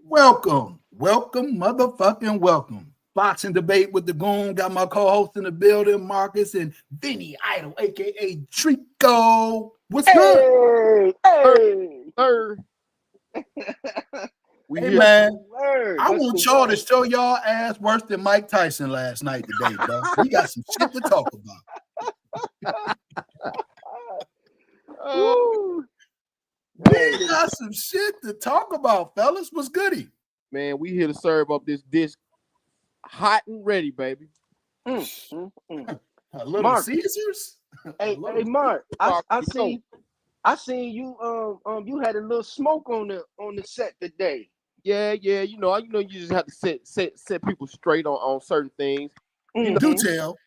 Welcome, motherfucking welcome. Boxing debate with the Goon. Got my co-host in the building, Marcus and Vinny Idol, aka Trico. What's good? Hey. Hey man, I want y'all to show y'all ass worse than Mike Tyson last night today, bro. We got some shit to talk about. We got some shit to talk about, fellas. What's goody? Man, we here to serve up this dish hot and ready, baby. A little Caesars. Hey, Mark, I seen you. You had a little smoke on the set today. Yeah. You just have to set people straight on certain things. Do tell.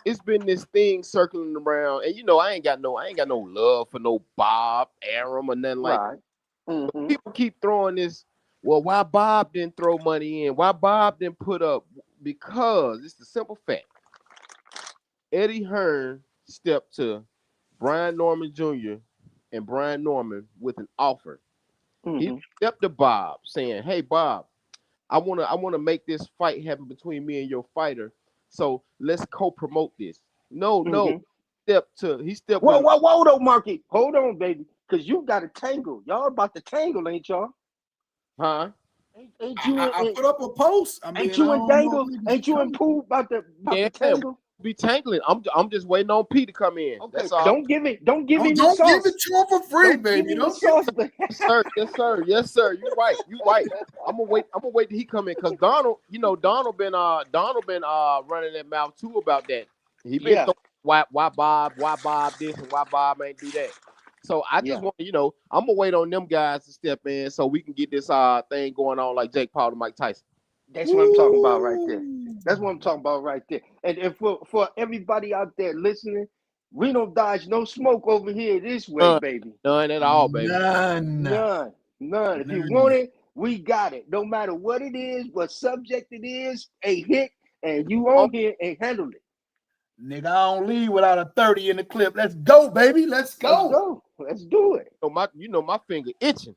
It's been this thing circling around, and I ain't got no love for no Bob, Aram, or nothing like that. Mm-hmm. People keep throwing this. Well, why Bob didn't throw money in? Why Bob didn't put up? Because it's the simple fact. Eddie Hearn stepped to Brian Norman Jr. and Brian Norman with an offer. Mm-hmm. He stepped to Bob saying, "Hey Bob, I wanna make this fight happen between me and your fighter. So let's co-promote this." No. He stepped. Whoa, though, Marky. Hold on, baby. Cause you got a tangle. Y'all about to tangle, ain't y'all? Huh? Ain't you? I put up a post. Ain't you in Dangle? Ain't you in Pool about the tangle? Be tangling. I'm just waiting on P to come in. Okay, that's all. Don't give it the sauce. Don't give it to him for free, baby. Don't sauce. Yes, sir. You right. I'm gonna wait till he come in because Donald been running that mouth too about that. He been why Bob this and why Bob ain't do that. So I just want I'm gonna wait on them guys to step in so we can get this thing going on like Jake Paul and Mike Tyson. That's what I'm talking about right there. And if for everybody out there listening, we don't dodge no smoke over here this way, baby. None at all, baby. None. If you want it, we got it. No matter what it is, what subject it is, a hit, and you on here and handle it. Nigga, I don't leave without a 30 in the clip. Let's go, baby. Let's go. Let's do it. My finger itching.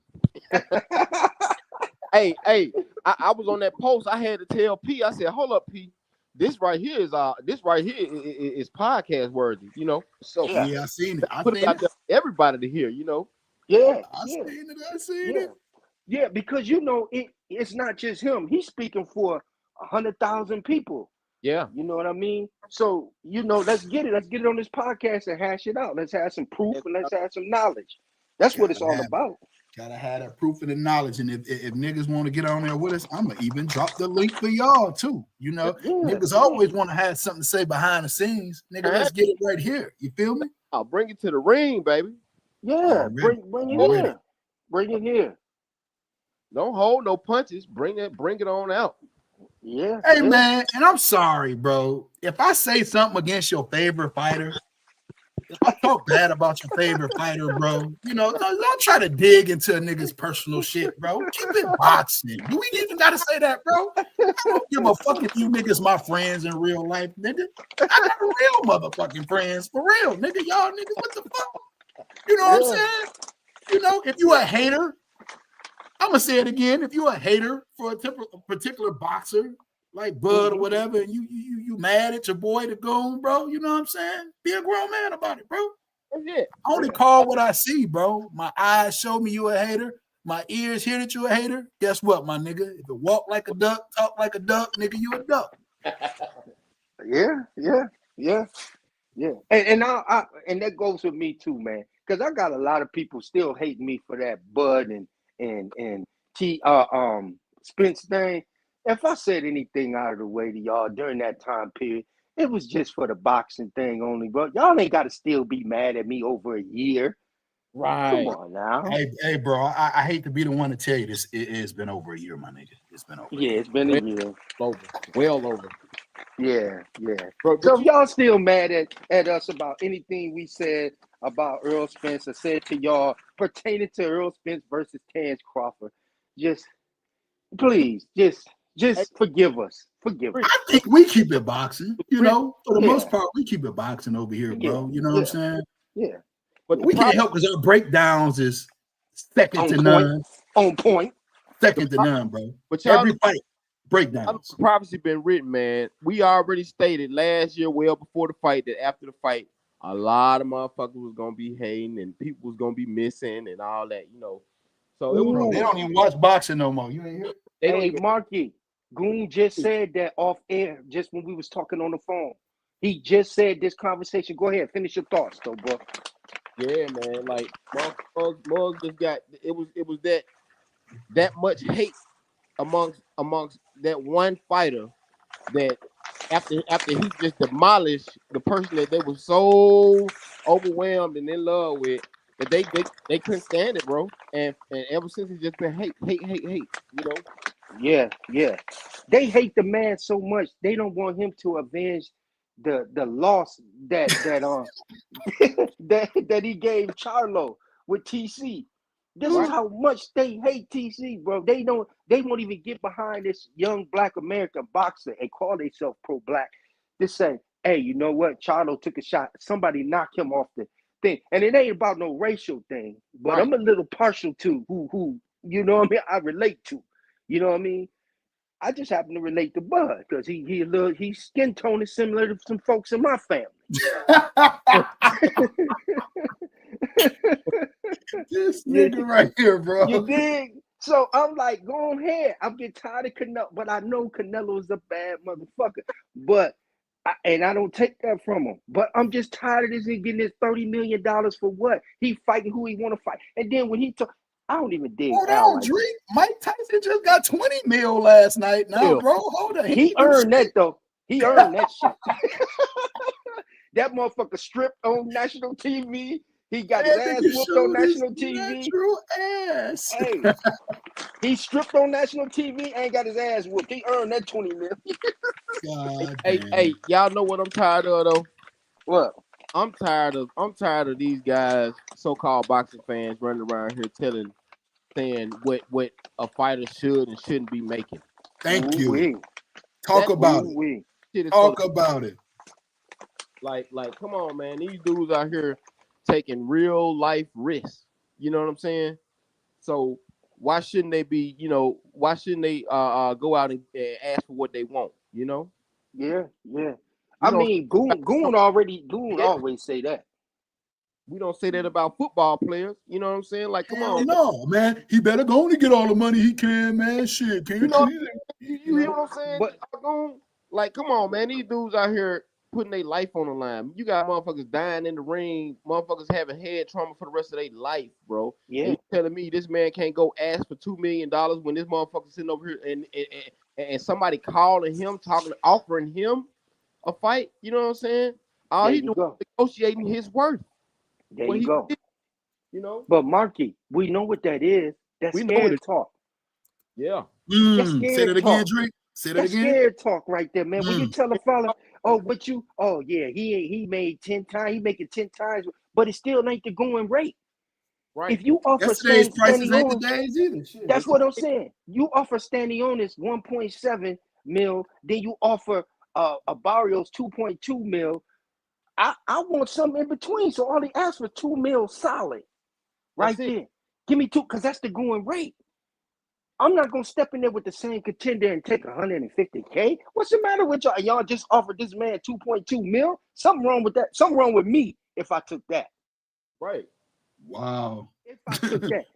Hey, I was on that post. I had to tell P. I said, "Hold up, P. This right here is podcast worthy, So yeah, I seen it. I put it out there for everybody to hear, Yeah, I seen it. Yeah, because it's not just him. He's speaking for 100,000 people. Yeah, you know what I mean. So let's get it. Let's get it on this podcast and hash it out. Let's have some proof and let's have some knowledge. That's what it's all about. Gotta have that proof and the knowledge. And if niggas want to get on there with us, I'm gonna even drop the link for y'all too. Niggas always want to have something to say behind the scenes. Nigga, let's get it right here. You feel me? I'll bring it to the ring, baby. Yeah, bring it here. Bring it here. Don't hold no punches. Bring it on out. Yeah. Hey man, and I'm sorry, bro. If I say something against your favorite fighter, if I talk bad about your favorite fighter, bro, don't try to dig into a nigga's personal shit, bro. Keep it boxing. Do we even gotta say that, bro? I don't give a fuck if you niggas my friends in real life, nigga. I got real motherfucking friends, for real, nigga. Y'all niggas, what the fuck? You know what I'm saying? If you a hater, I'm gonna say it again. If you a hater for a particular boxer, like Bud or whatever, and you mad at your boy the Goon, bro, you know what I'm saying? Be a grown man about it, bro. That's it. I only call what I see, bro. My eyes show me you a hater. My ears hear that you a hater. Guess what, my nigga? If you walk like a duck, talk like a duck, nigga, you a duck. Yeah. And I and that goes with me too, man. Because I got a lot of people still hating me for that Bud and Spence thing. If I said anything out of the way to y'all during that time period, it was just for the boxing thing only, bro. Y'all ain't got to still be mad at me over a year. Right. Come on now. Hey, bro, I hate to be the one to tell you this. It's been over a year, my nigga. It's been over. Yeah, it's been a year. Well over. Yeah. Bro, so if y'all still mad at us about anything we said about Earl Spence or said to y'all pertaining to Earl Spence versus Terrence Crawford, just forgive us. I think we keep it boxing, for the most part, we keep it boxing over here, bro. You know what I'm saying? Yeah. But we can't help because our breakdowns is Second to none. On point. Second to none, bro. But y'all, every fight breakdowns. The prophecy been written, man. We already stated last year, well before the fight, that after the fight, a lot of motherfuckers was gonna be hating and people was gonna be missing and all that, you know. So it was. Bro, they don't even watch boxing no more. You ain't hear? Hey, Marky, Goon just said that off air just when we was talking on the phone. He just said this conversation. Go ahead, finish your thoughts, though, bro. Yeah, man. Like Muggs just got it was that much hate amongst that one fighter that after he just demolished the person that they were so overwhelmed and in love with that they couldn't stand it, bro. And ever since it's just been hate, you know. Yeah. They hate the man so much they don't want him to avenge the loss that that he gave Charlo with TC. This is how much they hate TC, bro. They won't even get behind this young black American boxer and call themselves pro-black. They say, hey, you know what? Charlo took a shot. Somebody knocked him off the thing. And it ain't about no racial thing, but I'm a little partial to who you know what I mean, I relate to. You know what I mean? I just happen to relate to Bud because his skin tone is similar to some folks in my family. This nigga right here, bro. You dig? So I'm like, go on ahead. I'm getting tired of Canelo, but I know Canelo is a bad motherfucker. But I don't take that from him. But I'm just tired of this nigga getting this $30 million for what? He fighting who he want to fight. And then when he talk, I don't even dig. Hold on, Drake. Mike Tyson just got 20 mil last night. Now, bro, hold on. He earned that though. He earned that shit. That motherfucker stripped on national TV. He got his ass whooped on national TV. Ass. Hey, he stripped on national TV and got his ass whooped. He earned that 20 mil. Hey, y'all know what I'm tired of though? What? I'm tired of these guys, so-called boxing fans, running around here saying what a fighter should and shouldn't be making. Thank you. Talk about it. Talk about it. Like, come on, man. These dudes out here taking real life risks. You know what I'm saying? So why shouldn't they be? You know, why shouldn't they go out and ask for what they want? You know? Yeah. I mean, Goon always say that. We don't say that about football players. You know what I'm saying? Like, come on. No, man. He better go on and get all the money he can, man. Shit. You know what I'm saying? But, like, come on, man. These dudes out here putting their life on the line. You got motherfuckers dying in the ring, motherfuckers having head trauma for the rest of their life, bro. Yeah. And you telling me this man can't go ask for $2 million when this motherfucker sitting over here and somebody calling him, offering him a fight? You know what I'm saying? All he doing is negotiating his worth. There you go. You know? But Marky, we know what that is. That's scared talk. Yeah. Say that again, Drake. Say that again. Scared talk right there, man. When you tell a fella, he made 10 times, he making 10 times, but it still ain't the going rate. Right. If you offer yesterday's prices ain't today's either. Shit. That's what I'm saying. You offer Stanionis 1.7 mil, then you offer a Barrios 2.2 mil. I want something in between. So all he asked for 2 mil solid. Right there. Give me 2, because that's the going rate. I'm not gonna step in there with the same contender and take 150K. What's the matter with y'all? Y'all just offered this man 2.2 mil? Something wrong with that. Something wrong with me if I took that. Right. Wow. If I took that.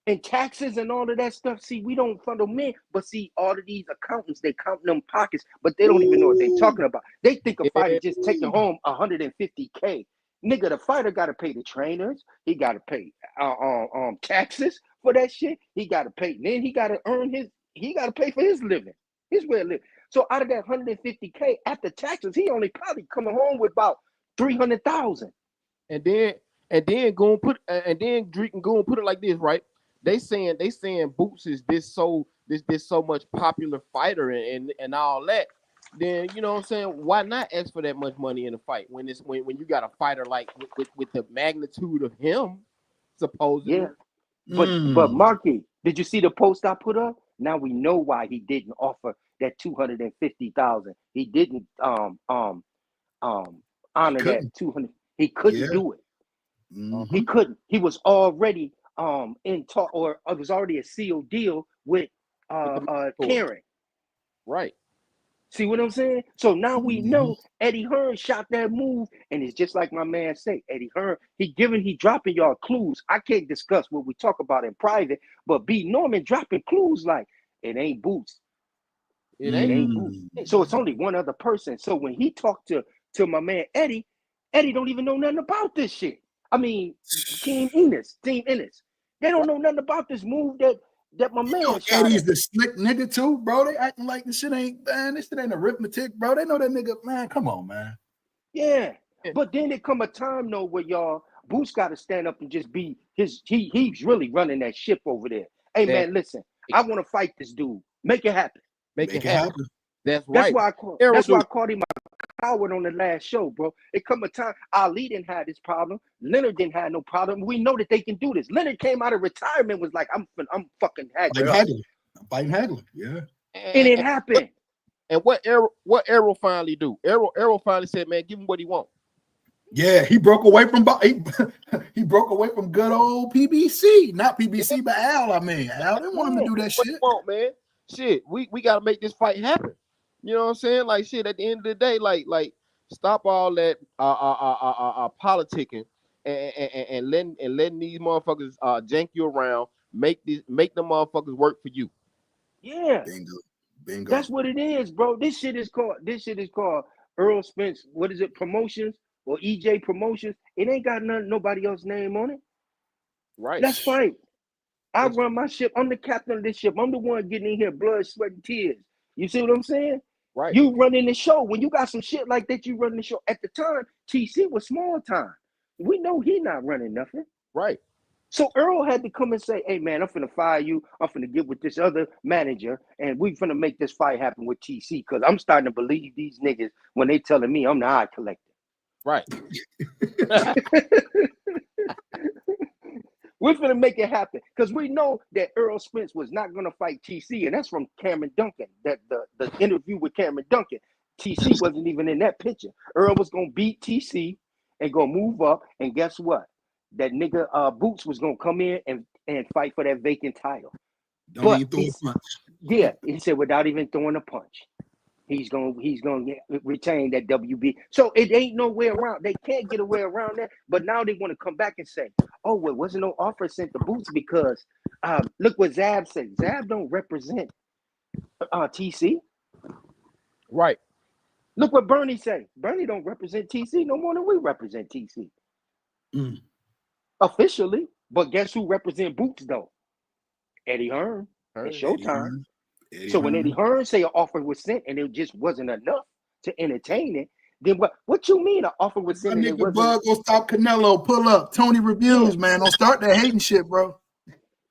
And taxes and all of that stuff. See, we don't fund them in, but see, all of these accountants, they count them pockets, but they don't even know what they're talking about. They think a fighter just taking home 150K. Nigga, the fighter got to pay the trainers. He got to pay taxes for that shit. He got to pay. Then he got to he got to pay for his living, his way of living. So out of that 150K after taxes, he only probably coming home with about 300,000. And then Drake and Goon put it like this, right? They saying Boots is this so much popular fighter and all that. Then you know what I'm saying, why not ask for that much money in a fight when you got a fighter like with the magnitude of him, supposedly. Yeah. But Marky, did you see the post I put up? Now we know why he didn't offer that 250,000. He didn't honor that 200. He couldn't do it. He couldn't. He was already in talk, or it was already a sealed deal with Karen. Right. See what I'm saying? So now we know Eddie Hearn shot that move, and it's just like my man say, Eddie Hearn, he dropping y'all clues. I can't discuss what we talk about in private, but B Norman dropping clues like it ain't Boots. It ain't Boots. So it's only one other person. So when he talked to my man Eddie don't even know nothing about this shit. I mean, Team Ennis. They don't know nothing about this move that my man shot Eddie's at. the slick nigga too, bro. They acting like this shit ain't, man. This shit ain't arithmetic, bro. They know that nigga, man. Come on, man. Yeah. But then there come a time though where y'all Boots got to stand up and just be he's really running that ship over there. Hey man, listen, I want to fight this dude. Make it happen. Make it happen. That's right. That's why I dude. called him a coward on the last show, bro. It come a time Ali didn't have this problem. Leonard didn't have no problem. We know that they can do this. Leonard came out of retirement, was like, I'm fucking Hagler. I'm fighting Hagler. Yeah. And it happened. And what Errol finally do? Errol finally said, man, give him what he want. Yeah, he broke away from he broke away from good old PBC, not PBC, but Al. I mean, Al didn't want him to do that shit. Want, man? Shit, we gotta make this fight happen. You know what I'm saying? Like shit. At the end of the day, like stop all that politicking and letting these motherfuckers jank you around. Make the motherfuckers work for you. Yeah, bingo. That's what it is, bro. This shit is called Earl Spence. What is it? Promotions or EJ Promotions? It ain't got nobody else's name on it. Right. Let's fight. I run my ship. I'm the captain of this ship. I'm the one getting in here, blood, sweat, and tears. You see what I'm saying? Right. You running the show. When you got some shit like that, you running the show. At the time, TC was small time. We know he not running nothing. Right. So Earl had to come and say, hey, man, I'm finna fire you. I'm finna get with this other manager, and we finna make this fight happen with TC, because I'm starting to believe these niggas when they telling me I'm the eye collector. Right. We're finna make it happen, because we know that Earl Spence was not gonna fight TC, and that's from Cameron Duncan. That the interview with Cameron Duncan, TC wasn't even in that picture. Earl was gonna beat TC and gonna move up, and guess what? That nigga Boots was gonna come in and fight for that vacant title. Don't even throw a punch. Yeah, he said without even throwing a punch, he's gonna retain that WB. So it ain't no way around. They can't get away around that. But now they want to come back and say, oh, well, wasn't no offer sent to Boots because look what Zab said. Zab don't represent TC. Right. Look what Bernie said. Bernie don't represent TC no more than we represent TC. Officially, but guess who represent Boots though? Eddie Hearn. It's Showtime. So when Eddie Hearn say an offer was sent and it just wasn't enough to entertain it, then what you mean an offer was sent and it wasn't? Bug will stop Canelo, pull up. Tony Reviews, man. Don't start that hating shit, bro.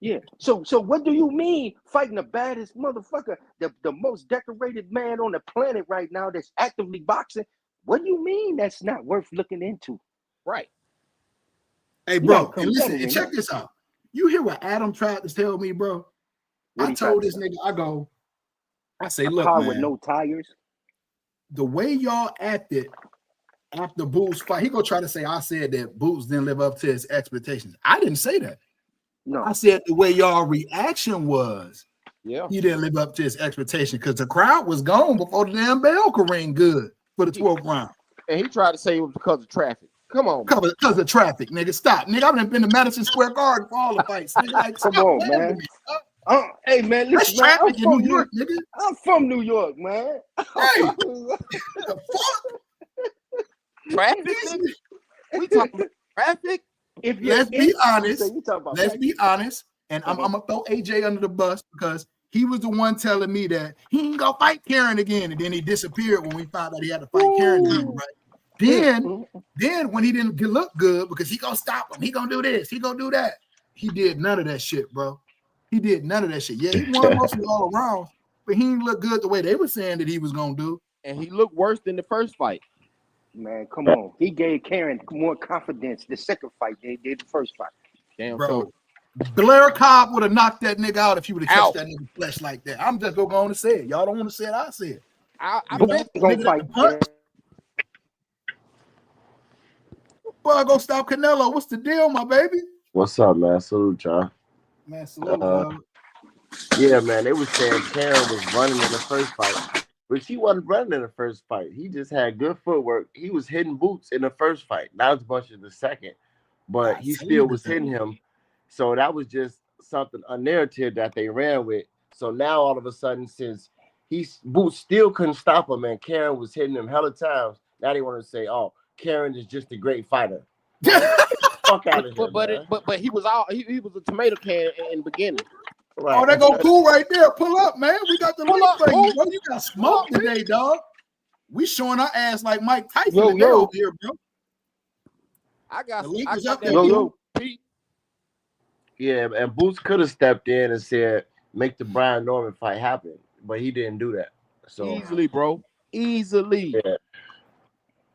Yeah. So what do you mean fighting the baddest motherfucker, the most decorated man on the planet right now that's actively boxing? What do you mean that's not worth looking into? Right. Hey, bro, and listen, and check this out. You hear what Adam tried to tell me, bro? I told this nigga, I say, look, car man, with no tires. The way y'all acted after Boots fight, he gonna try to say I said that Boots didn't live up to his expectations. I didn't say that. No, I said the way y'all reaction was. Yeah, he didn't live up to his expectation because the crowd was gone before the damn bell could ring good for the 12th round. And he tried to say it was because of traffic. Come on, because of traffic, nigga. Stop, nigga. I've been to Madison Square Garden for all the fights. Nigga, like, come on, man. Hey, man, listen, man, traffic in New York, nigga. I'm from New York, man. Hey, the fuck? Traffic? We talking traffic? Let's be honest. Let's be honest. And I'm gonna throw AJ under the bus because he was the one telling me that he ain't gonna fight Karen again, and then he disappeared when we found out he had to fight Karen again, right? Then when he didn't look good because he gonna stop him, he gonna do this, he gonna do that. He did none of that shit, bro. He did none of that shit. Yeah, he won mostly all around, but he didn't look good the way they were saying that he was gonna do. And he looked worse than the first fight. Man, come on. He gave Karen more confidence the second fight than he did the first fight. Damn, bro. So Blair Cobb would have knocked that nigga out if he would have touched that nigga flesh like that. I'm just gonna go on and say it. Y'all don't want to say it. I say it. I bet gonna fight. Boy, go stop Canelo. What's the deal, my baby? What's up, man? Salute, y'all. Man, salute, Uh, dog. yeah, man. They was saying Karen was running in the first fight, but she wasn't running in the first fight. He just had good footwork. He was hitting Boots in the first fight, not as much as the second, but I he seen still it was though. hitting him. So that was just something a narrative that they ran with. So now all of a sudden, since Boots still couldn't stop him, and Karen was hitting him hella times. Now they want to say, "Oh, Karen is just a great fighter." Man, fuck out of here, man. But he was he was a tomato can in the beginning. Oh, Right. that go cool right there. Pull up, man. We got the Pull link up, for you, Boots. bro. You got Pull up, smoked today, dog. We showing our ass like Mike Tyson Yo, today yo. over here, bro. The link is up there, Yo, Q. yo. Pete. Yeah, and Boots could have stepped in and said, make the Brian Norman fight happen, but he didn't do that. So Easily, bro. Easily. yeah,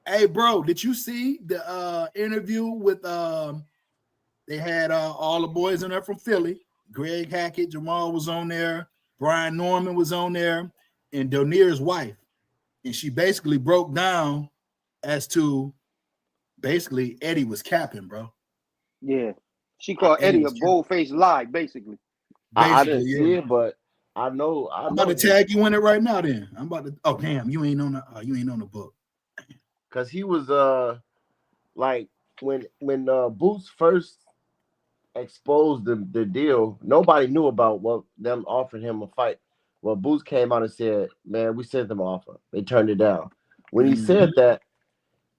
Hey, bro, did you see the interview with they had all the boys in there from Philly. Greg Hackett, Jamal was on there, Brian Norman was on there, and Donier's wife. And she basically broke down as to basically Eddie was capping, bro. Yeah. She called Eddie Eddie a was capping. bold-faced lie, basically. I Basically, didn't yeah. see it, but I know. I'm about to tag you in it right now. Then I'm about to. Oh damn, you ain't on the book. because he was like when Boots first exposed the deal, nobody knew about what them offering him a fight. Well, Boots came out and said, "Man, we sent them an offer. They turned it down." When he said that,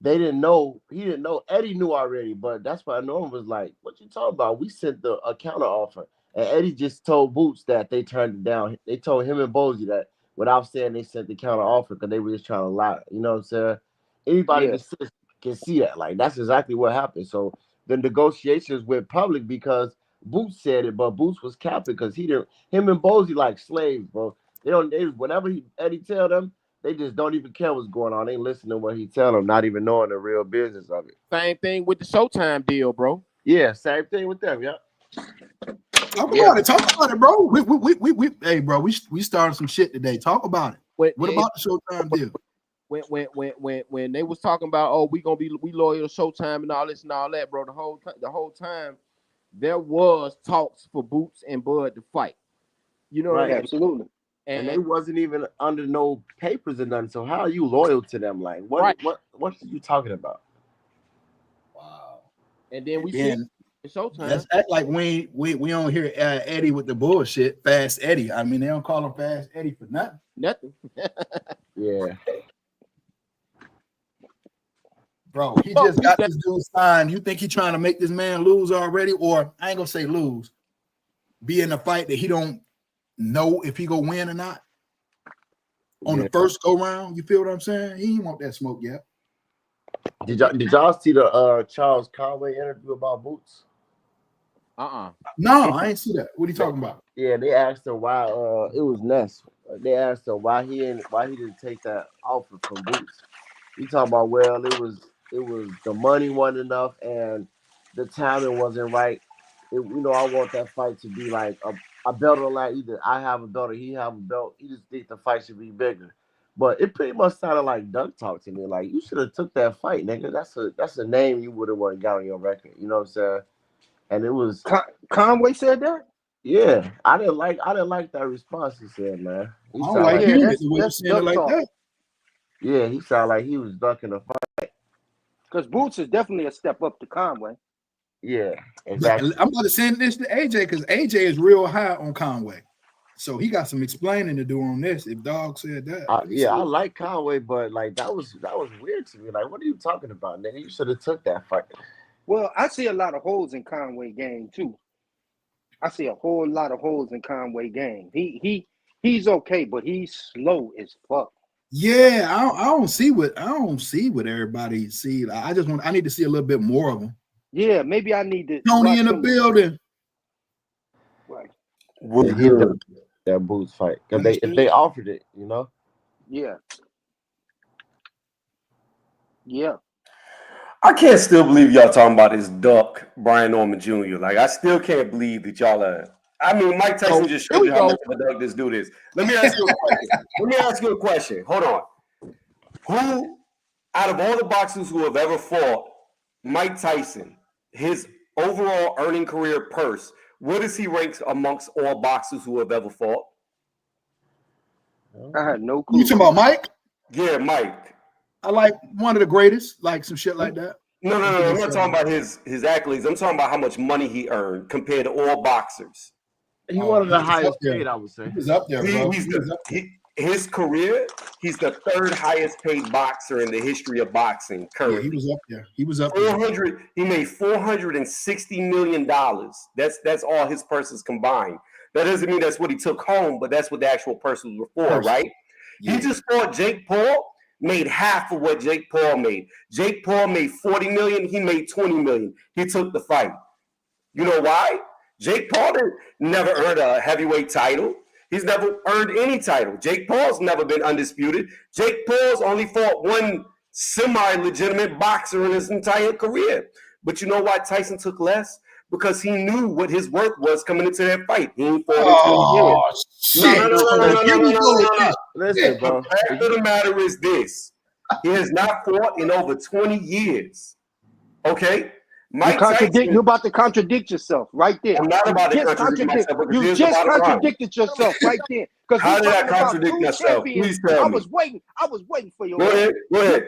they didn't know. He didn't know. Eddie knew already, but that's why Norman was like, "What you talking about? We sent a counter offer." And Eddie just told Boots that they turned it down. They told him and Bozy that without saying they sent the counter offer because they were just trying to lie. You know what I'm saying? Anybody Yeah. can see that. Like that's exactly what happened. So the negotiations went public because Boots said it, but Boots was capping because he didn't. Him and Bozy like slaves, bro. They don't. Whenever Eddie tell them. They just don't even care what's going on. They listen to what he tell them, not even knowing the real business of it. Same thing with the Showtime deal, bro. Yeah, same thing with them. Yeah. Talk about it, bro. Hey, bro, we started some shit today. Talk about it. What about the Showtime deal? When they was talking about, oh, we loyal to Showtime and all this and all that, bro. The whole time there was talks for Boots and Bud to fight. You know Right. what I mean? Absolutely. And they wasn't even under no papers or nothing. So how are you loyal to them? Like what? Right. What are you talking about? Wow. And then we see Showtime. Let's act like we don't hear Eddie with the bullshit. Fast Eddie. I mean, they don't call him Fast Eddie for nothing. Nothing. Yeah. Bro, he just got this dude signed. You think he trying to make this man lose already? Or I ain't gonna say lose. Be in a fight that he don't know if he go win or not. On the first go round, you feel what I'm saying? He ain't want that smoke yet. Did y'all see the Charles Conway interview about Boots? No, I ain't see that. What are you talking about? Yeah, they asked him why it was Ness. They asked him why he didn't take that offer from Boots. He talking about, well, it was the money wasn't enough and the timing wasn't right. I want that fight to be like a belt on like either I have a belt or he have a belt. He just think the fight should be bigger. But it pretty much sounded like duck talk to me. Like you should have took that fight, nigga. That's a name you would have got on your record. You know what I'm saying? And it was Conway said that. Yeah, I didn't like that response. He said, "Man, I don't like hearing it the way you saying it like that." Yeah, he sounded like he was ducking the fight. Because Boots is definitely a step up to Conway. Yeah, exactly. I'm about to send this to AJ because AJ is real high on Conway, so he got some explaining to do on this. If Dog said that, I like Conway, but like that was weird to me. Like, what are you talking about, nigga? You should have took that fight. Well, I see a lot of holes in Conway game too. I see a whole lot of holes in Conway game. He's okay, but he's slow as fuck. Yeah, I don't see what everybody see. I need to see a little bit more of them. Yeah, maybe I need to. Tony in the building. Right. That Boots fight because if they offered it, you know. Yeah. Yeah. I can't still believe y'all talking about this duck, Brian Norman Jr. Like, I still can't believe that y'all are. I mean, Mike Tyson just showed you how much of a duck this dude is. Let me ask you a question. Hold on. Who, out of all the boxers who have ever fought Mike Tyson, his overall earning career purse, where does he rank amongst all boxers who have ever fought? I had no clue. You talking about Mike? Yeah, Mike. I like one of the greatest, like some shit like that. No. I'm not talking about his accolades. I'm talking about how much money he earned compared to all boxers. He one of the he's highest up there. paid, I would say. He's up there, bro. His career, he's the third highest paid boxer in the history of boxing Yeah, currently. he was up there. He was up there. He made $460 million. That's all his purses combined. That doesn't mean that's what he took home, but that's what the actual purses were for, right? Yeah. He just fought Jake Paul, made half of what Jake Paul made. Jake Paul made $40 million. He made $20 million. He took the fight. You know why? Jake Paul never earned a heavyweight title. He's never earned any title. Jake Paul's never been undisputed. Jake Paul's only fought one semi-legitimate boxer in his entire career. But you know why Tyson took less? Because he knew what his worth was coming into that fight. He ain't fought No. Listen, bro. The fact of the matter is this. He has not fought in over 20 years. Okay? You're about to contradict yourself right there. I'm not about to contradict myself. You just contradicted yourself right there. How did I contradict myself? Please tell me. I was waiting for you. Go ahead.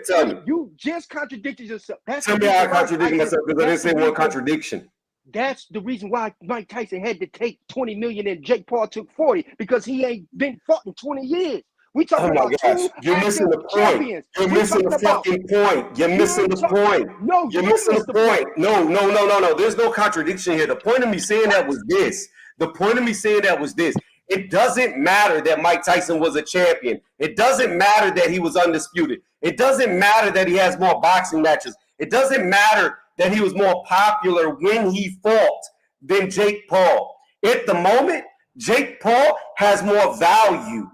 Tell me. You just contradicted yourself. Tell me how I contradicted myself because I didn't say one contradiction. That's the reason why Mike Tyson had to take $20 million and Jake Paul took 40 because he ain't been fought in 20 years. We talking about two You're missing the point. You're missing the fucking point. You're missing the point. No, you're missing the point. No. There's no contradiction here. The point of me saying that was this. It doesn't matter that Mike Tyson was a champion. It doesn't matter that he was undisputed. It doesn't matter that he has more boxing matches. It doesn't matter that he was more popular when he fought than Jake Paul. At the moment, Jake Paul has more value.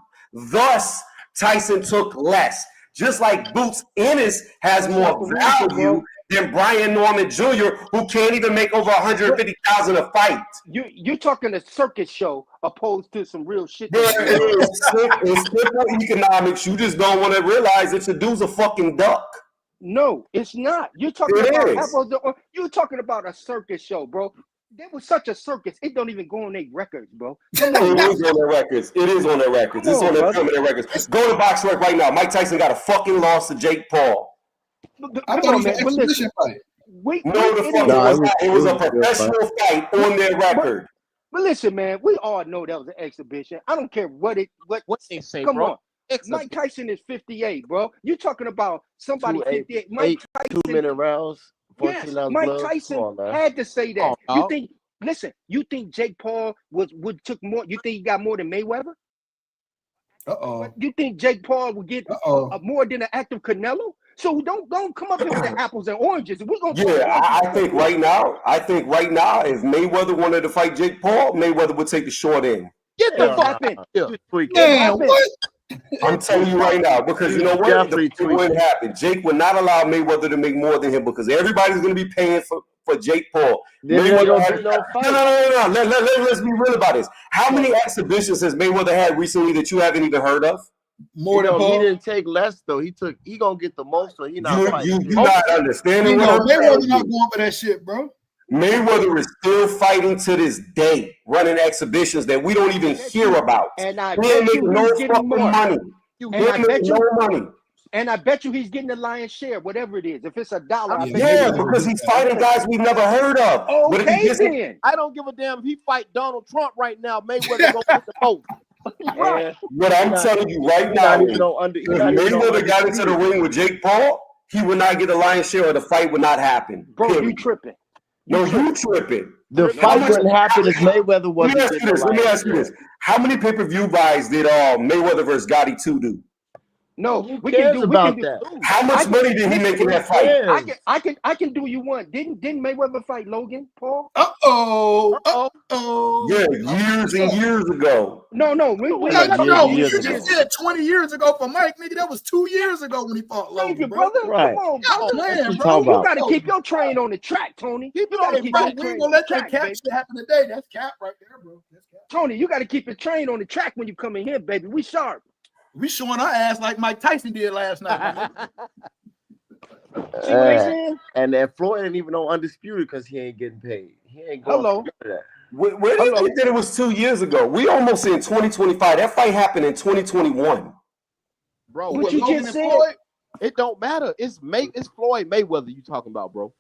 Thus, Tyson took less. Just like Boots Ennis has more value than Brian Norman Jr., who can't even make over $150,000 a fight. You're talking a circus show opposed to some real shit. It's simple economics. You just don't want to realize that your dude's a fucking duck. No, it's not. You're talking about a circus show, bro. There was such a circus. It don't even go on their records, bro. It is on their records. It's on their permanent records. Go to BoxRec right now. Mike Tyson got a fucking loss to Jake Paul. I thought it was an exhibition fight. It was a professional fight on their record. But listen, man, we all know that was an exhibition. I don't care what they say. Come on. Mike Tyson is 58, bro. You talking about somebody 58. Mike Tyson, 2-minute rounds. Yes, Mike Tyson had to say that. You think Jake Paul took more? You think he got more than Mayweather? You think Jake Paul would get more than an active Canelo? So don't come up here with the apples and oranges. We're gonna I think right now, if Mayweather wanted to fight Jake Paul, Mayweather would take the short end. Get the fuck in. Damn, what? I'm telling you right now, because you know what? It wouldn't happen. Jake would not allow Mayweather to make more than him because everybody's going to be paying for Jake Paul. No. Let's be real about this. How many exhibitions has Mayweather had recently that you haven't even heard of? More than Paul. He didn't take less though. He gonna get the most. So you're not understanding. Mayweather not going for that shit, bro. Mayweather is still fighing to this day, running exhibitions that we don't even hear about. And I bet you he's getting more money. And I bet you he's getting the lion's share, whatever it is. If it's $1, because he's fighting guys we've never heard of. Okay, I don't give a damn if he fight Donald Trump right now. Mayweather gonna get the vote. Right. What I'm telling you right now, if Mayweather got into the ring with Jake Paul, he would not get the lion's share, or the fight would not happen. Bro, you tripping? You tripping. The fight wouldn't happen if Mayweather wasn't. Let me ask you this. How many pay-per-view buys did Mayweather versus Gotti 2 do? No, who cares about that? How much money did he make in that fight? I can do you one. Didn't Mayweather fight Logan Paul? Yeah, years and years ago. No. You just said 20 years ago for Mike, nigga. That was 2 years ago when he fought Logan. Thank you, brother. Right. Come on, man, bro. You gotta keep your train on the track, Tony. We ain't gonna let that cap shit happen today. That's cap right there, bro. That's cap. Tony, you gotta keep your train on the track when you come in here, baby. We sharp. We showing our ass like Mike Tyson did last night. See what I'm saying? And then Floyd ain't even on undisputed because he ain't getting paid. He ain't going Hello. for none of that. Where do you think that it was 2 years ago? We almost in 2025. That fight happened in 2021. Bro, What you Logan just and said. Floyd, it don't matter. It's Floyd Mayweather you talking about, bro.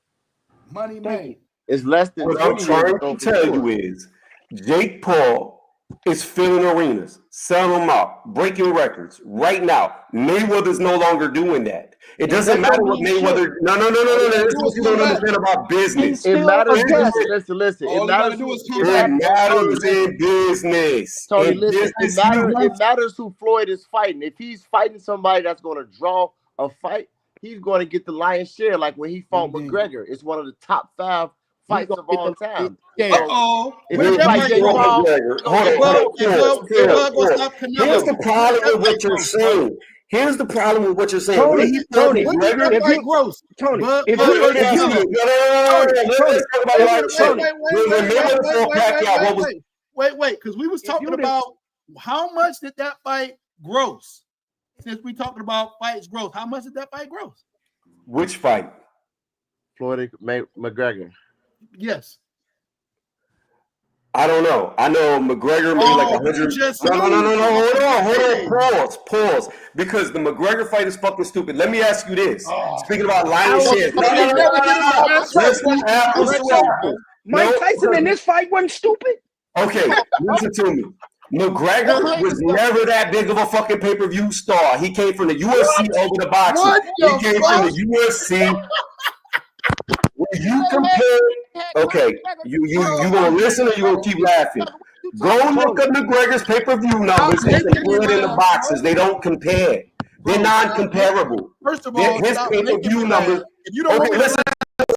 Money Thank made. It's less than What I'm 20 years trying ago to for tell sure. you is Jake Paul is filling arenas, selling them out, breaking records right now. Mayweather's no longer doing that. It doesn't that matter don't what mean Mayweather. shit. No. That's what you don't understand about business. He's It still matters. a guest. Listen. All It he gotta matters. do Who, is come It back. matters in business. Tony, In listen. business, It matters who Floyd is fighting. If he's fighting somebody that's going to draw a fight, he's going to get the lion's share. Like when he fought McGregor, it's one of the top 5 fights of all time. Uh-oh. If Where you did that fight fight Jake go? Paul, It was gonna stop Canelo. Here's the problem Where did with that what fight you're gross, bro? saying. Here's the problem with what you're saying. When he fought Tony, When did McGregor, that fight gross? Tony, But if versus you Canelo. let's talk about a lot of shit. When Mayweather fought Pacquiao, what was Wait, because we was talking about how much did that fight gross? Since we talking about fights gross, how much did that fight gross? which fight? Floyd McGregor. Yes. I don't know. I know McGregor made like 100. Hold on. Pause. Because the McGregor fight is fucking stupid. Let me ask you this. Speaking about lion's share. Let's do apples to apples. Mike Tyson in this fight wasn't stupid. Okay, listen to me. McGregor was never that big of a fucking pay-per-view star. He came from the UFC over the boxing. He came from the UFC. When you compare, okay, you gonna listen or you gonna keep laughing? Go look at McGregor's pay-per-view numbers and compare it in the boxes. They don't compare. They're non-comparable. First of all, his pay-per-view numbers. Okay, listen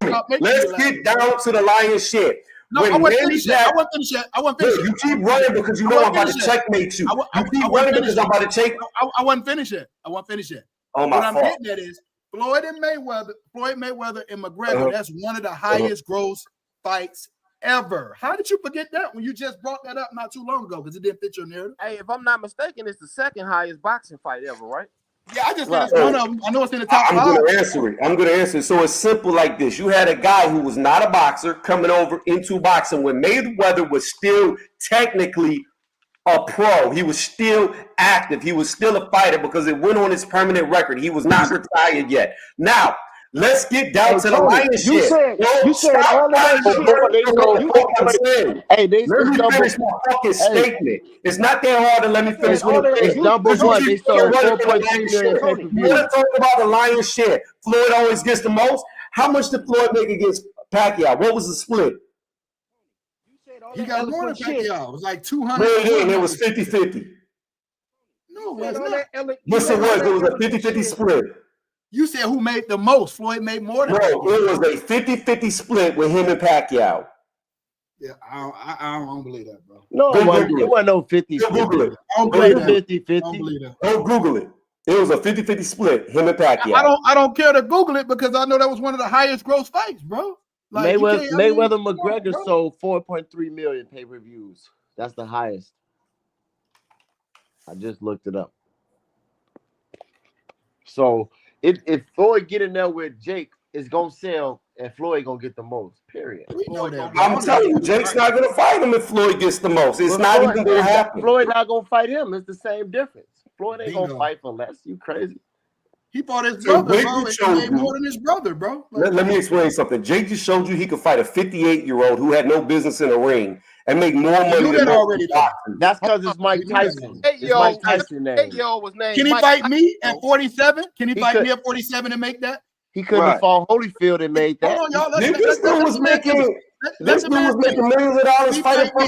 to me. Let's get down to the lion's share. No, I wasn't finished yet. I wasn't finished. You keep running because you know I'm about to checkmate you. You keep running because I'm about to check. I wasn't finished yet. Oh, my what I'm fault. getting at is Floyd Mayweather and McGregor. That's one of the highest gross fights ever. How did you forget that when you just brought that up not too long ago? Because it didn't fit your narrative. Hey, if I'm not mistaken, it's the second highest boxing fight ever, right? Yeah, I just said it's one of them. I know it's in the top 5. I'm going to answer it. So it's simple like this. You had a guy who was not a boxer coming over into boxing when Mayweather was still technically a pro. He was still active. He was still a fighter because it went on his permanent record. He was not retired yet. Now, let's get down to the lion's share. You said all of that shit. Let me finish my fucking statement. It's not that hard to let me finish. It's number one. They sold 4.3 million pay-per-view. Let's talk about the lion's share. Floyd always gets the most. How much did Floyd make against Pacquiao? What was the split? He got more than Pacquiao. It was like 200. No, it was 50-50. No, it was not. Yes, it was. It was a 50-50 split. You said who made the most? Floyd made more than Bro, it was a 50-50 split with him and Pacquiao. Yeah, I don't believe that, bro. No, it wasn't no 50. Google it. I don't believe that. 50-50. I don't believe that. Go Google it. It was a 50-50 split, him and Pacquiao. I don't care to Google it because I know that was one of the highest gross fights, bro. Like, Mayweather McGregor sold 4.3 million pay-per-views. That's the highest. I just looked it up. So if Floyd get in there with Jake, it's gonna sell, and Floyd gonna get the most. Period. I'm telling you, Jake's not gonna fight him if Floyd gets the most. It's not even gonna happen. Floyd not gonna fight him. It's the same difference. Floyd ain't gonna fight for less. You crazy? He fought his brother, bro. He made more than his brother, bro. Let me explain something. Jake just showed you he could fight a 58-year-old who had no business in the ring and make more money than already. That's because it's Mike Tyson. It's Mike Tyson name. Can he fight me at 47? Can he fight me at 47 and make that? He couldn't have fought Holyfield and made that. Hold on, y'all. This dude was making millions of dollars fighting for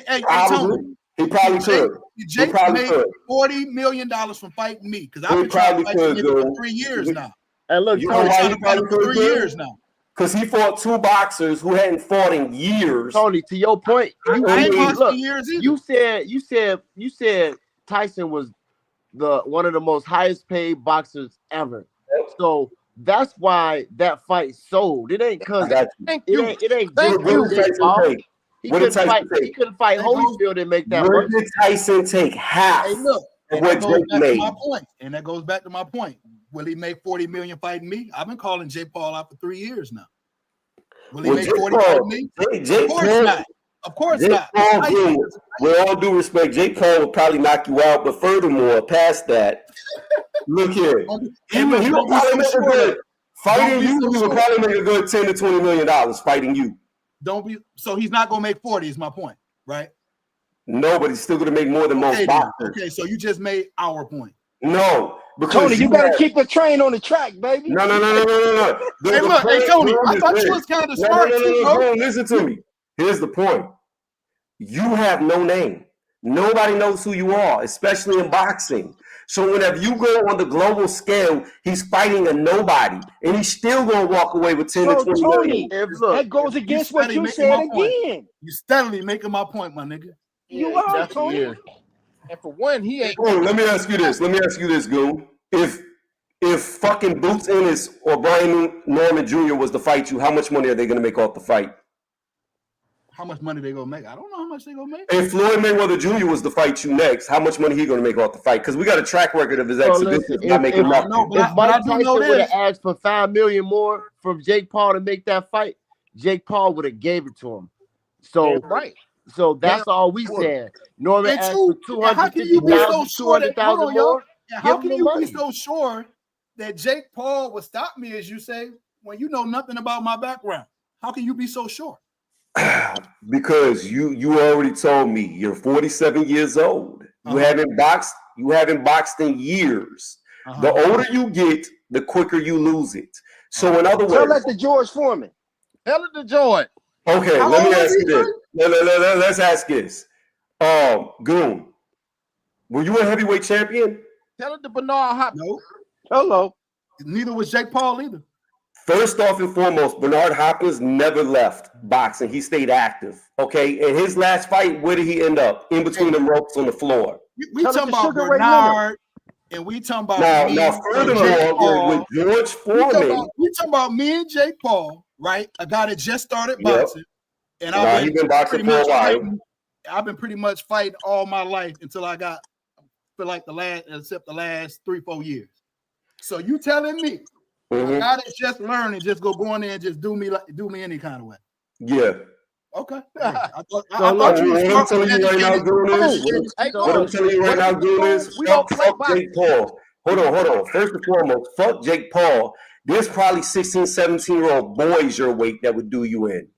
Hey, Tony. He probably could. Jake made $40 million from fighting me because I've been trying to fight you for 3 years now. And look, you know why he probably could? 3 years now. Because he fought 2 boxers who hadn't fought in years. Tony, to your point, you said Tyson was one of the most highest paid boxers ever. So that's why that fight sold. It ain't because it ain't. He couldn't fight Holyfield and make that work. What did Tyson take half? Hey, look, what Jake made? And that goes back to my point. Will he make 40 million fighting me? I've been calling Jake Paul out for 3 years now. Will he Well, make Jake 40 Paul, fighting me? Jake Of course Paul, not. Of course Jake not. Paul, dude, with all due respect, Jake Paul will probably knock you out. But furthermore, past that, look here, he would probably make a good fighting you. He would probably make a good $10 to $20 million fighting you. So he's not gonna make 40. Is my point, right? No, but he's still gonna make more than most boxers. Okay, so you just made our point. No, because Tony, you gotta keep the train on the track, baby. No. Hey, look, hey Tony, I thought you was kind of smart too, bro. Listen to me. Here's the point. You have no name. Nobody knows who you are, especially in boxing. So whenever you go on the global scale, he's fighting a nobody, and he's still gonna walk away with 10 to 20 million. That goes against what you said again. You steadily making my point, my nigga. You are, Tony. And for one, he ain't. Oh, let me ask you this, Goon. If fucking Boots Ennis or Brian Norman Jr. was to fight you, how much money are they gonna make off the fight? How much money they gonna make? I don't know how much they gonna make. If Floyd Mayweather Jr. was to fight you next, how much money he gonna make off the fight? Because we got a track record of his exhibitions not making nothing. If Mike Tyson would have asked for $5 million more from Jake Paul to make that fight, Jake Paul would have gave it to him. So right. So that's all we said. Norman asked for 250,000 more. How can you be so sure that Jake Paul would stop me, as you say, when you know nothing about my background? How can you be so sure? Because you already told me you're 47 years old. You haven't boxed in years. The older you get, the quicker you lose it. So in other words, tell that to George Foreman. Tell it to George. Okay, let me ask you this. Let's ask this. Goon, were you a heavyweight champion? Tell it to Bernard Hopkins. No. Hello. Neither was Jake Paul either. First off and foremost, Bernard Hopkins never left boxing. He stayed active. Okay. In his last fight, where did he end up? In between the ropes on the floor. We talking about Bernard, and we talking about now furthermore, with George Foreman. We talking about me and Jake Paul, right? A guy that just started boxing. And I've been boxing for a while. I've been pretty much fighting all my life until I got, for like the last 3-4 years. So you telling me a guy that's just learning, just go in there and just do me any kind of way? Yeah. Okay. I'm telling you right now, Goon is fuck Jake Paul. Hold on. First and foremost, fuck Jake Paul. There's probably 16, 17-year-old boys your weight that would do you in.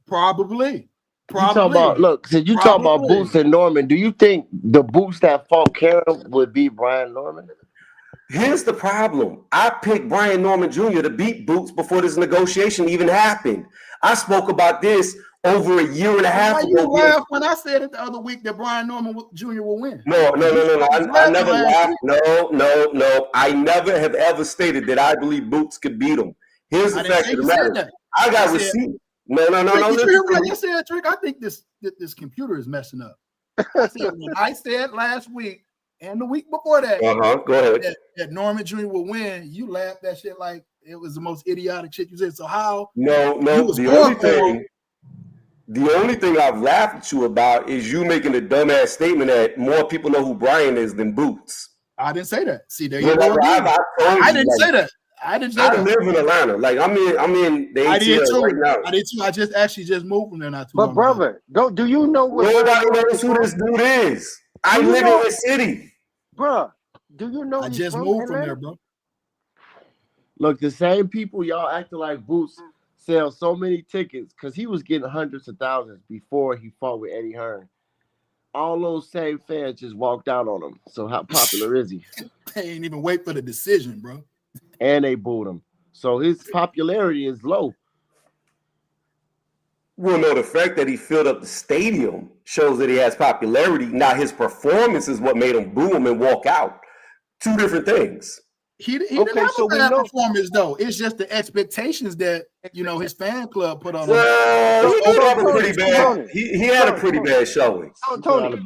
Probably. Since you talk about Boots and Norman, do you think the Boots that fought Karen would be Brian Norman? Here's the problem. I picked Brian Norman Jr. to beat Boots before this negotiation even happened. I spoke about this over a year and a half ago. You laughed when I said it the other week that Brian Norman Jr. will win. No. I never laughed. No. I never have ever stated that I believe Boots could beat him. Here's the fact of the matter. I got receipts. No. You said, Trick, I think this computer is messing up. I said last week and the week before that, go ahead. That Norman Jr. will win. You laughed that shit like it was the most idiotic shit you said. So how? No. The only thing I've laughed at you about is you making the dumbass statement that more people know who Brian is than Boots. I didn't say that. See, there you go. I didn't say that. I live in Atlanta. Like I'm in the ATL right now. I did too. I just moved from there not too long. But brother, do you know what? Nobody knows who this dude is. I live in the city. Bro, do you know? I just moved from there, bro. Look, the same people y'all acting like Boots sell so many tickets because he was getting hundreds of thousands before he fought with Eddie Hearn. All those same fans just walked out on him. So how popular is he? They ain't even wait for the decision, bro. And they booed him. So his popularity is low. Well, no, the fact that he filled up the stadium shows that he has popularity. Now, his performance is what made him boo him and walk out. Two different things. He didn't have a bad performance, though. It's just the expectations that, his fan club put on him. Well, he had a pretty bad showing. Tony,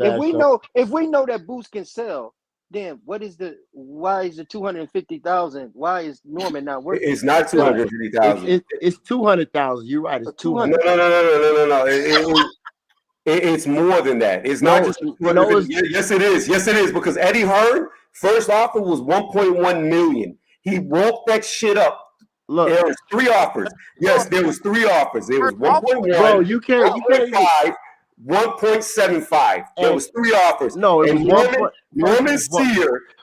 if we know that Boots can sell, then why is the 250,000? Why is Norman not working? It's not 250,000. It's 200,000. You're right. It's 200. No. It's more than that. It's not just. Yes, it is. Yes, it is. Because Eddie Hearn first offer was 1.1 million. He walked that shit up. Look, there was 3 offers. Yes, there was 3 offers. It was 1.1, bro. You can't 1.5, 1.75. There was 3 offers. No, it and was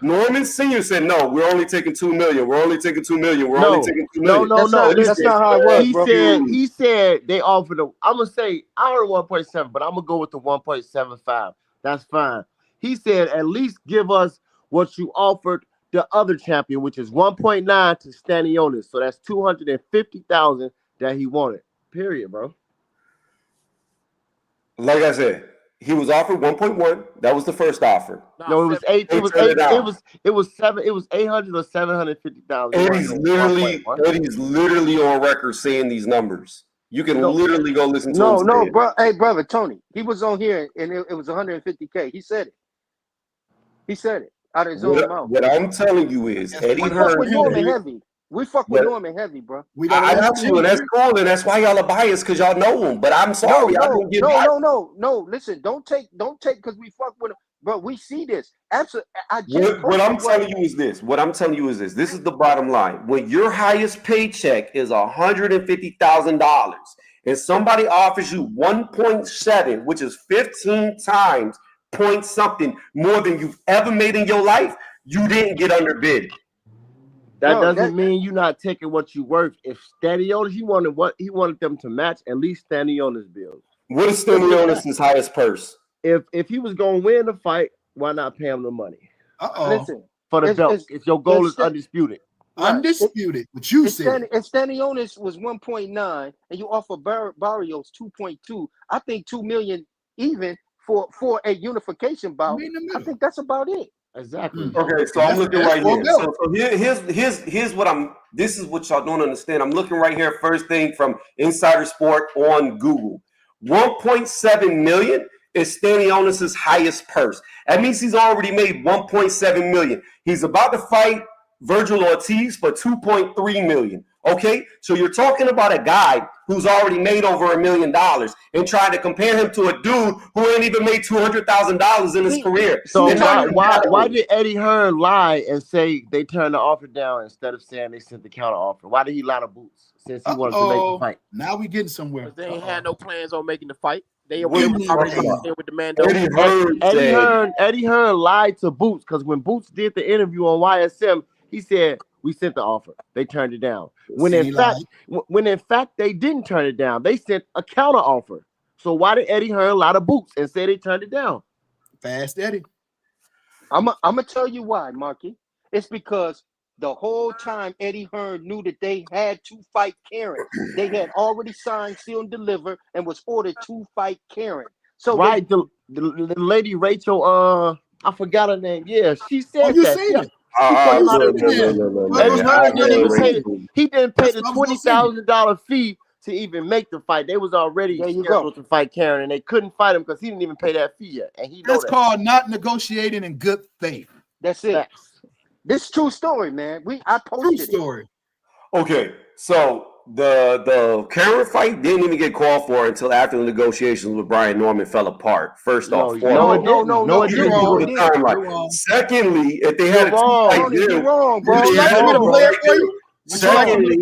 Norman Senior said, "No, we're only taking 2 million. We're only taking 2 million. We're No, only taking 2 million." no. That's not how it works, bro. He said they offered him. I'm gonna say I heard 1.7, but I'm gonna go with the 1.75. That's fine. He said at least give us what you offered the other champion, which is 1.9 to Stanionis. So that's 250,000 that he wanted. Period, bro. Like I said, he was offered 1.1. That was the first offer. No, it was 8. It was 8. It was 7. It was 800 or 750,000. Eddie's literally on record saying these numbers. You can literally go listen to him. No, bro. Hey, brother Tony, he was on here and it was 150K. He said it. He said it out of his own mouth. What I'm telling you is, Eddie we fuck with Norman heavy. We fuck with Norman heavy, bro. I know you, and that's cool, and that's why y'all are biased because y'all know him. But I'm sorry, I don't get biased. No. Listen, don't take because we fuck with him. But we see this. Absolutely. What I'm telling you is this. This is the bottom line. When your highest paycheck is $150,000 and somebody offers you 1.7, which is 15 times point something more than you've ever made in your life, you didn't get underbid. That doesn't mean you're not taking what you worth. If Stanionis, he wanted them to match at least Stanionis' bills. What is Stanionis' highest purse? If he was gonna win the fight, why not pay him the money? Listen, for the belt. If your goal is undisputed. Undisputed, what you said. If Stanionis was 1.9 and you offer Barrios 2.2, I think 2 million even for a unification bout. I think that's about it. Exactly. Okay, so I'm looking right here. So here's what this is what y'all don't understand. I'm looking right here, first thing from Insider Sport on Google. 1.7 million is Stanionis' highest purse. That means he's already made 1.7 million. He's about to fight Virgil Ortiz for 2.3 million. Okay, so you're talking about a guy who's already made over $1 million and trying to compare him to a dude who ain't even made $200,000 in his career. So why did Eddie Hearn lie and say they turned the offer down instead of saying they sent the counter offer? Why did he lie to Boots since he wanted to make the fight? Now we getting somewhere. They ain't had no plans on making the fight. They What already with the Mando. Eddie Hearn lied to Boots because when Boots did the interview on YSM, he said we sent the offer. They turned it down. When in fact they didn't turn it down. They sent a counter offer. So why did Eddie Hearn lie to Boots and say they turned it down? Fast Eddie. I'm gonna tell you why, Marky. It's because the whole time Eddie Hearn knew that they had to fight Karen. They had already signed, sealed, and delivered, and was ordered to fight Karen. So right, the lady Rachel, I forgot her name. Yeah, she said that. He didn't pay the $20,000 fee to even make the fight. They was already scheduled to fight Karen, and they couldn't fight him because he didn't even pay that fee yet. And that's called not negotiating in good faith. That's it. This is true story, man. I posted true story. Okay, so the Karen fight didn't even get called for until after the negotiations with Brian Norman fell apart. First off, no, it didn't. Secondly, if they had you're wrong, bro. Secondly,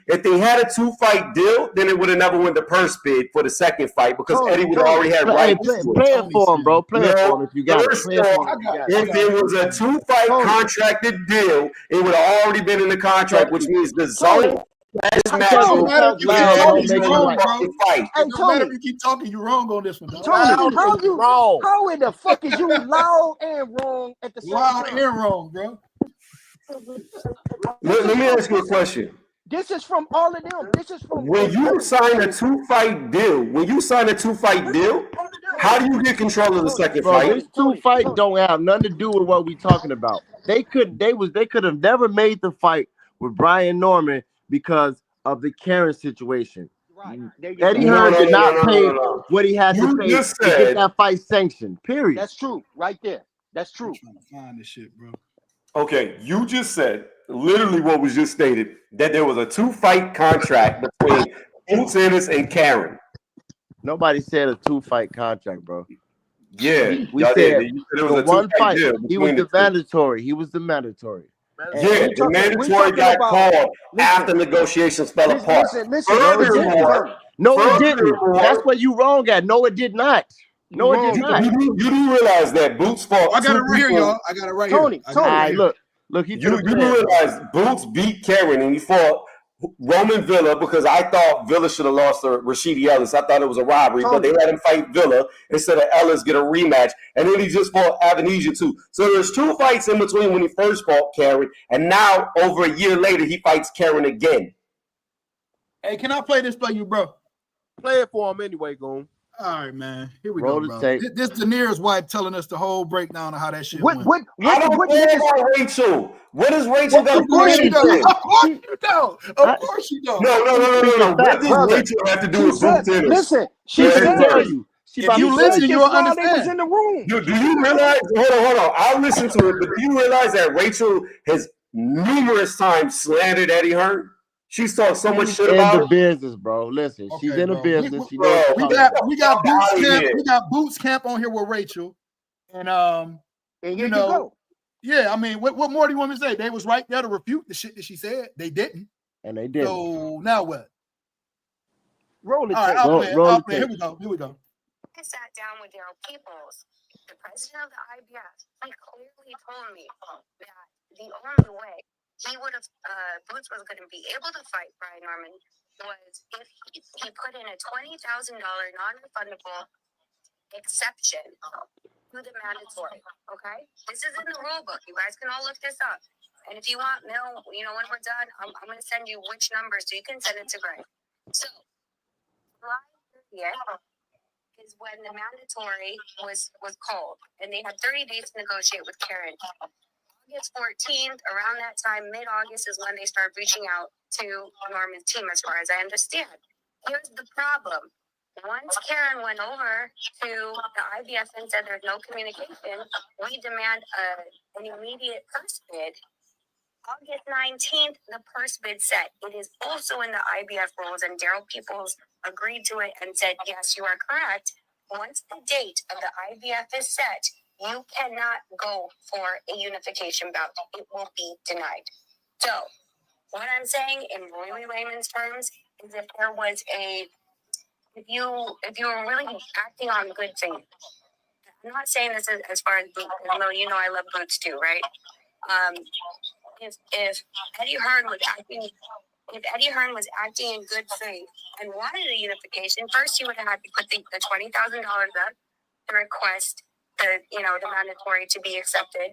if they had a 2-fight deal, then it would have never won the purse bid for the second fight because Eddie would already have rights. Play it for him, bro. Play it for him if you got it. If there was a 2-fight contracted deal, it would have already been in the contract, which means the zone. No matter if you keep talking, you're wrong on this one. Tony, how in the fuck is you loud and wrong at the same time? Loud and wrong, bro. Let me ask you a question. This is from all of them. This is from when you sign a 2-fight deal. How do you get control of the second fight? This 2-fight don't have nothing to do with what we talking about. They could have never made the fight with Brian Norman because of the Karen situation. Right. Eddie Hearn did not pay what he had to pay to get that fight sanctioned. Period. That's true. Right there. That's true. I'm trying to find this shit, bro. Okay, you just said literally what was just stated, that there was a 2-fight contract between Boots Ennis and Karen. Nobody said a 2-fight contract, bro. Yeah, We y'all said did. You said it the was a one two-fight fight. deal He was between the the two. mandatory. He was the mandatory. Yeah, the mandatory got called after negotiations fell apart. Listen. No, it didn't. Furthermore, No, it didn't. That's furthermore, where you wrong at. No, it did not. No, it did wrong, not. you do realize that Boots fought I got two it right here, people. y'all. I got it right Tony, here. I Tony. got it All right right, here. look. He You took do realize Boots beat Karen and he fought Roman Villa because I thought Villa should have lost to Rashidi Ellis. I thought it was a robbery, but they let him fight Villa instead of Ellis get a rematch. And then he just fought Avenesian too. So there's two fights in between when he first fought Karen, and now over a year later he fights Karen again. Hey, can I play this for you, bro? Play it for him anyway, Goon. All right, man. Here we Roll go, the bro. tape. This Daenerys wife telling us the whole breakdown of how that shit What went. I don't care about Rachel. What does Rachel got Of course you don't. Of course you don't. Of course you don't. No. What fact, does brother. Rachel have to do She with said, Boots Ennis? listen, she Yeah, said tell this. you. She If about you to listen, say you'll While they was understand. in the room. Do you realize? Hold on. I'll listen to it, but do you realize that Rachel has numerous times slandered Eddie Hearn? She's talked so much shit in about the it. business, bro. Listen, she's Okay, in the bro. business. She knows what We she's got talking about. Boots Outta Camp. here. We got Boots Camp on here with Rachel, and And here you you know, go. yeah. I mean, what more do you want me to say? They was right there to refute the shit that she said. They didn't. And they did. So now what? Roll it. All right, tape. I'll play. Here we go. I sat down with Daryl Peoples, the president of the IBF. He clearly told me that the only way he would have Boots was going to be able to fight Brian Norman was if he put in a $20,000 non-refundable exception to the mandatory. Okay, this is in the rule book. You guys can all look this up. And if you want Mel, when we're done, I'm going to send you which numbers so you can send it to Greg. So July 30th is when the mandatory was called, and they had 30 days to negotiate with Karen. August 14th, around that time, mid-August, is when they start reaching out to Norman's team, as far as I understand. Here's the problem. Once Karen went over to the IBF and said there's no communication, we demand an immediate purse bid. August 19th, the purse bid set. It is also in the IBF rules, and Daryl Peoples agreed to it and said, yes, you are correct. Once the date of the IBF is set, you cannot go for a unification bout. It will be denied. So, what I'm saying in really layman's terms is if there was if you were really acting on good faith, I'm not saying this as far as Boots, because I love Boots too, right? If Eddie Hearn was acting in good faith and wanted a unification, first he would have had to put the $20,000 up to request the mandatory to be accepted,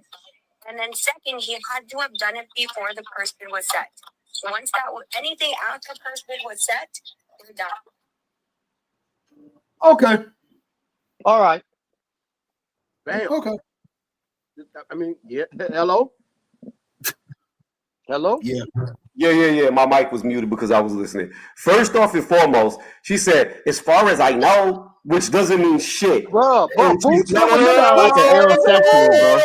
and then second, he had to have done it before the purse bid was set. Once anything after the purse bid was set, they're done. Okay. All right. Damn. Okay. I mean, yeah. Hello. Yeah. My mic was muted because I was listening. First off and foremost, she said, as far as I know, which doesn't mean shit. Bro, Boots You sound like an aerosexual, bro.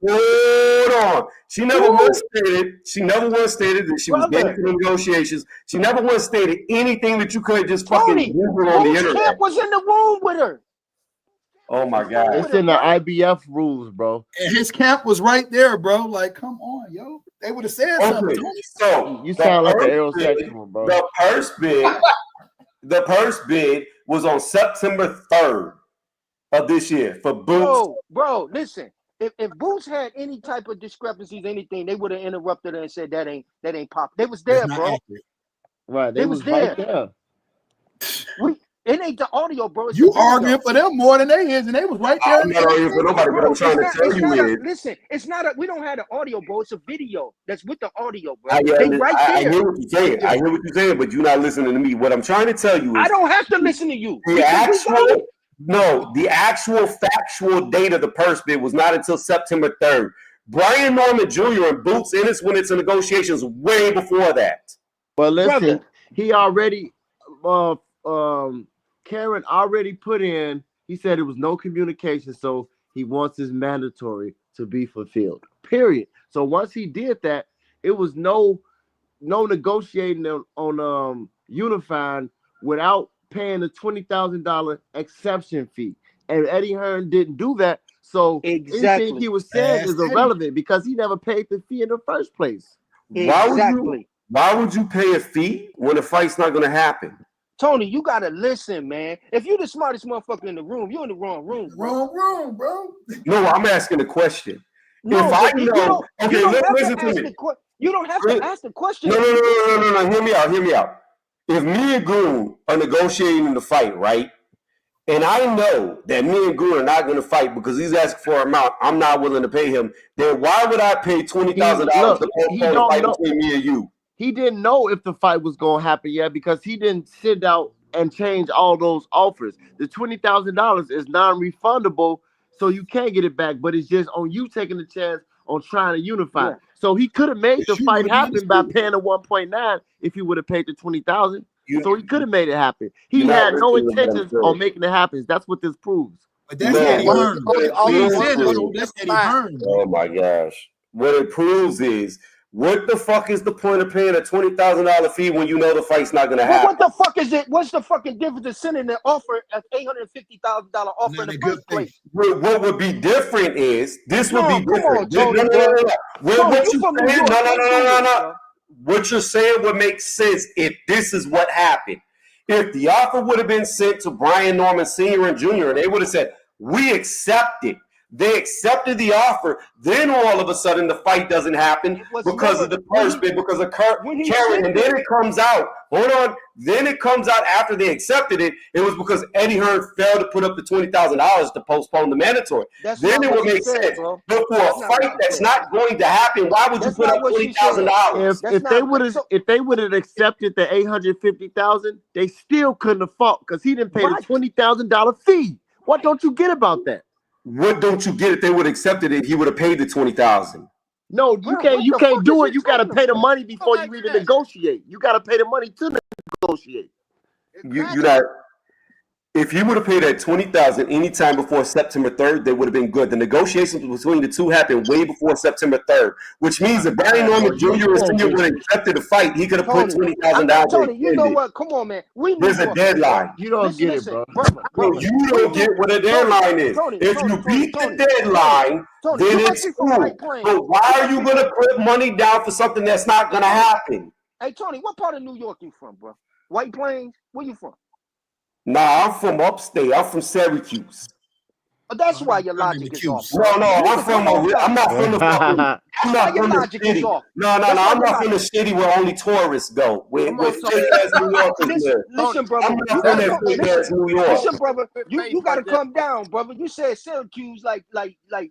Hold on. She never once stated that she was getting to negotiations. She never once stated anything that you could just fucking Google on the internet. Camp was in the room with her. Oh my God. It's in the IBF rules, bro. And his camp was right there, bro. Like, come on, yo. They would have said something. So you sound like an aerosexual, bro. The purse bid was on September 3rd of this year for Boots. Bro, listen. If Boots had any type of discrepancies, anything, they would have interrupted her and said that ain't pop. They was there, bro. Accurate. Right, they was there. Right there. It ain't the audio, bro. It's you arguing for them more than they is, and they was right there. I'm not arguing for nobody, but I'm trying to tell you listen, it's not we don't have the audio, bro. It's a video that's with the audio, bro. I they right there. I hear what you're saying. I hear what you're saying, but you're not listening to me. What I'm trying to tell you is I don't have to listen to you. The actual factual date of the purse bid was not until September 3rd. Brian Norman Jr. and Boots Ennis went into negotiations way before that. But listen, he already Karen already put in, he said it was no communication, so he wants his mandatory to be fulfilled. Period. So once he did that, it was no negotiating on unifying without paying the $20,000 exception fee. and Eddie Hearn didn't do that. So anything he was saying is irrelevant because he never paid the fee in the first place. Why would you pay a fee when the fight's not going to happen? Tony, you gotta listen, man. If you're the smartest motherfucker in the room, you're in the wrong room. Wrong room, bro. No, I'm asking the question. No, if I know, okay, listen to me. You don't have to ask the question. No. Hear me out. If me and Goon are negotiating in the fight, right? And I know that me and Goon are not going to fight because he's asking for an amount I'm not willing to pay him, then why would I pay $20,000 to postpone the fight between me and you? He didn't know if the fight was going to happen yet because he didn't send out and change all those offers. The $20,000 is non-refundable, so you can't get it back, but it's just on you taking the chance on trying to unify. Yeah. So he could have made the fight happen by paying the 1.9 if he would have paid the $20,000. So he could have made it happen. He had no intentions on making it happen. That's what this proves. But that's Eddie Hearn. That's Eddie Hearn. Oh my gosh. What it proves is, what the fuck is the point of paying a $20,000 fee when you know the fight's not going to happen? What the fuck is it? What's the fucking difference in sending an offer at $850,000 offer in the first place? What would be different is this would be different. No. What you're saying would make sense if this is what happened. If the offer would have been sent to Brian Norman Sr. and Jr., and they would have said, we accept it. They accepted the offer. Then all of a sudden the fight doesn't happen because of the purse bid, because of Karen. And then it comes out. Hold on. Then it comes out after they accepted it. It was because Eddie Hearn failed to put up the $20,000 to postpone the mandatory. Then it would make sense. But for a fight that's not going to happen, why would you put up $20,000? If they would have accepted the $850,000, they still couldn't have fought because he didn't pay the $20,000 fee. What don't you get about that? What don't you get? If they would have accepted it, he would have paid the $20,000. No, you can't. You can't do it. You got to pay the money before you even negotiate. You got to pay the money to negotiate. You not. If you would have paid that $20,000 anytime before September 3rd, they would have been good. The negotiations between the two happened way before September 3rd, which means if Brian Norman Jr. and Sr. would have accepted the fight, he could have put $20,000. Tony, you know what? Come on, man. There's a deadline. You don't get it, bro. You don't get what a deadline is. If you beat the deadline, then it's cool. But why are you going to put money down for something that's not going to happen? Hey, Tony, what part of New York you from, bro? White Plains? Where you from? Nah, I'm from upstate. I'm from Syracuse. Oh, that's why your logic is off. No, I'm from I'm not from the fucking. I'm not from the city. No, I'm not from the city where only tourists go. Where fake ass New Yorkers live. Listen, brother. I'm not from that fake ass New York. Listen, brother. You gotta come down, brother. You said Syracuse like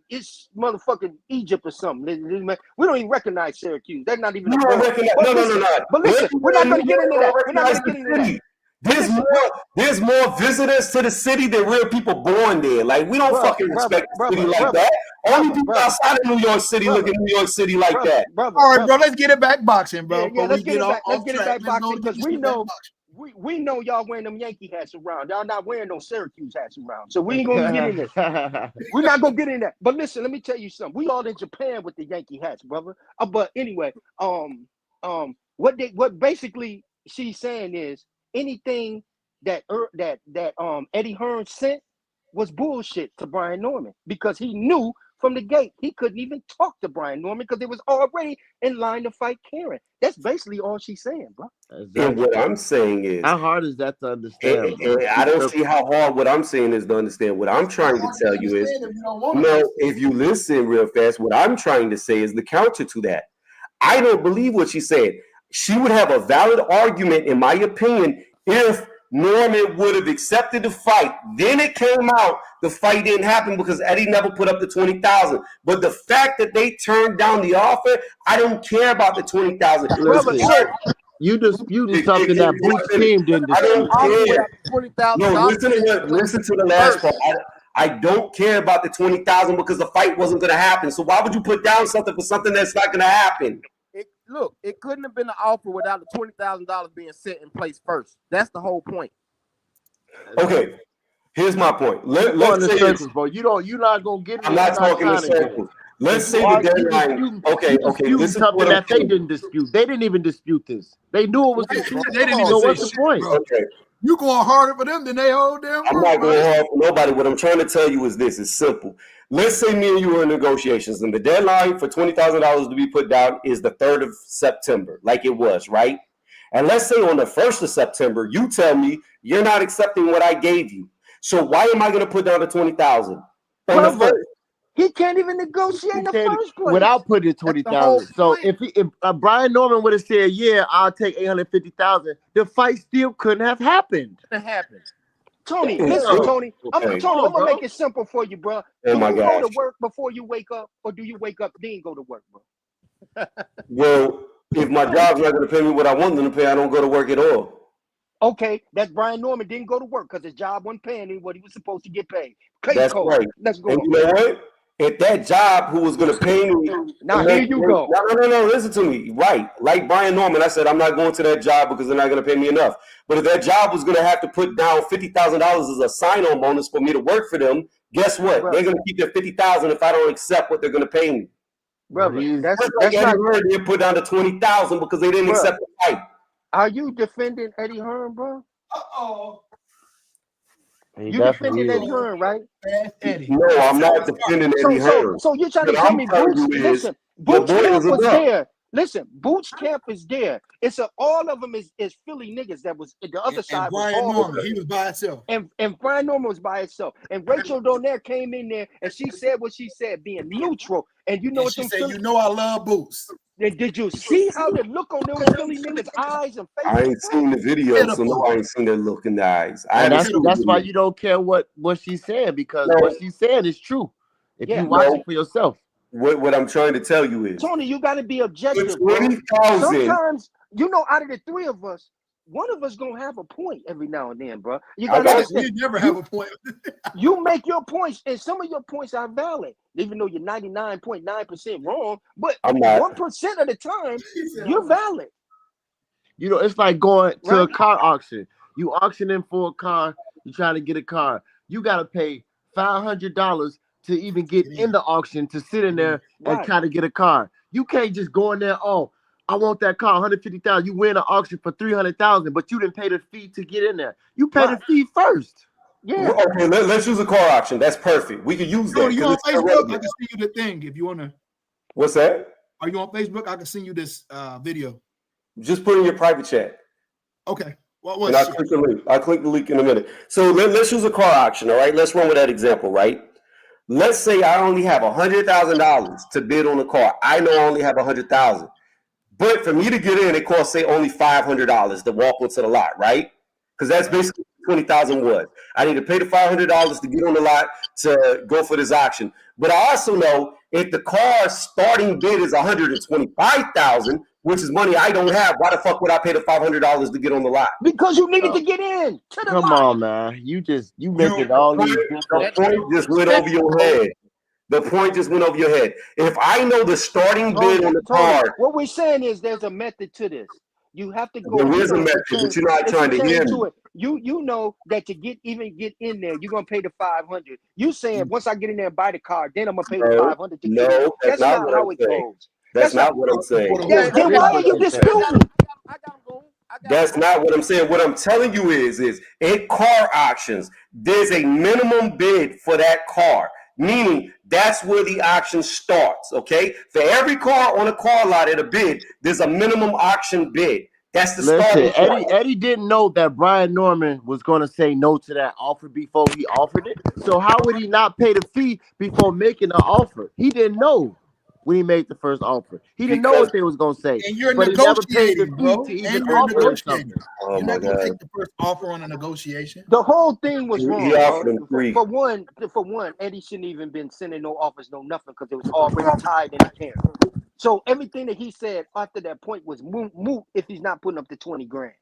it's motherfucking Egypt or something. We don't even recognize Syracuse. They're not even. You don't recognize? No. But listen, we're not gonna get into that. We're not gonna get into that. There's more visitors to the city than real people born there. Like, we don't fucking respect the city like that. Only people outside of New York City look at New York City like that. All right, bro, let's get it back boxing, bro. Yeah, let's get it back boxing because we know y'all wearing them Yankee hats around. Y'all not wearing those Syracuse hats around. So we ain't gonna get in there. We're not gonna get in there. But listen, let me tell you something. We all in Japan with the Yankee hats, brother. But anyway, what basically she's saying is anything that Eddie Hearn sent was bullshit to Brian Norman because he knew from the gate he couldn't even talk to Brian Norman because it was already in line to fight Karen. That's basically all she's saying, bro. And what I'm saying is, how hard is that to understand? And I don't see how hard what I'm saying is to understand. What I'm trying to tell you is, if you listen real fast, what I'm trying to say is the counter to that. I don't believe what she said. She would have a valid argument, in my opinion, if Norman would have accepted the fight. Then it came out the fight didn't happen because Eddie never put up the $20,000. But the fact that they turned down the offer, I don't care about the $20,000. You disputing something that Boots team didn't dispute. I don't care. No, listen to the last part. I don't care about the $20,000 because the fight wasn't going to happen. So why would you put down something for something that's not going to happen? Look, it couldn't have been an offer without the $20,000 being set in place first. That's the whole point. Okay, here's my point. Let's say circles, bro. You're not gonna get. I'm not talking in circles. Let's say the deadline. Okay. This is something that they didn't dispute. They didn't even dispute this. They knew it was. They didn't even say what's the point? Okay. You going harder for them than they hold damn. I'm not going hard for nobody. What I'm trying to tell you is this: it's simple. Let's say me and you are in negotiations, and the deadline for $20,000 to be put down is the 3rd of September, like it was, right? And let's say on the 1st of September, you tell me you're not accepting what I gave you. So why am I going to put down the $20,000 on the 1st? He can't even negotiate in the first place without putting 20,000. So if Brian Norman would have said, "Yeah, I'll take 850,000," the fight still couldn't have happened. Tony, listen, Tony. I'm gonna make it simple for you, bro. Do you go to work before you wake up, or do you wake up then go to work, bro? Well, if my job's not going to pay me what I want them to pay, I don't go to work at all. Okay, that's Brian Norman didn't go to work because his job wasn't paying him what he was supposed to get paid. That's right. Let's go. And you know what? If that job who was going to pay me, now here you go. No. Listen to me. Right, like Brian Norman, I said I'm not going to that job because they're not going to pay me enough. But if that job was going to have to put down $50,000 as a sign-on bonus for me to work for them, guess what? They're going to keep their $50,000 if I don't accept what they're going to pay me. Brother, that's like Eddie Hearn did put down to $20,000 because they didn't accept the fight. Are you defending Eddie Hearn, bro? You defending Eddie Hearn, right? No, I'm not defending Eddie Hearn. So you're trying to tell me Boots Camp was there. Listen, Boots Camp is there. It's all of them is Philly niggas that was the other side. And Brian Norman, he was by himself. And Brian Norman was by himself. And Rachel Donaire came in there and she said what she said, being neutral. And you know what she said, you know I love Boots. And did you see how the look on those Philly niggas' eyes and faces? I ain't seen the video, so no, I ain't seen that look in the eyes. That's why you don't care what she's saying, because what she's saying is true. If you watch it for yourself. What I'm trying to tell you is, Tony, you got to be objective. Sometimes, out of the three of us, one of us gonna have a point every now and then, bro. You never have a point. You make your points, and some of your points are valid, even though you're 99.9% wrong. But 1% of the time, you're valid. You know, it's like going to a car auction. You auctioning for a car. You're trying to get a car. You gotta pay $500 to even get in the auction, to sit in there and try to get a car. You can't just go in there, I want that car, $150,000. You win an auction for $300,000, but you didn't pay the fee to get in there. You pay the fee first. Yeah. Okay, let's use a car auction. That's perfect. We can use that. You on Facebook? I can send you the thing if you want to. What's that? Are you on Facebook? I can send you this video. Just put in your private chat. Okay. And I'll click the link. I'll click the link in a minute. So let's use a car auction, all right? Let's run with that example, right? Let's say I only have $100,000 to bid on a car. I know I only have $100,000. But for me to get in, it costs, say, only $500 to walk onto the lot, right? Because that's basically $20,000 was. I need to pay the $500 to get on the lot to go for this auction. But I also know if the car's starting bid is $125,000, which is money I don't have, why the fuck would I pay the $500 to get on the lot? Because you needed to get in. Come on, man. You making all these. The point just went over your head. The point just went over your head. If I know the starting bid on the car, what we're saying is there's a method to this. You have to go. There is a method, but you're not trying to hear me. You know that to get in there, you're gonna pay the $500. You saying once I get in there and buy the car, then I'm gonna pay the $500 to get in. That's not how it goes. That's not what I'm saying. Then why are you disputing? That's not what I'm saying. What I'm telling you is in car auctions, there's a minimum bid for that car. Meaning that's where the auction starts, okay? For every car on a car lot at a bid, there's a minimum auction bid. That's the starting point. Eddie didn't know that Brian Norman was going to say no to that offer before he offered it. So how would he not pay the fee before making an offer? He didn't know when he made the first offer. He didn't know what they was going to say. And you're negotiating, bro. And you're negotiating. You're not going to take the first offer on a negotiation. The whole thing was wrong. He offered him three. For one, Eddie shouldn't even been sending no offers, no nothing, because it was already tied in the camera. So everything that he said after that point was moot if he's not putting up the 20 grand.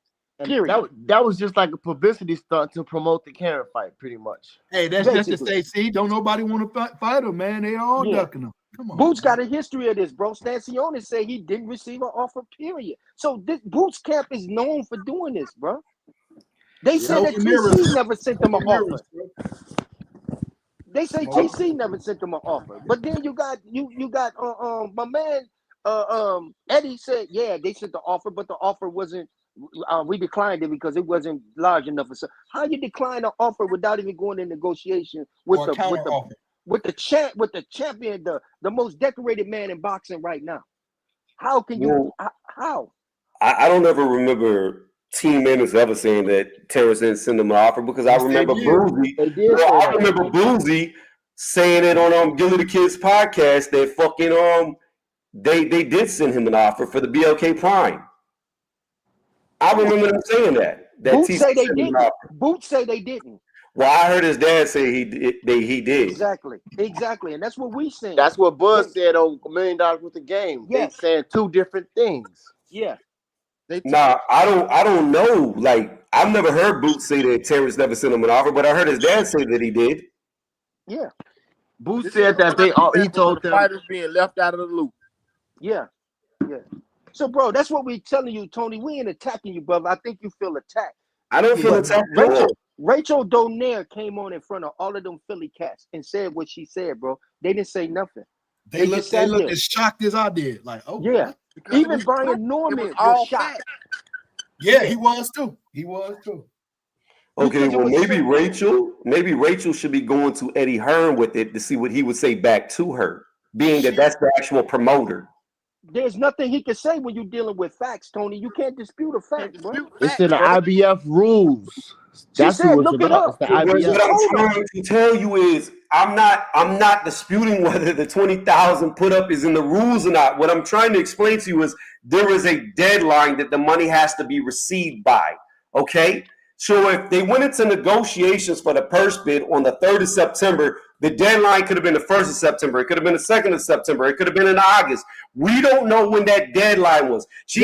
Period. That was just like a publicity stunt to promote the Karen fight, pretty much. Hey, that's just to say, see, don't nobody want to fight him, man. They all ducking him. Come on. Boots got a history of this, bro. Stancione said he didn't receive an offer, period. So this Boots Camp is known for doing this, bro. They said that TC never sent them an offer. They say TC never sent them an offer. But then you got my man Eddie said, yeah, they sent the offer, but the offer wasn't we declined it because it wasn't large enough. So how you decline an offer without even going in negotiation with Or a counter offer. with the champion, the most decorated man in boxing right now? How can you? How? I don't ever remember team members ever saying that Terrence didn't send them an offer because I Yes, they remember did. Boozy. They did say I that. remember Boozy saying it on Gilly the Kids podcast that fucking they did send him an offer for the BLK Prime. I remember them saying that. Boots TC say they sent him an didn't. offer. Boots say they didn't. Well, I heard his dad say he did. Exactly, and that's what we saying. That's what Buzz said on $1 Million Worth of Game. Yes. They saying two different things. Yeah. Nah, I don't know. Like, I've never heard Boots say that Terrence never sent him an offer, but I heard his dad say that he did. Yeah. Boots said that he told them fighters being left out of the loop. Yeah. So, bro, that's what we're telling you, Tony. We ain't attacking you, brother. I think you feel attacked. I don't feel attacked. Rachel Donaire came on in front of all of them Philly cats and said what she said, bro. They didn't say nothing. They looked as shocked as I did. Like, oh yeah. Even Brian Norman was shocked. Yeah, he was too. Okay, well, maybe Rachel should be going to Eddie Hearn with it to see what he would say back to her, being that that's the actual promoter. There's nothing he can say when you're dealing with facts, Tony. You can't dispute a fact, bro. It's in the IBF rules. That's said, what it's look it about. up. It's the IBF. What I'm trying to tell you is I'm not disputing whether the 20,000 put up is in the rules or not. What I'm trying to explain to you is there is a deadline that the money has to be received by. Okay? So if they went into negotiations for the purse bid on the 3rd of September, the deadline could have been the 1st of September. It could have been the 2nd of September. It could have been in August. We don't know when that deadline was. We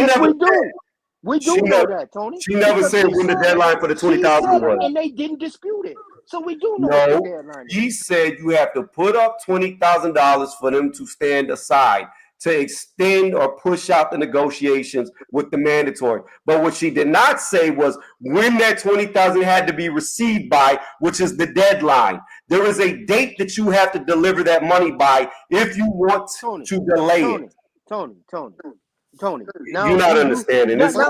do know that, Tony. She never said when the deadline for the 20,000 was. And they didn't dispute it. So we do know what the deadline is. She said you have to put up $20,000 for them to stand aside to extend or push out the negotiations with the mandatory. But what she did not say was when that 20,000 had to be received by, which is the deadline. There is a date that you have to deliver that money by if you want to delay it. Tony, now you're not understanding. This is the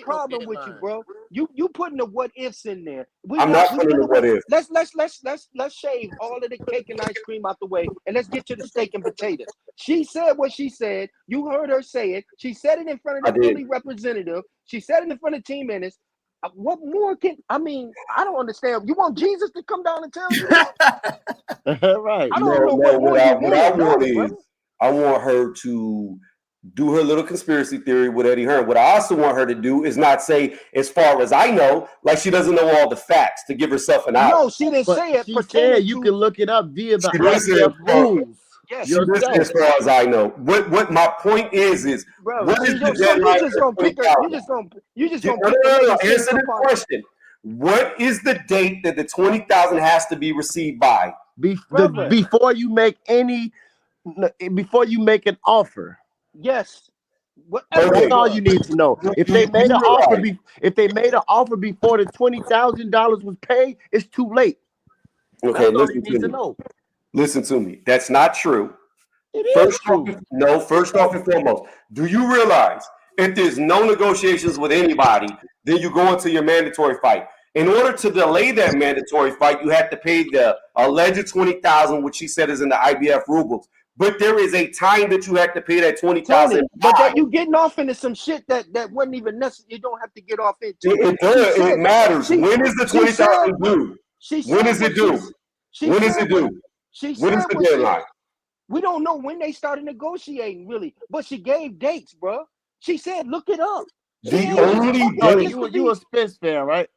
problem with you, bro. You putting the what ifs in there. I'm not putting the what ifs. Let's shave all of the cake and ice cream out the way, and let's get to the steak and potatoes. She said what she said. You heard her say it. She said it in front of the Philly representative. She said it in front of team minutes. What more I don't understand. You want Jesus to come down and tell you that? Right. I don't know what more you want. I want her to do her little conspiracy theory with Eddie Hearn. What I also want her to do is not say, as far as I know, like she doesn't know all the facts to give herself an out. No, she didn't say it. She said you can look it up via the IBF rules. Yes, as far as I know. What my point is bro, what is the deadline? You just gonna answer the question. What is the date that the 20,000 has to be received by? Before you make an offer. Yes. That's all you need to know. If they made an offer before the $20,000 was paid, it's too late. Okay, listen to me. That's not true. First off and foremost, do you realize if there's no negotiations with anybody, then you go into your mandatory fight? In order to delay that mandatory fight, you have to pay the alleged 20,000, which she said is in the IBF rubles. But there is a time that you have to pay that 20,000. But that you getting off into some shit that wasn't even necessary. You don't have to get off into. It matters. When is the 20,000 due? When is it due? When is it due? When is the deadline? We don't know when they started negotiating, really. But she gave dates, bro. She said, "Look it up." You a Spence fan, right?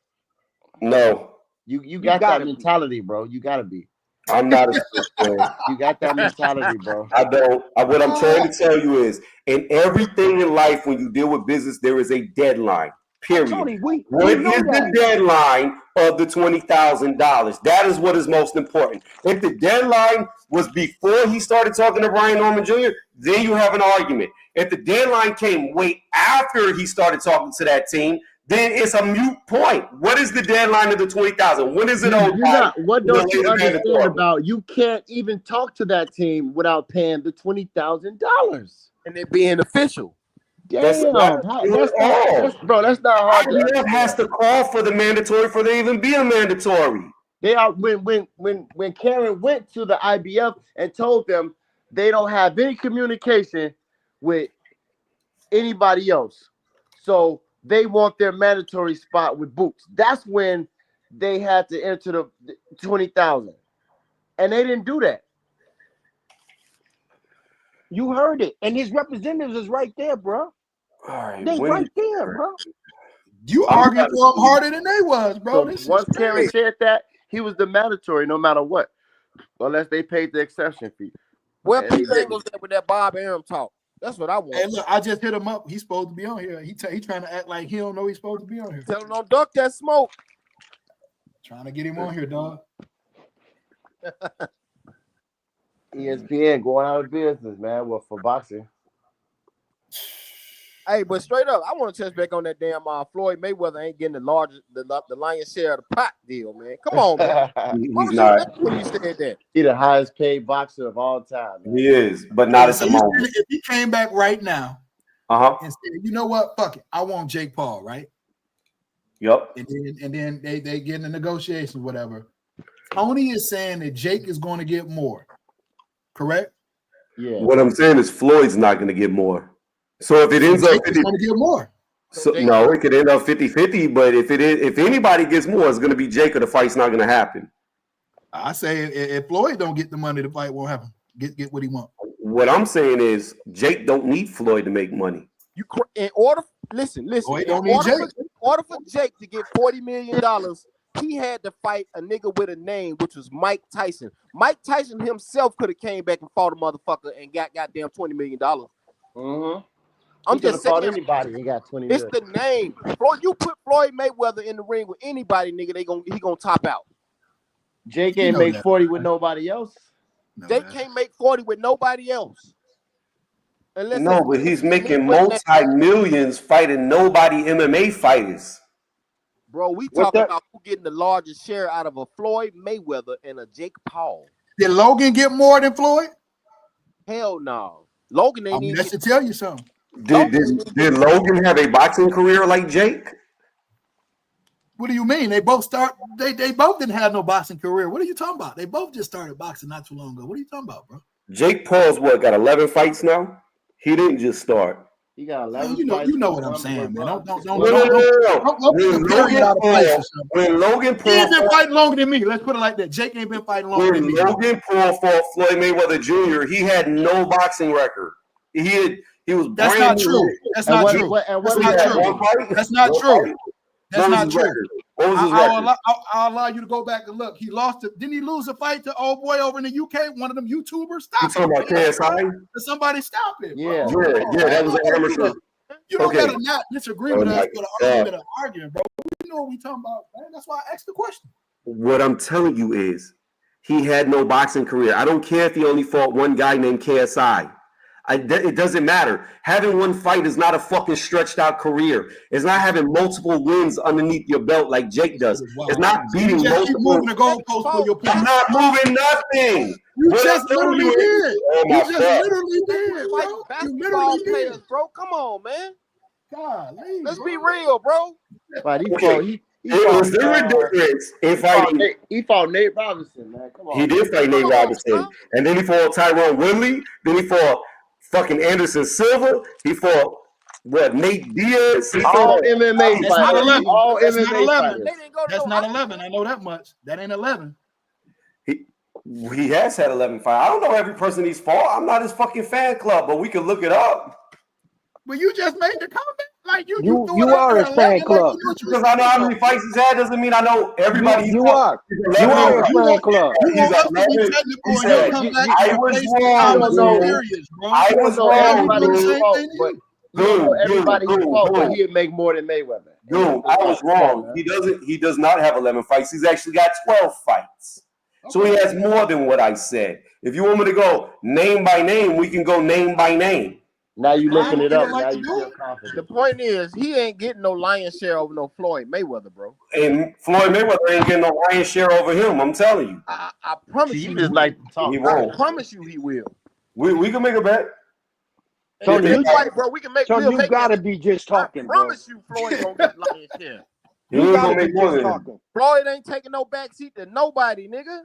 No. You got that mentality, bro. You gotta be. I'm not a Spence fan. You got that mentality, bro. I don't. What I'm trying to tell you is, in everything in life, when you deal with business, there is a deadline. Period. Tony, what is the deadline of the $20,000? That is what is most important. If the deadline was before he started talking to Brian Norman Jr., then you have an argument. If the deadline came way after he started talking to that team, then it's a moot point. What is the deadline of the 20,000? When is it owed? What don't you understand about? You can't even talk to that team without paying the $20,000 and it being official. Damn, not bro. That's not hard to IBF understand. has to call for the mandatory for there even be a mandatory. They are when Karen went to the IBF and told them they don't have any communication with anybody else, so they want their mandatory spot with Boots. That's when they had to enter the 20,000, and they didn't do that. You heard it, and his representatives is right there, bro. All right, They right there, bro. You arguing for him harder than they was, bro. So This once is Karen crazy. said that, he was the mandatory no matter what, unless they paid the exception fee. Where And they Pete didn't. Angle's at with that Bob Arum talk? That's what I want. Hey, look, I just hit him up. He's supposed to be on here. He trying to act like he don't know he's supposed to be on here. Tell him don't duck that smoke. Trying to get him on here, dog. ESPN going out of business, man. Well, for boxing. Hey, but straight up, I want to touch back on that damn Floyd Mayweather ain't getting the lion's share of the pot deal, man. Come on, man. What He's was not. you thinking when you said that? He's the highest paid boxer of all time, man. He is, but not at So the you moment. said if he came back right now Uh-huh. and said, you know what, fuck it, I want Jake Paul, right? Yep. And then they get in the negotiations, whatever. Tony is saying that Jake is going to get more, correct? Yeah. What I'm saying is Floyd's not going to get more. So if it ends Jake up is 50, going to get more. so, no, it could end up 50-50, but if anybody gets more, it's going to be Jake or the fight's not going to happen. I say if Floyd don't get the money, the fight won't happen. Get what he wants. What I'm saying is Jake don't need Floyd to make money. In order, listen. Floyd In don't need Jake. order for Jake to get $40 million, he had to fight a nigga with a name, which was Mike Tyson. Mike Tyson himself could have came back and fought a motherfucker and got goddamn $20 million. Mm-hmm. I'm just saying, anybody and got 20 it's million. the name. Floyd, you put Floyd Mayweather in the ring with anybody, nigga, he gonna top out. Jake You ain't know make that. 40 with nobody else. No, Jake man. can't make 40 with nobody else. Unless No, it's- but he's it's making with that- multi-millions fighting nobody MMA fighters. Bro, we What talking that- about who getting the largest share out of a Floyd Mayweather and a Jake Paul. Did Logan get more than Floyd? Hell no. Logan I ain't mean, even that should tell you something. Did Logan have a boxing career like Jake? What do you mean? They both both didn't have no boxing career. What are you talking about? They both just started boxing not too long ago. What are you talking about, bro? Jake Paul's got 11 fights now? He didn't just start. He got 11 Man, you know what I'm fights. saying, man. Don't No. put the period out of place or something. When Logan He ain't Paul been fighting longer than me. Let's put it like that. Jake ain't been fighting longer than me. Logan Paul fought Floyd Mayweather Jr., he had no boxing record. He was That's brand not new. true. That's not true. That's not true. That's not true. That's not true. What was his record? I'll allow you to go back and look. He lost it. Didn't he lose a fight to old boy over in the UK? One of them YouTubers. You Stop talking about KSI? Somebody stop it. Yeah. Bro. Yeah, that was an amateur. You don't Okay. gotta not disagree Oh with us my for the God. argument of arguing, bro. You know what we talking about, man. That's why I asked the question. What I'm telling you is he had no boxing career. I don't care if he only fought one guy named KSI. It doesn't matter. Having one fight is not a fucking stretched out career. It's not having multiple wins underneath your belt like Jake does. Wow. It's not beating You just keep multiple. moving the goalpost for your I'm point. not moving nothing. You What just I'm telling literally you did. is- Oh You my just God. literally did, like bro. You basketball literally players, did. bro. Come on, man. Golly, Let's bro. be real, bro. Right, he Okay. fought. He It fought, was the difference in fighting. he fought Nate Robinson, man. Come on. He did fight Nate Robinson. And then he fought Tyrone Woodley. Then he fought fucking Anderson Silva. He fought Nate Diaz. He All fought MMA That's not fighters. 11. All That's not MMA 11. fighters. They didn't go to That's no not high 11. I know that much. That ain't 11. he has had 11 fights. I don't know every person he's fought. I'm not his fucking fan club, but we can look it up. But you just made the comment. Like you You threw it out are there his and fan like you club. know what Because I know how many fights he's had doesn't mean I know everybody. You are. You are his fan club. You want us to be technical and you'll come back I and was replace wrong, the Goon. periods, bro. I You was don't know wrong, everybody Goon. he Same fought, thing to but you. you don't know Goon, everybody he Goon, fought, but Goon. he'd make more than Mayweather. Dude, I was wrong. He does not have 11 fights. He's actually got 12 fights. So he has more than what I said. If you want me to go name by name, we can go name by name. Now you looking it up. like Now to you do feel it. confident. The point is, he ain't getting no lion's share over no Floyd Mayweather, bro. And Floyd Mayweather ain't getting no lion's share over him. I'm telling you. I promise See, you, you just like to talk. He I won't. promise you, he will. We can make a bet. Tony, That's right, bro. We can make. Tony, you gotta be just talking, bro. I promise you, Floyd gonna get lion's share. You gotta be just talking. Floyd ain't taking no backseat to nobody, nigga.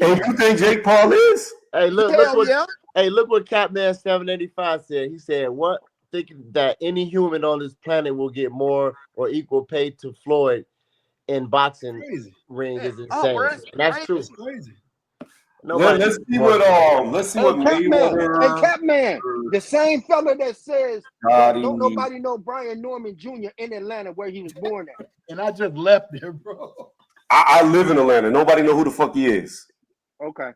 And you think Jake Paul is? Hey, look what yeah. Hey, look what Capman 785 said. He said, "What thinking that any human on this planet will get more or equal pay to Floyd in boxing ring is insane." That's true. Crazy. Let's see what Mayweather. Hey, Capman, the same fella that says don't nobody know Brian Norman Jr. in Atlanta where he was born at. And I just left there, bro. I live in Atlanta. Nobody know who the fuck he is. Okay.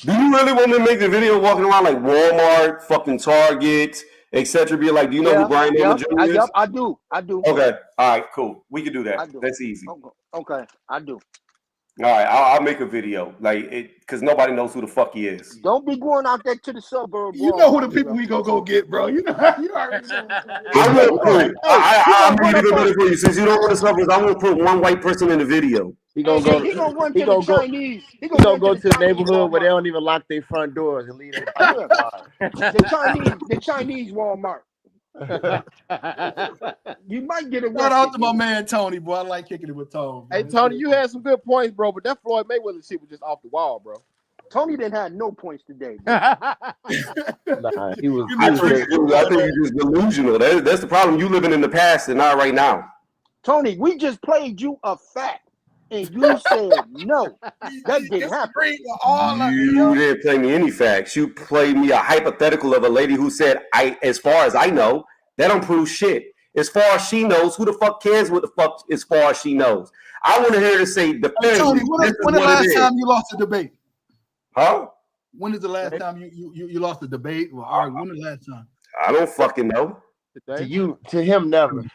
Do you really want me to make the video walking around like Walmart, fucking Target, etc.? Be like, do you know who Brian Norman Jr. is? Yep, I do. Okay. All right, cool. We can do that. That's easy. Okay, I do. All right, I'll make a video, like it, because nobody knows who the fuck he is. Don't be going out there to the suburbs. You know who the people we go get, bro. You know, you already know. I'm ready to go there for you. Since you don't know the suburbs, I'm gonna put one white person in the video. He gonna go to the neighborhood where they don't even lock their front doors and leave the Chinese Walmart. You might get a shout out to my man Tony, boy. I like kicking it with Tony. Hey Tony, you had some good points, bro, but that Floyd Mayweather shit was just off the wall, bro. Tony didn't have no points today. He was. I think you're just delusional. That's the problem. You living in the past and not right now. Tony, we just played you a fact, and you said no. That didn't happen. You didn't play me any facts. You played me a hypothetical of a lady who said, as far as I know, that don't prove shit. As far as she knows, who the fuck cares what the fuck as far as she knows? I want to hear her say definitively. Tony, when the last time you lost a debate? Huh? When is the last time you lost a debate? Well, all right, when the last time? I don't fucking know. To him, never.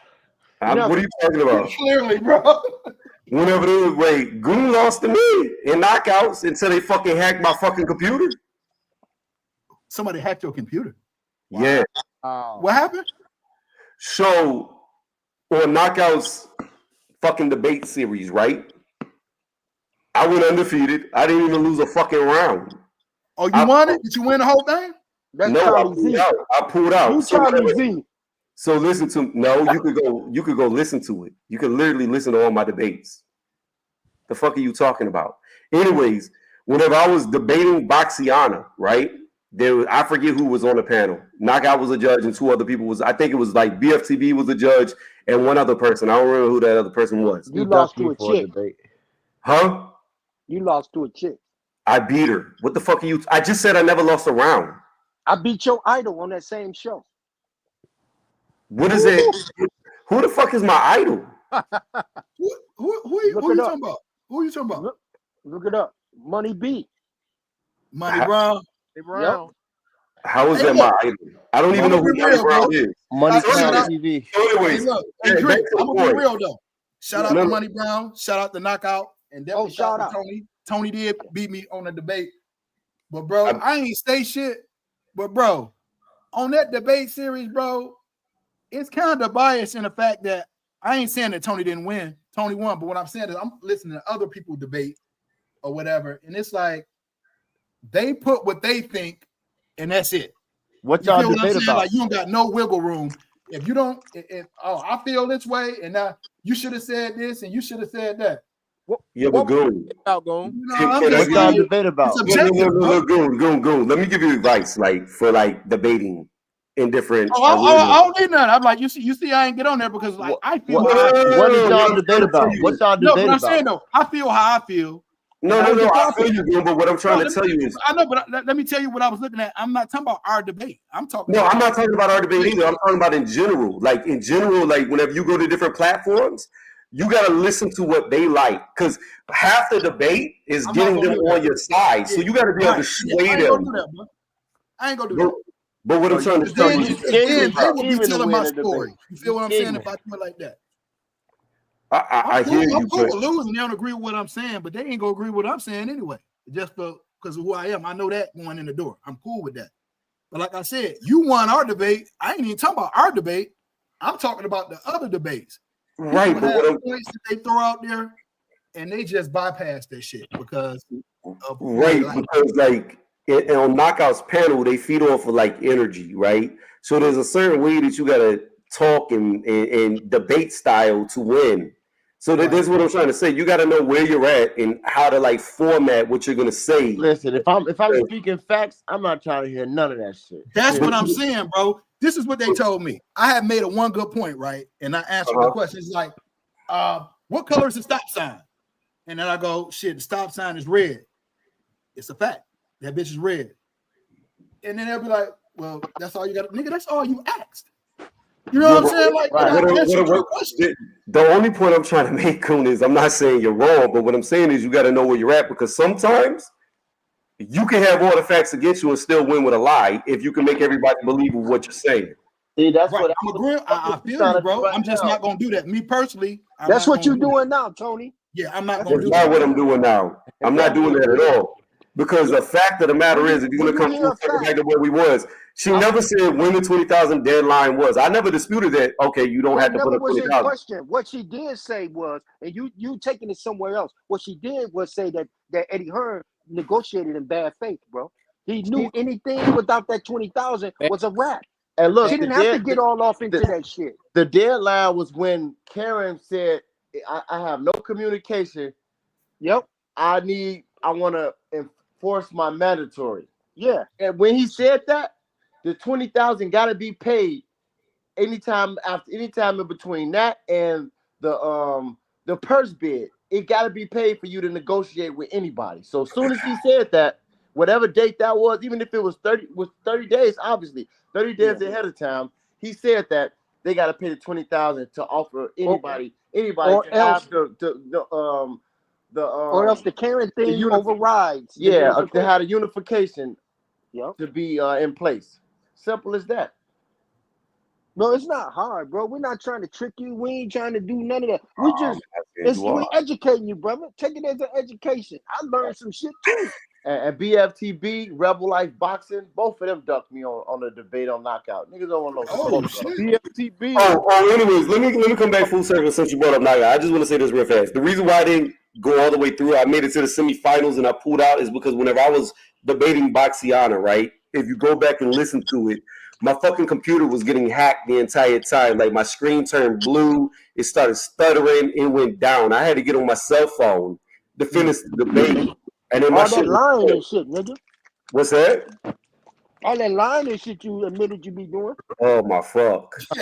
What are you talking about? Clearly, bro. Whenever they wait, Goon lost to me in knockouts until they fucking hacked my fucking computer. Somebody hacked your computer. Wow. Yeah. What happened? So on Knockouts fucking debate series, right? I went undefeated. I didn't even lose a fucking round. Oh, you won it? Did you win the whole thing? I pulled out. You Charlie Z. So listen to you could go listen to it. You could literally listen to all my debates. The fuck are you talking about? Anyways, whenever I was debating Boxiana, right? I forget who was on the panel. Knockout was a judge, and two other people was. I think it was like BFTB was a judge, and one other person. I don't remember who that other person was. You lost to a chick. Huh? You lost to a chick. I beat her. What the fuck are you? I just said I never lost a round. I beat your idol on that same show. What is it? Who the fuck is my idol? Who are you talking about? Who are you talking about? Look it up. Money B. Money Brown. Yep. How is that my idol? I don't even know who Money Brown is. Money Brown TV. Anyways, I'm gonna be real though. Shout out to Money Brown. Shout out to Knockout. And definitely shout out to Tony. Tony did beat me on the debate. But bro, I ain't say shit. But bro, on that debate series, bro, it's kind of biased in the fact that I ain't saying that Tony didn't win. Tony won. But what I'm saying is I'm listening to other people debate or whatever. And it's like they put what they think, and that's it. What y'all debate about? Like you don't got no wiggle room. If you don't, I feel this way, and now you should have said this, and you should have said that. But Goon. What y'all debate about? Goon. Let me give you advice, like for like debating in different. I don't need none. I'm like, you see, I ain't get on there because like I feel. What did y'all debate about? What y'all debate about? I'm saying though, I feel how I feel. No. I feel you, Goon, but what I'm trying to tell you is, I know, but let me tell you what I was looking at. I'm not talking about our debate. I'm talking. No, I'm not talking about our debate either. I'm talking about in general. Like in general, like whenever you go to different platforms, you gotta listen to what they like, because half the debate is getting them on your side. So you gotta be able to sway them. I ain't gonna do that. But what I'm trying to tell you, they will be telling my story. You feel what I'm saying? If I do it like that. I hear you. I'm cool with losing. They don't agree with what I'm saying, but they ain't gonna agree with what I'm saying anyway. Just because of who I am. I know that going in the door. I'm cool with that. But like I said, you won our debate. I ain't even talking about our debate. I'm talking about the other debates. Right, but what points that they throw out there, and they just bypass that shit because because like on Knockouts panel, they feed off of like energy, right? So there's a certain way that you gotta talk and debate style to win. So that's what I'm trying to say. You got to know where you're at and how to like format what you're gonna say. Listen, if I'm speaking facts, I'm not trying to hear none of that shit. That's what I'm saying, bro. This is what they told me. I had made one good point, right? And I answered the question. It's like, what color is the stop sign? And then I go, shit, the stop sign is red. It's a fact. That bitch is red. And then they'll be like, well, that's all you got. Nigga, that's all you asked. You know what I'm saying? Like, the only point I'm trying to make, Goon, is I'm not saying you're wrong, but what I'm saying is you got to know where you're at, because sometimes you can have all the facts against you and still win with a lie if you can make everybody believe what you're saying. See, that's right. what I'm agreeing. I feel you, bro. I'm just not gonna do that. Me personally, that's what you're doing now, Tony. Yeah, I'm not gonna do that. That's not what I'm doing now. I'm not doing that at all. Because the fact of the matter is, if you're gonna come back to where we was, she never said when the 20,000 deadline was. I never disputed that. Okay, you don't have to put a 20,000. Question. What she did say was, and you taking it somewhere else. What she did was say that Eddie Hearn negotiated in bad faith, bro. He knew anything without that 20,000 was a wrap. And look, she didn't have to get all off into that shit. The deadline was when Karen said, I have no communication. Yep. I want to enforce my mandatory. Yeah. And when he said that, the 20,000 got to be paid anytime in between that and the purse bid. It got to be paid for you to negotiate with anybody. So as soon as he said that, whatever date that was, even if it was 30 days, obviously 30 days ahead of time, he said that they got to pay the 20,000 to offer anybody or to else have or else the Karen thing overrides. Yeah, to have a unification to be in place. Simple as that. No, it's not hard, bro. We're not trying to trick you. We ain't trying to do none of that. We educating you, brother. Take it as an education. I learned some shit too. And BFTB, Rebel Life Boxing, both of them ducked me on the debate on Knockout. Niggas don't want no BFTB. Anyways, let me come back full circle since you brought up Knockout. I just want to say this real fast. The reason why I didn't go all the way through, I made it to the semifinals and I pulled out, is because whenever I was debating Boxiana, right? If you go back and listen to it, my fucking computer was getting hacked the entire time. Like my screen turned blue, it started stuttering, it went down. I had to get on my cell phone to finish the debate. And then all that lying and shit, nigga. What's that? All that lying and shit you admitted you be doing. Oh my fuck. hey,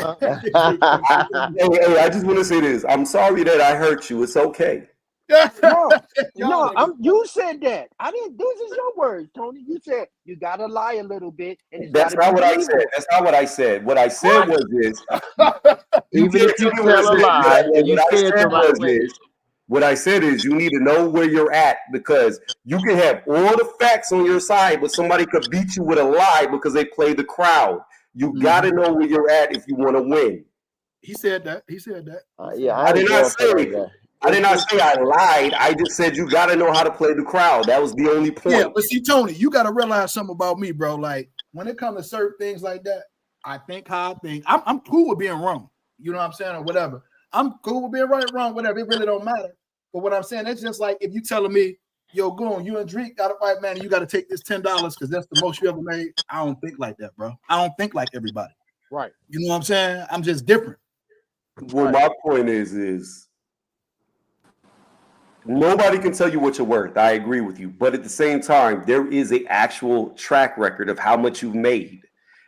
I just want to say this. I'm sorry that I hurt you. It's okay. No, you said that. I didn't. Those is your words, Tony. You said you gotta lie a little bit, and that's not what I said. That's not what I said. What I said was this: even if you tell a lie, you said the right way. What I said is you need to know where you're at, because you can have all the facts on your side, but somebody could beat you with a lie because they play the crowd. You got to know where you're at if you want to win. He said that. I did not say I lied. I just said you got to know how to play the crowd. That was the only point. Yeah, but see, Tony, you got to realize something about me, bro. Like when it comes to certain things like that, I think how I think. I'm cool with being wrong. You know what I'm saying, or whatever. I'm cool with being right or wrong, whatever. It really don't matter. But what I'm saying, it's just like if you telling me, yo, Goon, you and Drake got to fight, man, and you got to take this $10 because that's the most you ever made. I don't think like that, bro. I don't think like everybody. Right. You know what I'm saying? I'm just different. Well, my point is nobody can tell you what you're worth. I agree with you. But at the same time, there is an actual track record of how much you've made,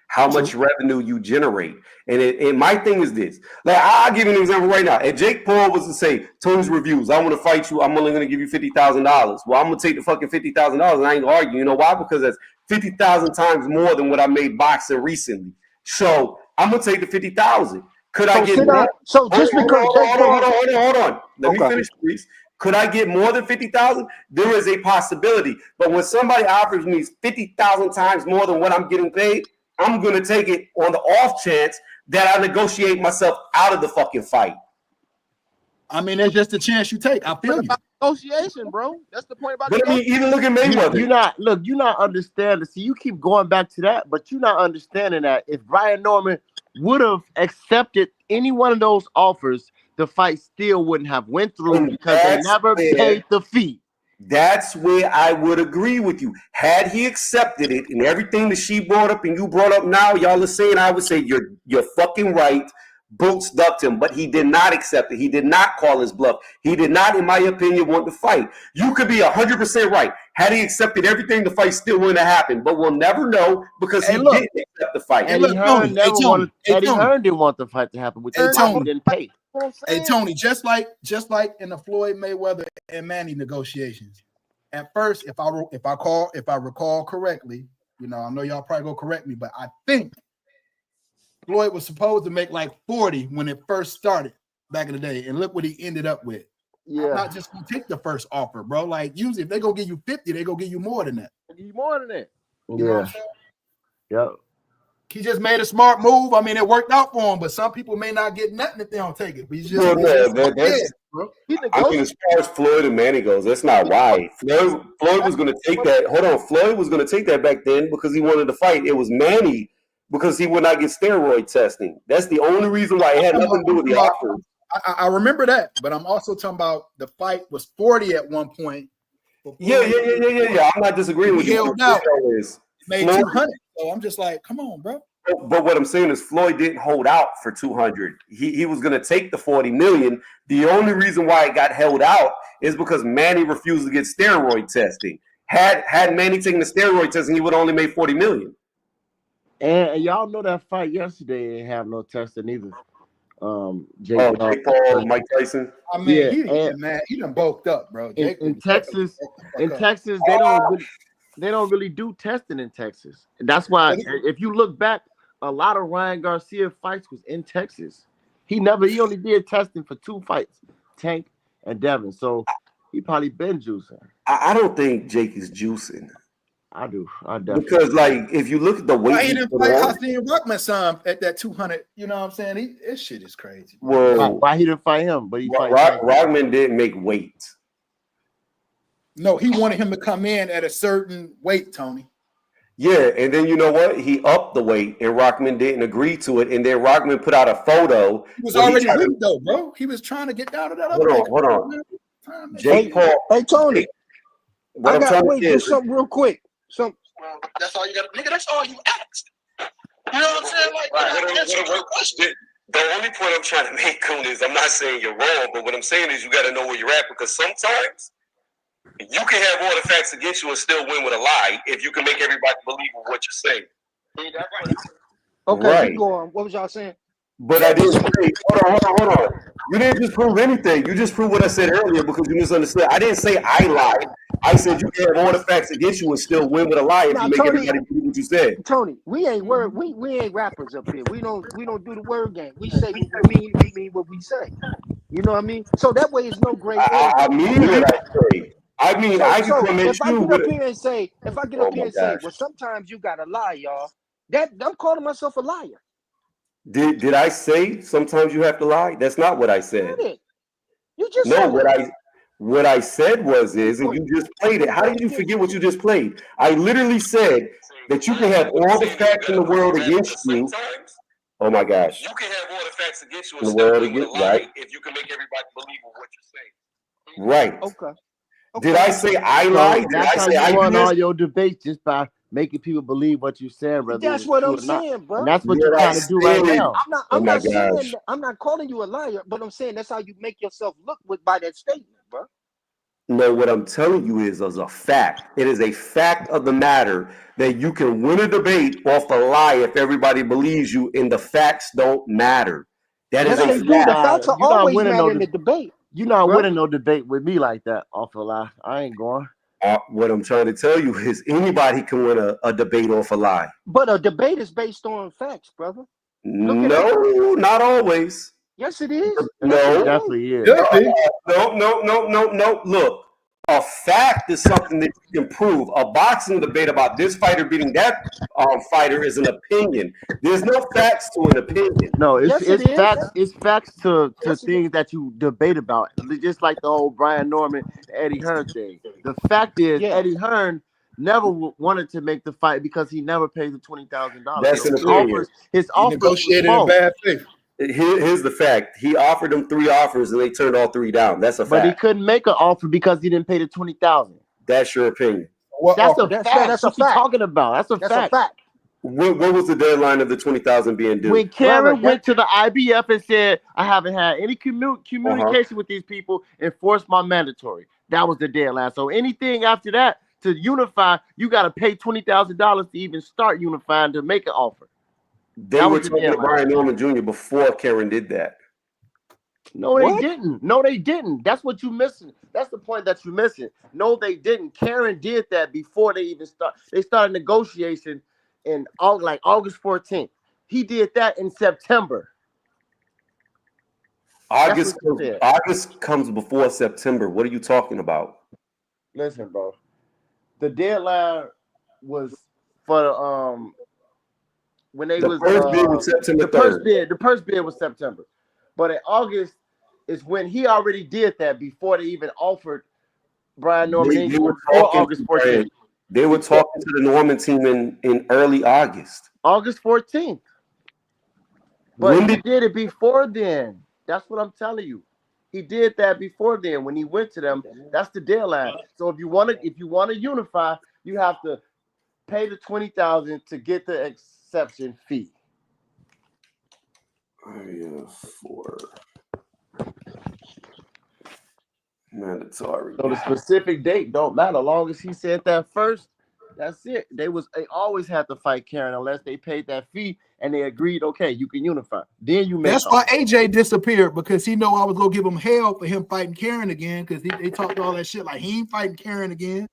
how much revenue you generate. And my thing is this. Like, I'll give you an example right now. If Jake Paul was to say, Tony's Reviews, I want to fight you, I'm only going to give you $50,000. Well, I'm going to take the fucking $50,000 and I ain't going to argue. You know why? Because that's 50,000 times more than what I made boxing recently. So I'm going to take the 50,000. Could I get more? So just because hold on. Let me finish, please. Could I get more than 50,000? There is a possibility. But when somebody offers me 50,000 times more than what I'm getting paid, I'm going to take it on the off chance that I negotiate myself out of the fucking fight. I mean, that's just a chance you take. I feel you. Negotiation, bro. That's the point about. But I mean, even look at Mayweather. You're not understanding. See, you keep going back to that, but you're not understanding that if Brian Norman would have accepted any one of those offers, the fight still wouldn't have went through because they never paid the fee. That's where I would agree with you. Had he accepted it and everything that she brought up and you brought up now, y'all are saying, I would say you're fucking right. Boots ducked him, but he did not accept it. He did not call his bluff. He did not, in my opinion, want to fight. You could be 100% right. Had he accepted everything, the fight still wouldn't have happened. But we'll never know because he didn't accept the fight. Eddie Hearn never wanted. Eddie Hearn didn't want the fight to happen, which is why he didn't pay. Hey Tony, just like in the Floyd Mayweather and Manny negotiations, at first, if I recall correctly, you know, I know y'all probably go correct me, but I think Floyd was supposed to make like 40 when it first started back in the day, and look what he ended up with. Yeah, I'm not just gonna take the first offer, bro. Like usually, if they gonna give you 50, they gonna give you more than that. Give you more than that. You know what I'm saying? Yep. He just made a smart move. I mean, it worked out for him, but some people may not get nothing if they don't take it. But he's just, bro. I mean, as far as Floyd and Manny goes, that's not why. Floyd was going to take that. Hold on, Floyd was going to take that back then because he wanted to fight. It was Manny because he would not get steroid testing. That's the only reason why. It had nothing to do with the offer. I remember that, but I'm also talking about the fight was 40 at one point. Yeah. I'm not disagreeing with you. Held out. Made 200. So I'm just like, come on, bro. But what I'm saying is Floyd didn't hold out for 200. He was going to take the 40 million. The only reason why it got held out is because Manny refused to get steroid testing. Had Manny taken the steroid testing, he would have only made 40 million. And y'all know that fight yesterday didn't have no testing either. Jake Paul, Mike Tyson. I mean, he done bulked up, bro. In Texas, they don't really do testing in Texas. And that's why if you look back, a lot of Ryan Garcia fights was in Texas. He only did testing for 2 fights, Tank and Devin. So he probably been juicing. I don't think Jake is juicing. I do. I definitely. Because like if you look at the weight, he didn't fight Hakeem Ruckman some at that 200. You know what I'm saying? This shit is crazy. Well, why he didn't fight him? But he Rockman didn't make weight. No, he wanted him to come in at a certain weight, Tony. Yeah, and then you know what? He upped the weight, and Rockman didn't agree to it. And then Rockman put out a photo. He was already weak, though, bro. He was trying to get down to that other. Hold on. Jake Paul. Hey, Tony. I got to do something real quick. That's all you got, nigga. That's all you asked. You know what I'm saying? Like, the only point I'm trying to make, Goon, is I'm not saying you're wrong, but what I'm saying is you got to know where you're at, because sometimes you can have all the facts against you and still win with a lie if you can make everybody believe in what you're saying. Okay, keep going. What was y'all saying? But I didn't say, hold on. You didn't just prove anything. You just proved what I said earlier because you misunderstood. I didn't say I lied. I said you can have all the facts against you and still win with a lie if you make everybody believe what you said. Tony, we ain't we ain't rappers up here. We don't do the word game. We say what we mean what we say. You know what I mean? So that way it's no gray area. I mean what I say. I mean, I can come at you. If I get up here and say, well, sometimes you gotta lie, y'all. That I'm calling myself a liar. Did I say sometimes you have to lie? That's not what I said. You just what I said and you just played it. How did you forget what you just played? I literally said that you can have all the facts in the world against you. Oh my gosh. You can have all the facts against you and still win with a lie if you can make everybody believe in what you're saying. Right. Okay. Did I say I lied? That's how you won all your debates, just by making people believe what you said, brother. That's what I'm saying, bro. And that's what you're trying to do right now. I'm not calling you a liar, but I'm saying that's how you make yourself look by that statement, bro. No, what I'm telling you is a fact. It is a fact of the matter that you can win a debate off a lie if everybody believes you, and the facts don't matter. That is a fact. The facts are always matter in the debate. You're not winning no debate with me like that off a lie. I ain't going. What I'm trying to tell you is anybody can win a debate off a lie. But a debate is based on facts, brother. No, not always. Yes, it is. No, it definitely is. No. Look, a fact is something that you can prove. A boxing debate about this fighter beating that fighter is an opinion. There's no facts to an opinion. No, it's facts. It's facts to things that you debate about. Just like the whole Brian Norman, Eddie Hearn thing. The fact is, Eddie Hearn never wanted to make the fight because he never paid the $20,000. That's an opinion. His offer negotiated in bad faith. Here's the fact: he offered them 3 offers, and they turned all 3 down. That's a fact. But he couldn't make an offer because he didn't pay the $20,000. That's your opinion. That's a fact. That's what you're talking about. That's a fact. What was the deadline of the $20,000 being due? When Karen went to the IBF and said, "I haven't had any communication with these people, enforce my mandatory." That was the deadline. So anything after that to unify, you got to pay $20,000 to even start unifying to make an offer. They were talking to Brian Norman Jr. before Karen did that. No, they didn't. No, they didn't. That's what you're missing. That's the point that you're missing. No, they didn't. Karen did that before they even start. They started negotiation in August 14th. He did that in September. August comes before September. What are you talking about? Listen, bro. The deadline was for when they the first bid was September 3rd. The first bid was September. But in August is when he already did that before they even offered Brian Norman before August 14th. They were talking to the Norman team in early August. August 14th. But he did it before then. That's what I'm telling you. He did that before then. When he went to them, that's the deadline. So if you want to unify, you have to pay the $20,000 to get the exception fee. For mandatory. So the specific date don't matter. As long as he said that first, that's it. They always had to fight Karen unless they paid that fee and they agreed, okay, you can unify. Then you make. That's why AJ disappeared, because he know I was gonna give him hell for him fighting Karen again, because they talked all that shit like he ain't fighting Karen again.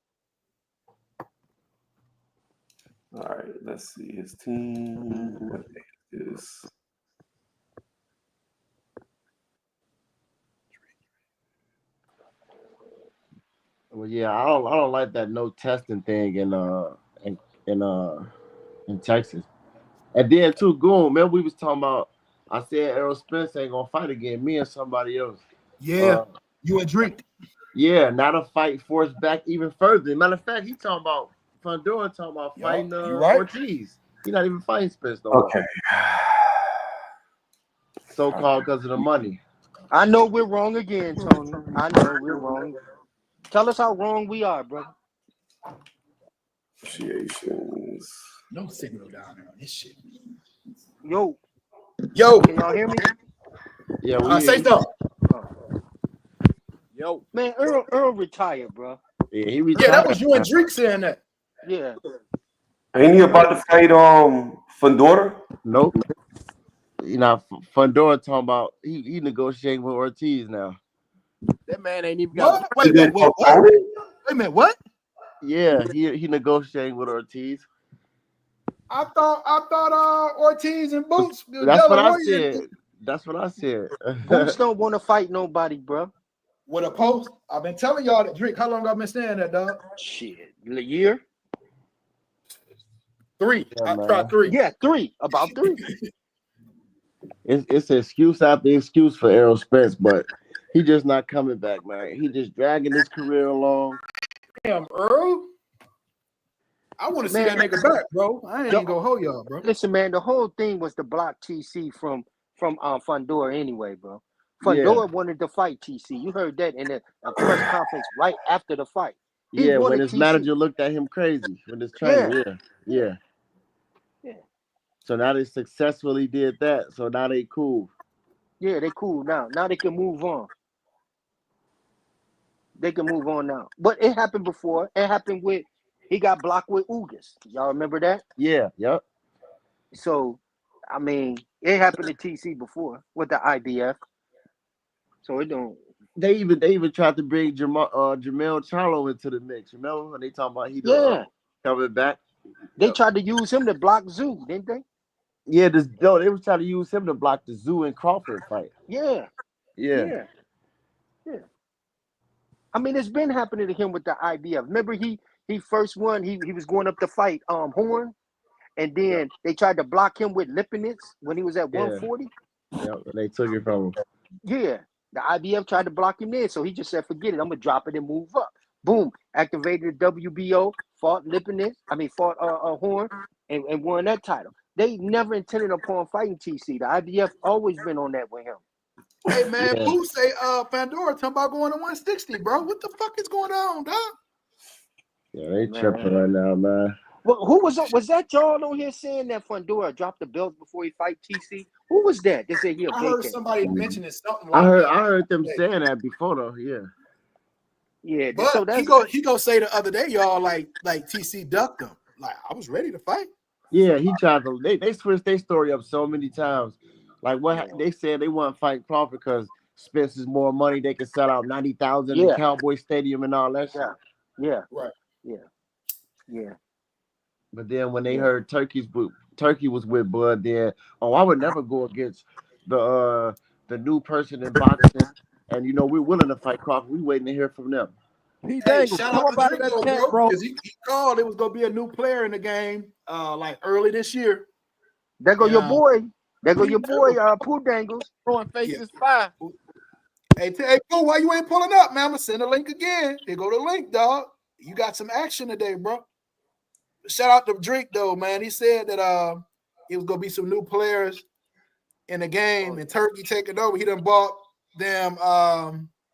All right, let's see his team. What is Well, yeah, I don't like that no testing thing in Texas. And then too, Goon, remember we was talking about, I said Errol Spence ain't gonna fight again, me and somebody else. Yeah, you and Drake. Yeah, now the fight forced back even further. Matter of fact, he talking about Fundora talking about fighting Ortiz. He's not even fighting Spence no more. Okay. So-called because of the money. I know we're wrong again, Tony. I know we're wrong. Tell us how wrong we are, brother. Appreciations. No signal down there on this shit. Yo, can y'all hear me? Yeah, say something. Yo, man, Earl retired, bro. Yeah, he retired. Yeah, that was you and Drake saying that. Yeah. Ain't he about to fight Fundora? Nope. You know, Fundora talking about he negotiating with Ortiz now. That man ain't even got. Wait a minute, what? Wait a minute, what? Yeah, he negotiating with Ortiz. I thought Ortiz and Boots. That's what I said. That's what I said. Boots don't want to fight nobody, bro. With a post, I've been telling y'all that Drake. How long I've been saying that, dog? Shit, a year. 3. Yeah, I tried 3. Yeah, 3. About 3. It's excuse after excuse for Errol Spence, but he just not coming back, man. He just dragging his career along. Damn, Earl. I want to see that nigga back, bro. I ain't gonna hold y'all, bro. Listen, man, the whole thing was to block TC from Fundora anyway, bro. Fundora wanted to fight TC. You heard that in a press conference right after the fight. When his manager looked at him crazy with his trainer. Yeah. So now they successfully did that. So now they cool. Yeah, they cool now. Now they can move on. They can move on now. But it happened before. It happened with, he got blocked with Ugas. Y'all remember that? Yeah, yep. So, I mean, it happened to TC before with the IBF. So it don't. They even tried to bring Jamel Charlo into the mix. Remember when they talking about he coming back? They tried to use him to block Zoo, didn't they? Yeah, they was trying to use him to block the Zoo and Crawford fight. Yeah. I mean, it's been happening to him with the IBF. Remember, he first won. He was going up to fight Horn, and then they tried to block him with Lipinets when he was at 140. Yeah, they took it from him. Yeah, the IBF tried to block him there, so he just said, "Forget it. I'm gonna drop it and move up." Boom, activated the WBO, fought Horn, and won that title. they never intended upon fighting TC. The IBF always been on that with him. Hey man, Boo say Pandora talking about going to 160, bro. What the fuck is going on, dog? Yeah, they tripping right now, man. Well, who was that y'all on here saying that Fundora dropped the belts before he fight TC? Who was that? They said I heard somebody mentioning something like I heard them saying that before though, yeah. Yeah, but so that's he go say the other day, y'all, like TC ducked him. Like, I was ready to fight. Yeah, he tried to they switched their story up so many times. Like they said they want to fight Crawford because Spencer's more money, they can sell out 90,000 in the Cowboy Stadium and all that shit. Yeah. Right. Yeah. But then when they heard Turkey was with Bud, then I would never go against the new person in boxing, and we're willing to fight Crawford. We waiting to hear from them. Hey, shout out to Drink though, bro, because he called it was gonna be a new player in the game, like early this year. There go your boy. There go your boy, Pooh Dangles. Throwing faces fire. Hey, Pooh, why you ain't pulling up, man? I'm gonna send a link again. Here go the link, dog. You got some action today, bro. Shout out to Drake though, man. He said that it was gonna be some new players in the game, and Turkey taking over. He done bought them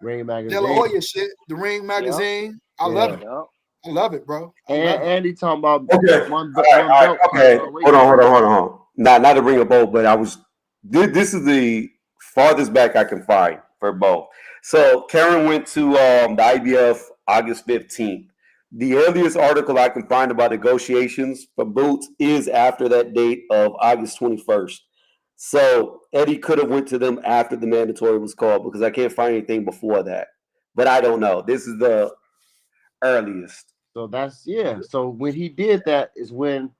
Ring magazine, De La Hoya shit, the Ring magazine. I love it. I love it, bro. And he talking about one belt. Okay, hold on. Not to bring up both, but this is the farthest back I can find for both. So Karen went to the IBF August 15th. The earliest article I can find about negotiations for Boots is after that date of August 21st. So Eddie could have went to them after the mandatory was called because I can't find anything before that. But I don't know. This is the earliest. So that's So when he did that is when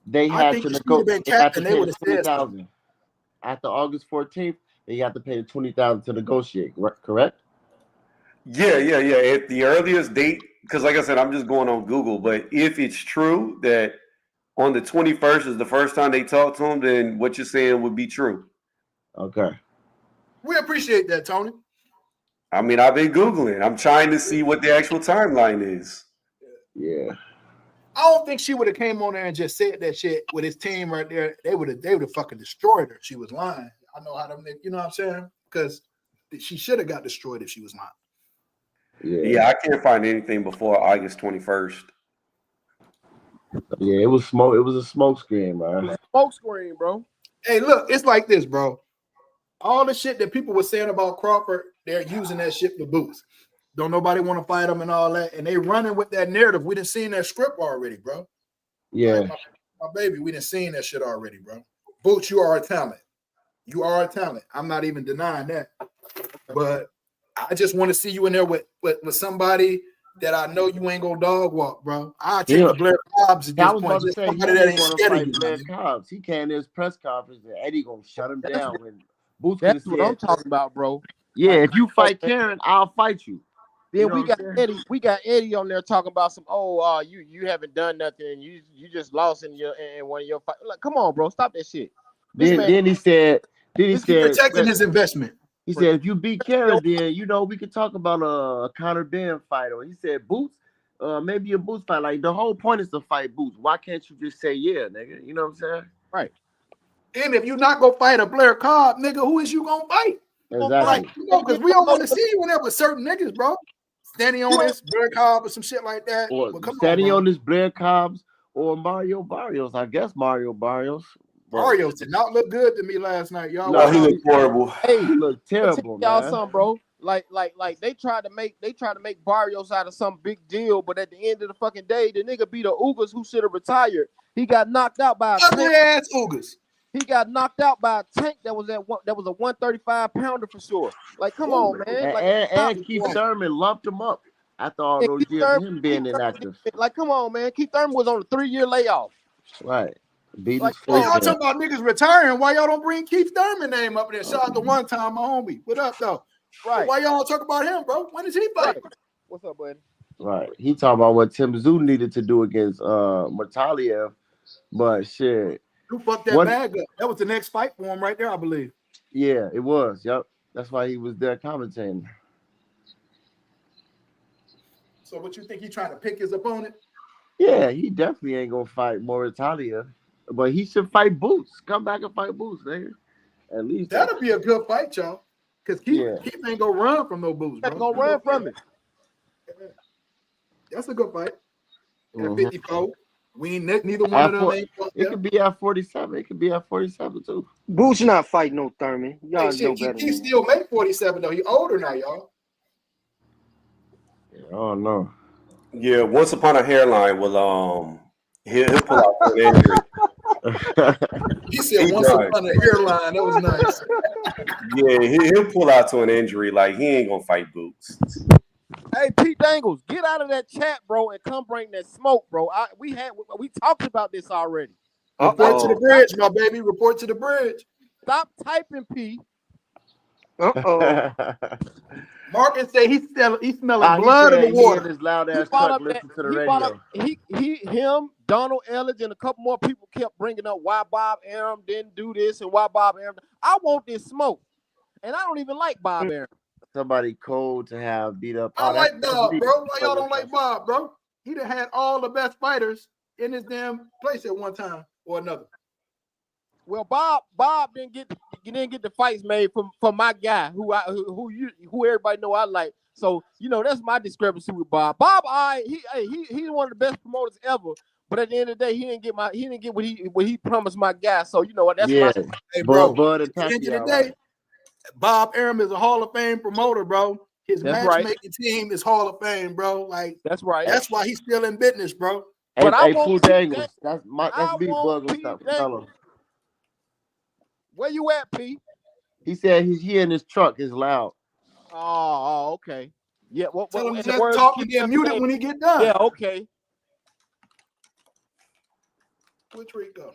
they had to negotiate. They would have said $20,000 after August 14th. They had to pay the $20,000 to negotiate. Correct? Yeah. At the earliest date, because like I said, I'm just going on Google. But if it's true that on the 21st is the first time they talked to him, then what you're saying would be true. Okay. We appreciate that, Tony. I mean, I've been Googling. I'm trying to see what the actual timeline is. Yeah. I don't think she would have came on there and just said that shit with his team right there. They would have fucking destroyed her. She was lying. I know how to, you know what I'm saying? Because she should have got destroyed if she was lying. Yeah, I can't find anything before August 21st. Yeah, it was smoke. It was a smoke screen, man. Smoke screen, bro. Hey, look, it's like this, bro. All the shit that people were saying about Crawford, they're using that shit for Boots. Don't nobody want to fight him and all that. And they running with that narrative. We done seen that script already, bro. Yeah. Like my baby, we done seen that shit already, bro. Boots, you are a talent. You are a talent. I'm not even denying that. But I just want to see you in there with somebody that I know you ain't gonna dog walk, bro. I take the Blair Cobbs at this point. Just somebody that ain't scared of you, Blair Cobbs. He came to his press conference and Eddie gonna shut him down when Boots. That's what I'm talking about, bro. Yeah, if you fight Karen, I'll fight you. Then we got Eddie. We got Eddie on there talking about some. You haven't done nothing. You just lost in one of your fights. Like, come on, bro, stop that shit. Then he said. Protecting his investment. He said, if you beat Karen, then we could talk about a Conor Ben fight. Or he said, Boots, maybe a Boots fight. Like the whole point is to fight Boots. Why can't you just say yeah, nigga? You know what I'm saying? Right. And if you're not gonna fight a Blair Cobb, nigga, who is you gonna fight? Exactly. Because we don't want to see you in there with certain niggas, bro. Standing on this Blair Cobb or some shit like that. Or standing on this Blair Cobbs or Mario Barrios. I guess Mario Barrios. Barrios did not look good to me last night, y'all. No, he looked horrible. Hey, he looked terrible, y'all man. something, bro. Like they tried to make Barrios out of some big deal, but at the end of the fucking day, the nigga beat a Ugas who should have retired. He got knocked out by a ugly ass Ugas. He got knocked out by a tank that was a 135 pounder for sure. Like, come on, man. And Keith Thurman lumped him up after all those years of him being inactive. Like, come on, man. Keith Thurman was on a 3-year layoff. Right. Y'all talking about niggas retiring. Why y'all don't bring Keith Thurman name up there? Shout out to one time, my homie. What up, though? Right. Why y'all don't talk about him, bro? When is he fight? Right. What's up, buddy? Right. He talking about what Tim Tszyu needed to do against Mortaliev, but shit. Who fucked that bag up? That was the next fight for him right there, I believe. Yeah, it was. Yep. That's why he was there commentating. So what you think he trying to pick his opponent? Yeah, he definitely ain't gonna fight Moritalia. But he should fight Boots. Come back and fight Boots, nigga. At least That'll be a good fight, y'all. Because Keith ain't gonna run from no Boots, bro. He's gonna run from it. That's a good fight. At 54. We ain't neither one of them ain't it could be at 47. It could be at 47 too. Boots not fighting no Thurman. Y'all know better. He still make 47 though. He older now, y'all. Oh no. Yeah, Once Upon a Hairline will he'll pull out an injury. He said Once Upon a Hairline. That was nice. Yeah, he'll pull out to an injury. Like he ain't gonna fight Boots. Hey, Pete Dangles, get out of that chat, bro, and come bring that smoke, bro. We talked about this already. Report to the bridge, my baby. Report to the bridge. Stop typing, P. Marcus say he's smelling blood in the water. He in his loud ass truck listening to the radio. Him, Donald Elledge, and a couple more people kept bringing up why Bob Arum didn't do this and why Bob Arum. I want this smoke, and I don't even like Bob Arum. Somebody cold to have beat up. I like Bob, bro. Why y'all don't like Bob, bro? He done had all the best fighters in his damn place at one time or another. Well, Bob didn't get the fights made for my guy who everybody know I like. So that's my discrepancy with Bob. Bob, he's one of the best promoters ever. But at the end of the day, he didn't get what he promised my guy. So that's my. Hey, bro. At the end of the day, Bob Arum is a Hall of Fame promoter, bro. His matchmaking team is Hall of Fame, bro. Like that's right. That's why he's still in business, bro. But I want Pete Dangles. That's big bug on stop. Where you at, P? He said he in his truck is loud. Oh, okay. Yeah, tell him to just talk and get muted when he get done. Yeah, okay. Which way you go?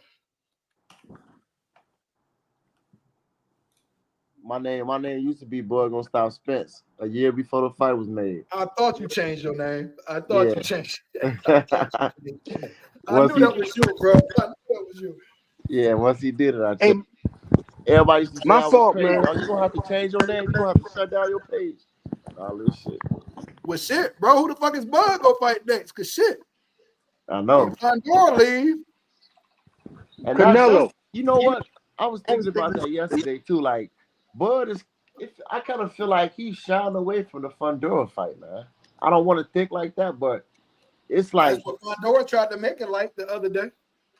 My name used to be Bug on Stop Spence a year before the fight was made. I thought you changed your name. I thought you changed. I knew that was you, bro. I knew that was you. Yeah, once he did it, I changed. Everybody used to say, my fault, man. Oh, you gonna have to change your name. You gonna have to shut down your page. All this shit. Well, shit, bro. Who the fuck is Bug gonna fight next? Cause shit. I know. Pandora leave. And Canelo. You know what? I was thinking about that yesterday too. Like, Bud is. I kind of feel like he's shying away from the Fundora fight, man. I don't want to think like that, but it's like that's what Fundora tried to make it like the other day.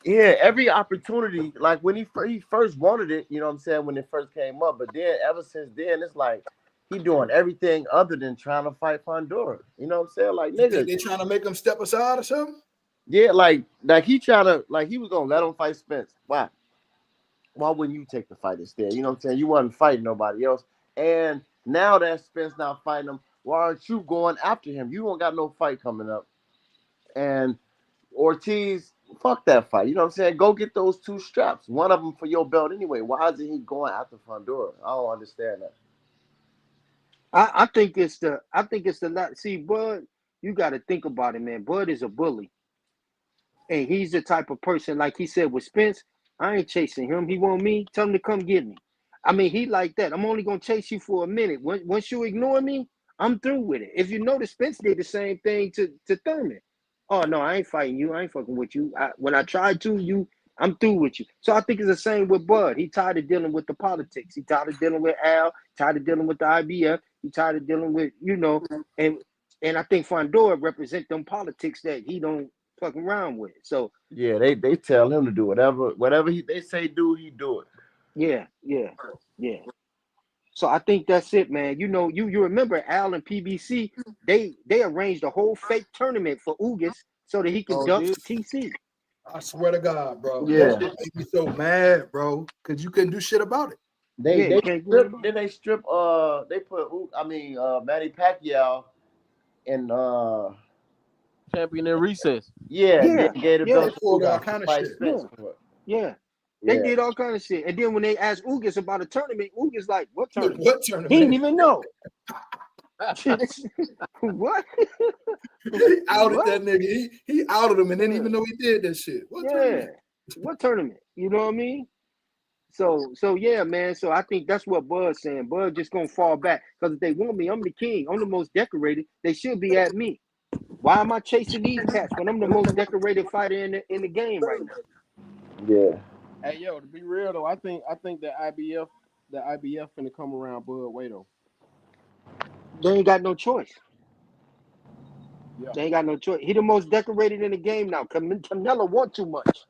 Yeah, every opportunity, like when he first wanted it, you know what I'm saying, when it first came up, but then ever since then, it's like he doing everything other than trying to fight Fundora. You know what I'm saying? Like, nigga, they trying to make him step aside or something? Yeah, like he trying to, like he was gonna let him fight Spence. Why? Why wouldn't you take the fight instead? You know what I'm saying? You wasn't fighting nobody else. And now that Spence not fighting him, why aren't you going after him? You don't got no fight coming up. And Ortiz, fuck that fight. You know what I'm saying? Go get those 2 straps. One of them for your belt anyway. Why isn't he going after Fundora? I don't understand that. I think it's the not. See, Bud, you got to think about it, man. Bud is a bully. And he's the type of person, like he said with Spence, I ain't chasing him. He want me, tell him to come get me. I mean, he like that. I'm only going to chase you for a minute. Once you ignore me, I'm through with it. If you notice, Spence did the same thing to Thurman. Oh, no, I ain't fighting you. I ain't fucking with you. When I tried to, I'm through with you. So I think it's the same with Bud. He tired of dealing with the politics. He tired of dealing with Al, tired of dealing with the IBF. He tired of dealing with, and I think Fundora represent them politics that he don't fuck around with. So yeah, they tell him to do whatever they say do, he do it. Yeah. So I think that's it, man. You remember Al and PBC, they arranged a whole fake tournament for Ugas so that he could duck TC. I swear to God, bro. Yeah. That made me so mad, bro, because you couldn't do shit about it. They strip they put Manny Pacquiao in champion in recess. They gave the belt to all kind of shit. They did all kind of shit. And then when they asked Ugas about a tournament, Ugas like, what tournament? What tournament? He didn't even know. What? He outed that nigga. He outed him and didn't even know he did that shit. What tournament? What tournament? You know what I mean? So yeah, man. So I think that's what Bud's saying. Bud just gonna fall back. Because if they want me, I'm the king. I'm the most decorated. They should be at me. Why am I chasing these cats when I'm the most decorated fighter in the game right now? Yeah. Hey yo, to be real though, I think the IBF finna come around Bud way though. They ain't got no choice. Yeah. They ain't got no choice. He the most decorated in the game now. Canelo want too much.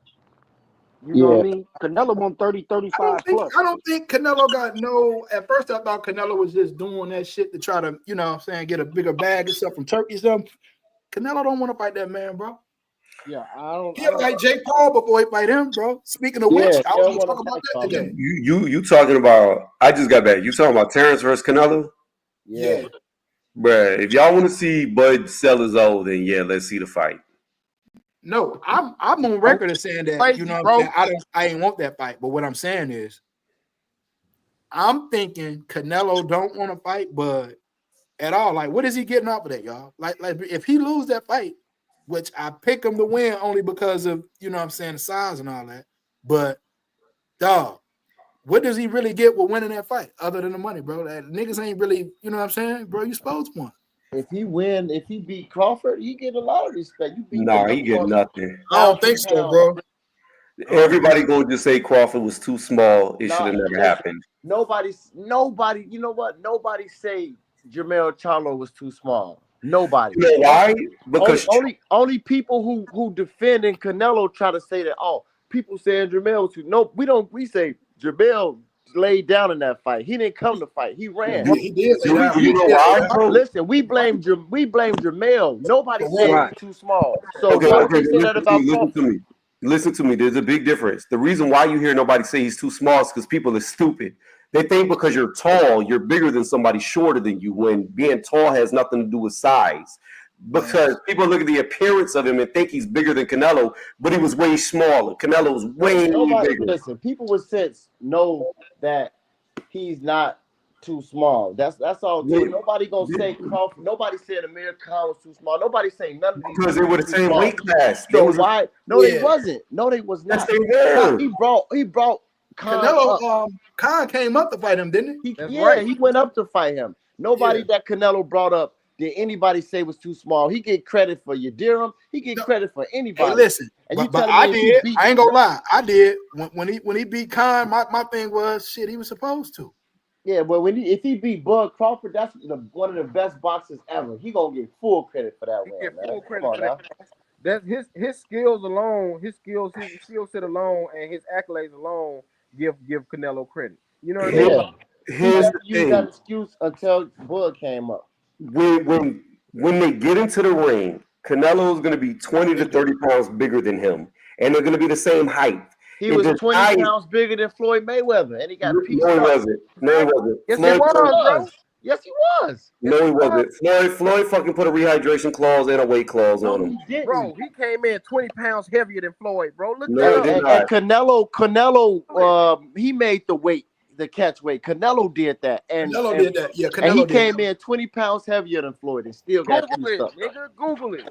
You know what I Yeah. mean? Canelo want 30, I 35 plus. don't think Canelo got no. At first, I thought Canelo was just doing that shit to try to, you know what I'm saying, get a bigger bag and stuff from Turkey. Something. Canelo don't want to fight that man, bro. Yeah, I don't. He'll fight Jake Paul before he fight him, bro. Speaking of which, Yeah. I They was don't gonna want talk to about fight that Trump. today. You talking about? I just got back. You talking about Terrence versus Canelo? Yeah. Yeah. Bruh, if y'all want to see Bud sell his old, then yeah, let's see the fight. No, I'm on record as saying that, you Crazy, know what bro. I'm saying? I ain't want that fight. But what I'm saying is, I'm thinking Canelo don't want to fight Bud at all. Like, what is he getting off of that, y'all? Like if he lose that fight, which I pick him to win only because of, you know what I'm saying, the size and all that. But dog, what does he really get with winning that fight other than the money, bro? That niggas ain't really, you know what I'm saying, bro? You supposed to win. If he beat Crawford, he get a lot of respect. You beat Nah, he get Canelo nothing. I don't pound for think so, pound. bro. Everybody gonna just say Crawford was too small. It should Nah, have never listen, happened. nobody. You know what? Nobody say Jermell Charlo was too small. Nobody. You know why? Because Only people who defend and Canelo try to say that. Oh, people saying Jermell was too. No, we don't. We say Jermell laid down in that fight. He didn't come to fight. He ran. He did lay down. you know He did lay why, down. bro? Listen, we blame Jermell. Nobody For said he what? was Right. too small. So Okay, why would okay, they say that about listen to Crawford? me. Listen to me. There's a big difference. The reason why you hear nobody say he's too small is because people are stupid. They think because you're tall, you're bigger than somebody shorter than you, when being tall has nothing to do with size. Man. Because people look at the appearance of him and think he's bigger than Canelo, but he was way smaller. Canelo was way Nobody bigger. listen. People with sense know that he's not too small. That's all to it. Nobody gonna say Crawford. Nobody said Amir Khan was too small. Nobody say none of these Because they people were were the too same small. weight class. They So was why? No, they Yeah. wasn't. No, they was yes, not. they Nah, were. he brought Khan up. Canelo, Khan came up to fight him, didn't he? That's right. He went up to fight him. Nobody Yeah. that Canelo brought up did anybody say was too small. He get credit for Yadirum. He get No. credit for Hey, anybody. listen, And you but telling I me if he did. beat I ain't gonna lie. I did when he beat Khan. My thing was shit. He was supposed to. Yeah, but if he beat Bud Crawford, that's one of the best boxers ever. He gonna get full credit for that He win, get man. full Come credit on for that. now. That's his skills alone, his skill set alone, and his accolades alone give Canelo credit. You know what I mean? Yeah, he Here's never the used that thing. excuse until Bud came up. When they get into the ring, Canelo is going to be 20 to 30 pounds bigger than him, and they're going to be the same height. He It was just 20 pounds bigger than Floyd Mayweather, and he got pieced no, he up. wasn't. No, he wasn't. Yes, he Floyd. Yes, he was, bro. was. Yes, he was. Yes, No, he he was, wasn't. Floyd fucking put a rehydration clause and a weight clause No, on him. he didn't. bro. He came in 20 pounds heavier than Floyd, bro. Look No, that he up. did And not. Canelo, he made the catch weight. Canelo did that, Canelo did that. Yeah, and he Canelo did came that. in 20 pounds heavier than Floyd and still got Google pieced it, up. nigga. Google it.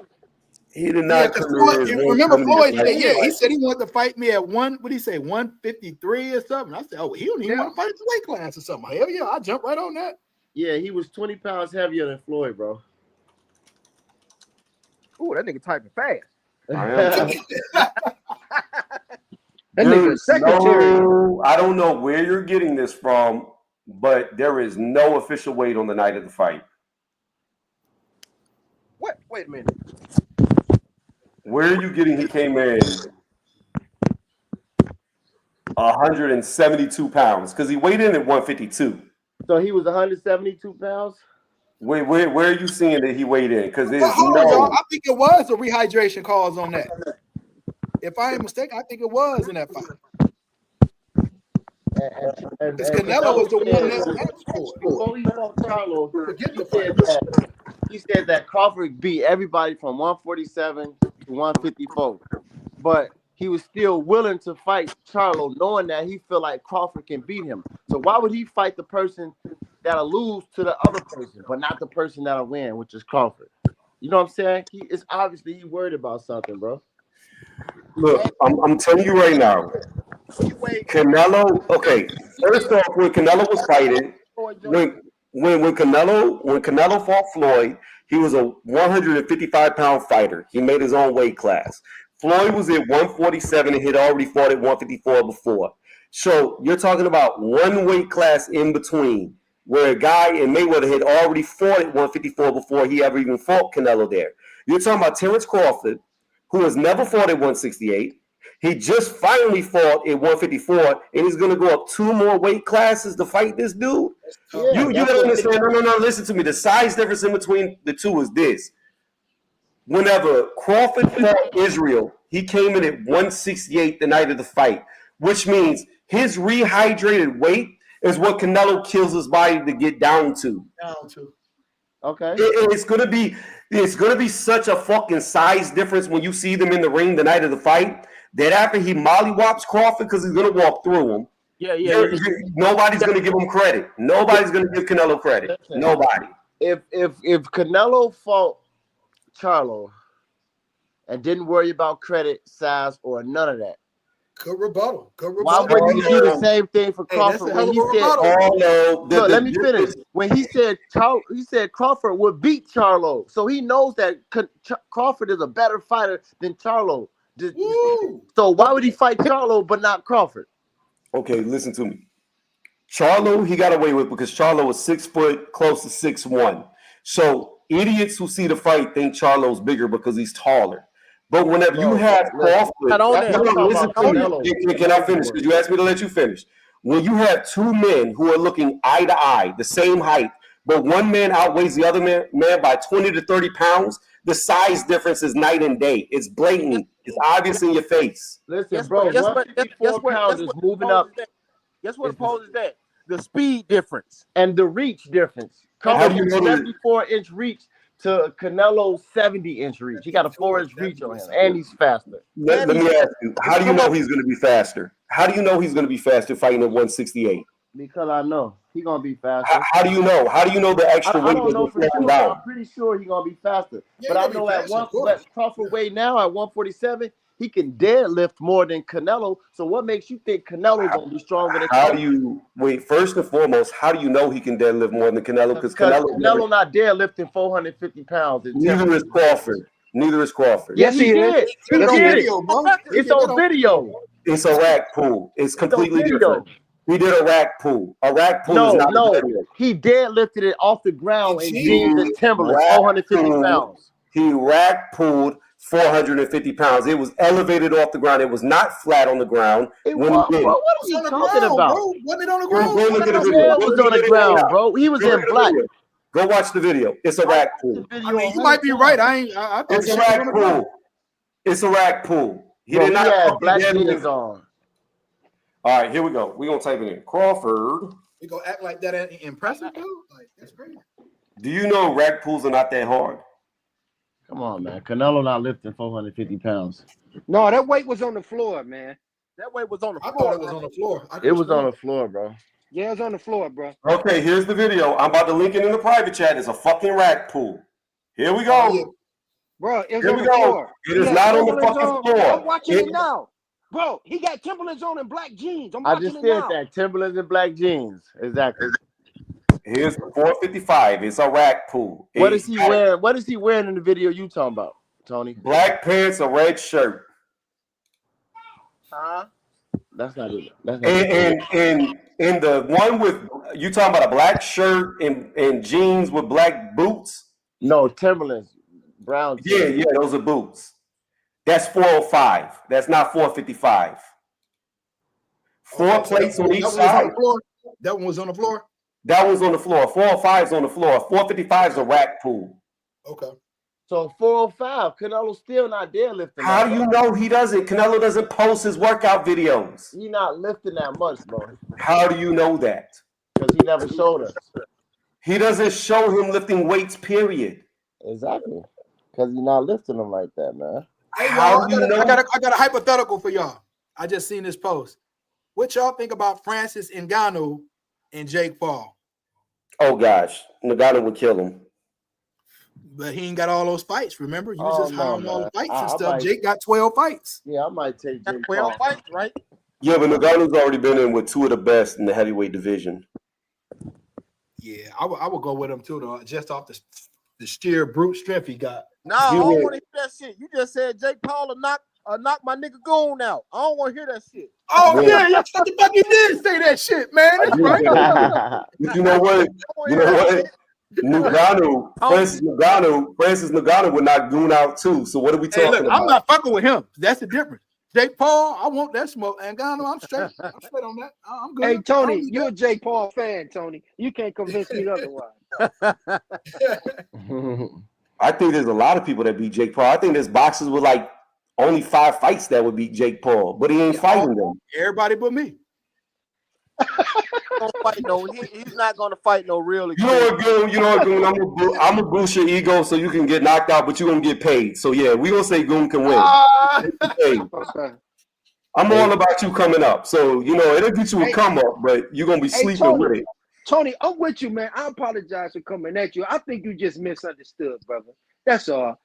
He did Yeah, not because come Floyd. in as Remember 170 Floyd to said, fight yeah, he anybody. said he wanted to fight me at 153 or something. I said, oh, he don't even Yeah. want to fight the weight class or something. Hell yeah, I jump right on that. Yeah, he was 20 pounds heavier than Floyd, bro. Ooh, that nigga typing fast. I am. That nigga secretary. No, I don't know where you're getting this from, but there is no official weight on the night of the fight. What? Wait a minute. Where are you getting he came in 172 pounds? Because he weighed in at 152. So he was 172 pounds? Where are you seeing that he weighed in? Because Well, there's hold on, y'all. no. I think it was a rehydration cause on that. If I ain't mistaken, I think it was in that fight. Because Canelo was the one that asked for it. Before he fought Charlo, Forget he the said fight. he said that Crawford beat everybody from 147 to 154, but he was still willing to fight Charlo, knowing that he feel like Crawford can beat him. So why would he fight the person that'll lose to the other person, but not the person that'll win, which is Crawford? You know what I'm saying? It's obviously he worried about something, bro. Look, I'm telling you right now, Canelo. Okay, first off, when Canelo was fighting, when Canelo fought Floyd, he was a 155-pound fighter. He made his own weight class. Floyd was at 147 and had already fought at 154 before. So you're talking about one weight class in between where a guy in Mayweather had already fought at 154 before he ever even fought Canelo there. You're talking about Terrence Crawford, who has never fought at 168. He just finally fought at 154, and he's going to go up 2 more weight classes to fight this dude. Yeah, You gotta understand. No. Listen to me. The size difference in between the two is this. Whenever Crawford fought Israel, he came in at 168 the night of the fight, which means his rehydrated weight is what Canelo kills his body to get down to. Okay. It's gonna be such a fucking size difference when you see them in the ring the night of the fight that after he mollywops Crawford because he's gonna walk through him. Nobody's gonna give him credit. Nobody's gonna give Canelo credit. Nobody. If Canelo fought Charlo and didn't worry about credit, size, or none of that, Good rebuttal. why wouldn't you do the same thing for Crawford when he said? Let me finish. When he said Crawford would beat Charlo, so he knows that Crawford is a better fighter than Charlo. So why would he fight Charlo but not Crawford? Okay, listen to me. Charlo, he got away with because Charlo was 6 foot, close to 6'1". So idiots who see the fight think Charlo's bigger because he's taller. But whenever you have Crawford, listen to me. Can I finish? Because you asked me to let you finish. When you have two men who are looking eye to eye, the same height, but one man outweighs the other man by 20 to 30 pounds, the size difference is night and day. It's blatant. It's obvious in your face. Listen, bro, 154 pounds is moving up. Guess what opposes that? The speed difference and the reach difference. How do you know 74-inch reach to Canelo's 70-inch reach. He got a 4-inch reach on him, and he's faster. Let me ask you, how do you know he's going to be faster? How do you know he's going to be faster fighting at 168? Because I know he's going to be faster. How do you know? How do you know the extra weight is going to slow him down? I'm pretty sure he's going to be faster. But I know at Crawford weight now at 147, he can deadlift more than Canelo. So what makes you think Canelo's going to be stronger than Canelo? First and foremost, how do you know he can deadlift more than Canelo? Because Canelo not deadlifting 450 pounds. Neither is Crawford. Yes, he did. It's on video. It's a rack pull. It's completely different. He did a rack pull. A rack pull is not deadlift. He deadlifted it off the ground in jeans and Timberlands, 450 pounds. He rack pulled 450 pounds. It was elevated off the ground. It was not flat on the ground. What are you talking about? Wasn't it on the ground? It was on the ground, bro. He was in black. Go watch the video. It's a rack pull. I mean, you might be right. It's a rack pull. It's a rack pull. He did not have black jeans on. All right, here we go. We're going to type it in. Crawford. You going to act like that impressive, dude? Like, that's crazy. Do you know rack pulls are not that hard? Come on, man. Canelo not lifting 450 pounds. No, that weight was on the floor, man. That weight was on the floor. I thought it was on the floor. It was on the floor, bro. Yeah, it was on the floor, bro. Okay, here's the video. I'm about to link it in the private chat. It's a fucking rack pull. Here we go. Yeah. Bro, it was on the floor. It is not on the fucking floor. I'm watching it now. Bro, he got Timberlands on and black jeans. I just said that. Timberlands and black jeans. Exactly. Here's 455. It's a rack pull. What is he wearing? What is he wearing in the video you talking about, Tony? Black pants, a red shirt. Huh? That's not it. And the one with you talking about a black shirt and jeans with black boots? No, Timberlands, brown. Yeah, those are boots. That's 405. That's not 455. Four plates on each side. That one was on the floor? That one's on the floor. 405 is on the floor. 455 is a rack pull. Okay. So 405, Canelo's still not deadlifting. How do you know he doesn't? Canelo doesn't post his workout videos. He's not lifting that much, bro. How do you know that? Because he never showed us. He doesn't show him lifting weights, period. Exactly. Because he's not lifting them like that, man. Hey, y'all, I got a hypothetical for y'all. I just seen this post. What y'all think about Francis Ngannou and Jake Paul? Oh gosh, Ngannou would kill him. But he ain't got all those fights. Remember, you just hiring all the fights and stuff. Jake got 12 fights. Yeah, I might take Jake 12 fights, right? Yeah, but Ngannou's already been in with two of the best in the heavyweight division. Yeah, I would go with him too, though. Just off the sheer brute strength he got. No, I don't want to hear that shit. You just said Jake Paul will knock knock my nigga Goon out. I don't want to hear that shit. Oh yeah, what the fuck he did say that shit, man. That's right. But you know what? You know what? Nagano, Francis Nagano would knock Goon out too. So what are we talking about? I'm not fucking with him. That's the difference. Jake Paul, I want that smoke. And Ngannou, I'm straight. I'm straight on that. I'm good. Hey Tony, you're a Jake Paul fan, Tony. You can't convince me otherwise. I think there's a lot of people that beat Jake Paul. I think there's boxers with like only 5 fights that would beat Jake Paul, but he ain't fighting them. Everybody but me. He's not going to fight no real. You know what, Goon? I'm gonna boost your ego so you can get knocked out, but you're gonna get paid. So yeah, we gonna say Goon can win. Okay. I'm all about you coming up. So it'll get you a come up, but you're gonna be sleeping with it. Tony, I'm with you, man. I apologize for coming at you. I think you just misunderstood, brother. That's all.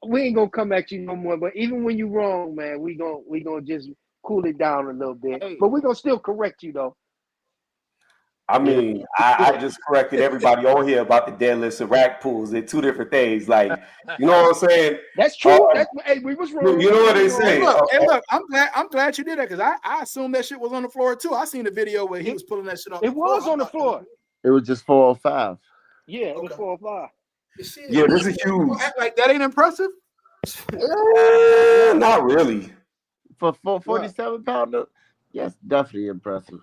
We ain't gonna come at you no more. But even when you're wrong, man, we gonna just cool it down a little bit. But we're gonna still correct you though. I mean, I just corrected everybody on here about the deadlifts and rack pulls. They're 2 different things. Like, you know what I'm saying? That's true. We was wrong. You know what they say. Look, I'm glad you did that because I assumed that shit was on the floor too. I seen the video where he was pulling that shit off. It was on the floor. It was just 405. Yeah, it was 405. Yeah, this is huge. Act like that ain't impressive. Not really. For 47 pounder, yes, definitely impressive.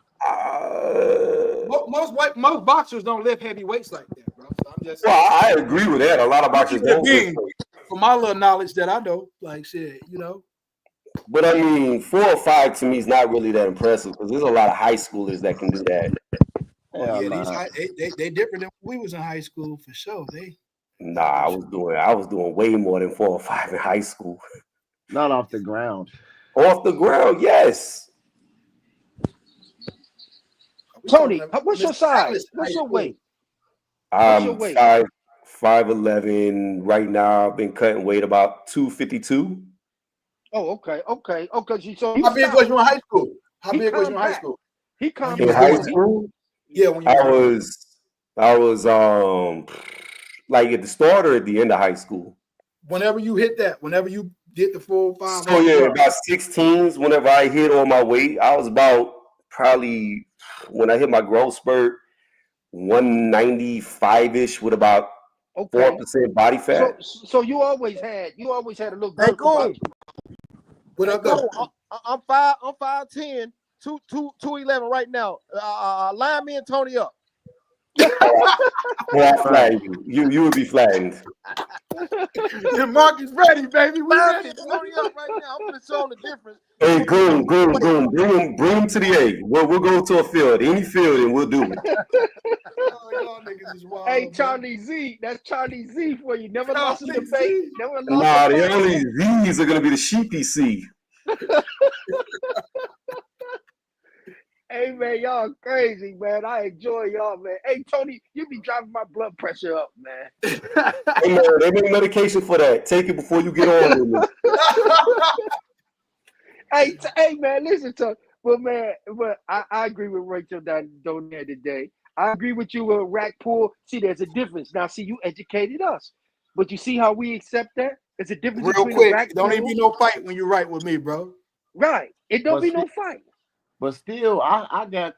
Most boxers don't lift heavy weights like that, bro. So I'm just I agree with that. A lot of boxers don't. From my little knowledge that I know, like shit, But I mean, 405 to me is not really that impressive because there's a lot of high schoolers that can do that. They different than when we was in high school for sure. I was doing way more than 405 in high school. Not off the ground. Off the ground, yes. Tony, what's your size? What's your weight? I'm 5'11". Right now, I've been cutting weight about 252. Oh, okay. So how big was you in high school? He come in high school. Yeah, when I was like at the start or at the end of high school. Whenever you hit the full 5. So yeah, about 16s. Whenever I hit all my weight, I was about probably when I hit my growth spurt, 195-ish with about 4% body fat. So you always had a little. Hey, Goon. What up, though? I'm 5'10", 211 right now. Line me and Tony up. Well, I flatten you. You would be flattened. Your mark is ready, baby. We ready. Tony up right now. I'm gonna show him the difference. Hey, Goon. Bring him to the A. We'll go to a field, any field, and we'll do it. Hey, Charlie Z, that's Charlie Z for you. Never lost a debate. The only Z's are gonna be the sheepy C. Hey man, y'all crazy, man. I enjoy y'all, man. Hey Tony, you be driving my blood pressure up, man. Hey man, they make medication for that. Take it before you get on with me. Hey man, listen to, but I agree with Rachel down there today. I agree with you with rack pull. See, there's a difference. Now, see, you educated us, but you see how we accept that? There's a difference. Real quick, don't even be no fight when you're right with me, bro. Right, it don't be no fight. But still, I got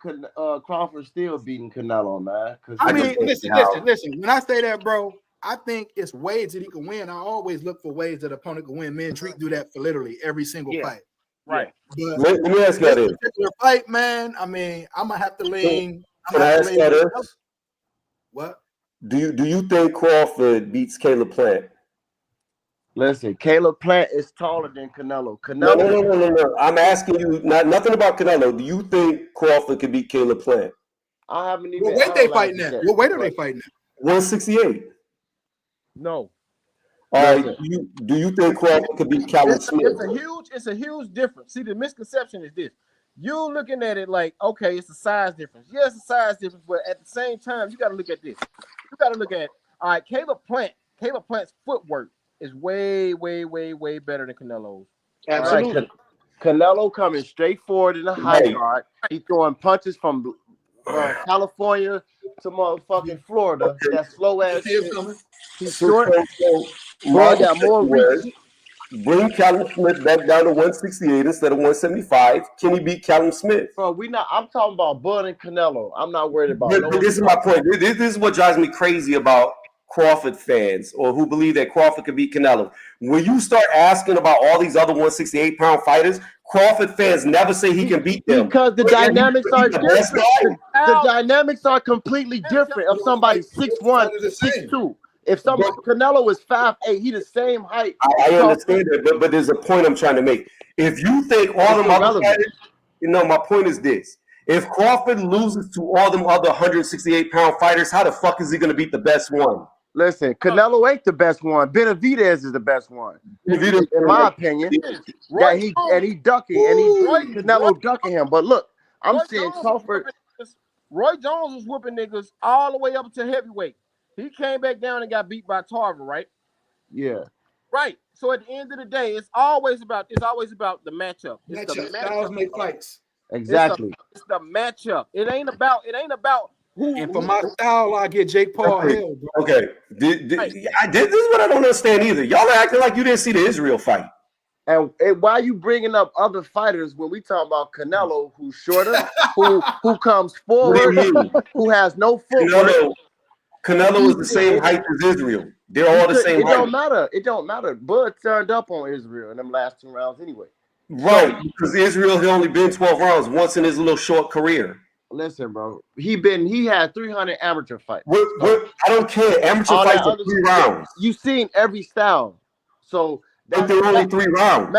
Crawford still beating Canelo, man. I mean, listen. When I say that, bro, I think it's ways that he can win. I always look for ways that opponent can win. Me and Treat do that for literally every single fight. Right. But let me ask you this particular fight, man. I mean, I'm gonna have to lean. Can I ask you this? What? Do you think Crawford beats Caleb Plant? Listen, Caleb Plant is taller than Canelo. No. I'm asking you nothing about Canelo. Do you think Crawford can beat Caleb Plant? I haven't even. What weight they fighting at? What weight are they fighting at? 168. No. All right. Do you think Crawford could beat Callum Smith? It's a huge difference. See, the misconception is this: you're looking at it like, okay, it's a size difference. Yes, it's a size difference, but at the same time, you got to look at this. You got to look at, all right, Caleb Plant's footwork is way, way, way, way better than Canelo's. Absolutely. Right. Canelo coming straight forward in the high guard. He throwing punches from California to motherfucking Florida. That slow ass shit. He's short. Boy got more reach. Bring Callum Smith back down to 168 instead of 175. Can he beat Callum Smith? Bro, I'm talking about Bud and Canelo. I'm not worried about But this is my point. This is what drives me crazy about Crawford fans or who believe that Crawford could beat Canelo. When you start asking about all these other 168-pound fighters, Crawford fans never say he can beat them. Because the dynamics are different. The dynamics are completely different. If somebody's 6'1", 6'2". If somebody Canelo is 5'8", he the same height. I understand that, but there's a point I'm trying to make. If you think all them other fighters, my point is this. If Crawford loses to all them other 168-pound fighters, how the fuck is he going to beat the best one? Listen, Canelo ain't the best one. Benavidez is the best one, in my opinion. He ducking, Canelo ducking him. But look, I'm saying Crawford. Roy Jones was whooping niggas all the way up to heavyweight. He came back down and got beat by Tarver, right? Yeah. Right. So at the end of the day, it's always about the matchup. Styles make fights. Exactly. It's the matchup. It ain't about who. And for my style, I get Jake Paul Hill, bro. Okay. This is what I don't understand either. Y'all are acting like you didn't see the Israel fight. And why you bringing up other fighters when we talk about Canelo, who's shorter, who comes forward, who has no footwork? Canelo is the same height as Israel. They're all the same height. It don't matter. Bud turned up on Israel in them last 2 rounds anyway. Right, because Israel had only been 12 rounds once in his little short career. Listen, bro. He had 300 amateur fights. I don't care. Amateur fights are 3 rounds. You've seen every style. So but they're only 3 rounds.